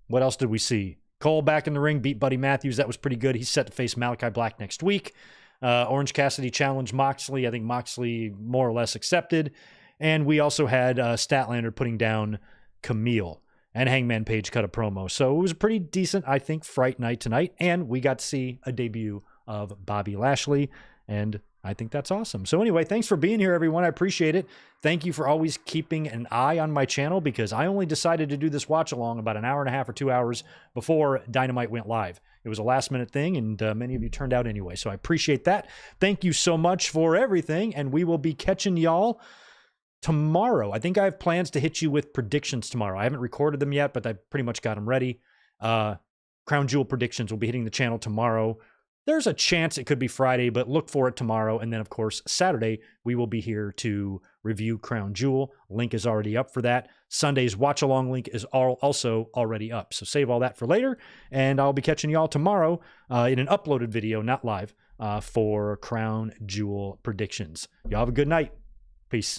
What else did we see? Cole back in the ring, beat Buddy Matthews. That was pretty good. He's set to face Malachi Black next week. Orange Cassidy challenged Moxley. I think Moxley more or less accepted. And we also had Statlander putting down Kamille. And Hangman Page cut a promo. So it was a pretty decent, I think, Fright night tonight. And we got to see a debut of Bobby Lashley. And I think that's awesome. So anyway, thanks for being here, everyone. I appreciate it. Thank you for always keeping an eye on my channel because I only decided to do this watch along about an hour and a half or 2 hours before Dynamite went live. It was a last minute thing and many of you turned out anyway. So I appreciate that. Thank you so much for everything. And we will be catching y'all tomorrow. I think I have plans to hit you with predictions tomorrow. I haven't recorded them yet, but I pretty much got them ready. Crown Jewel predictions will be hitting the channel tomorrow. There's a chance it could be Friday, but look for it tomorrow. And then, of course, Saturday, we will be here to review Crown Jewel. Link is already up for that. Sunday's watch-along link is also already up. So save all that for later. And I'll be catching y'all tomorrow in an uploaded video, not live, for Crown Jewel predictions. Y'all have a good night. Peace.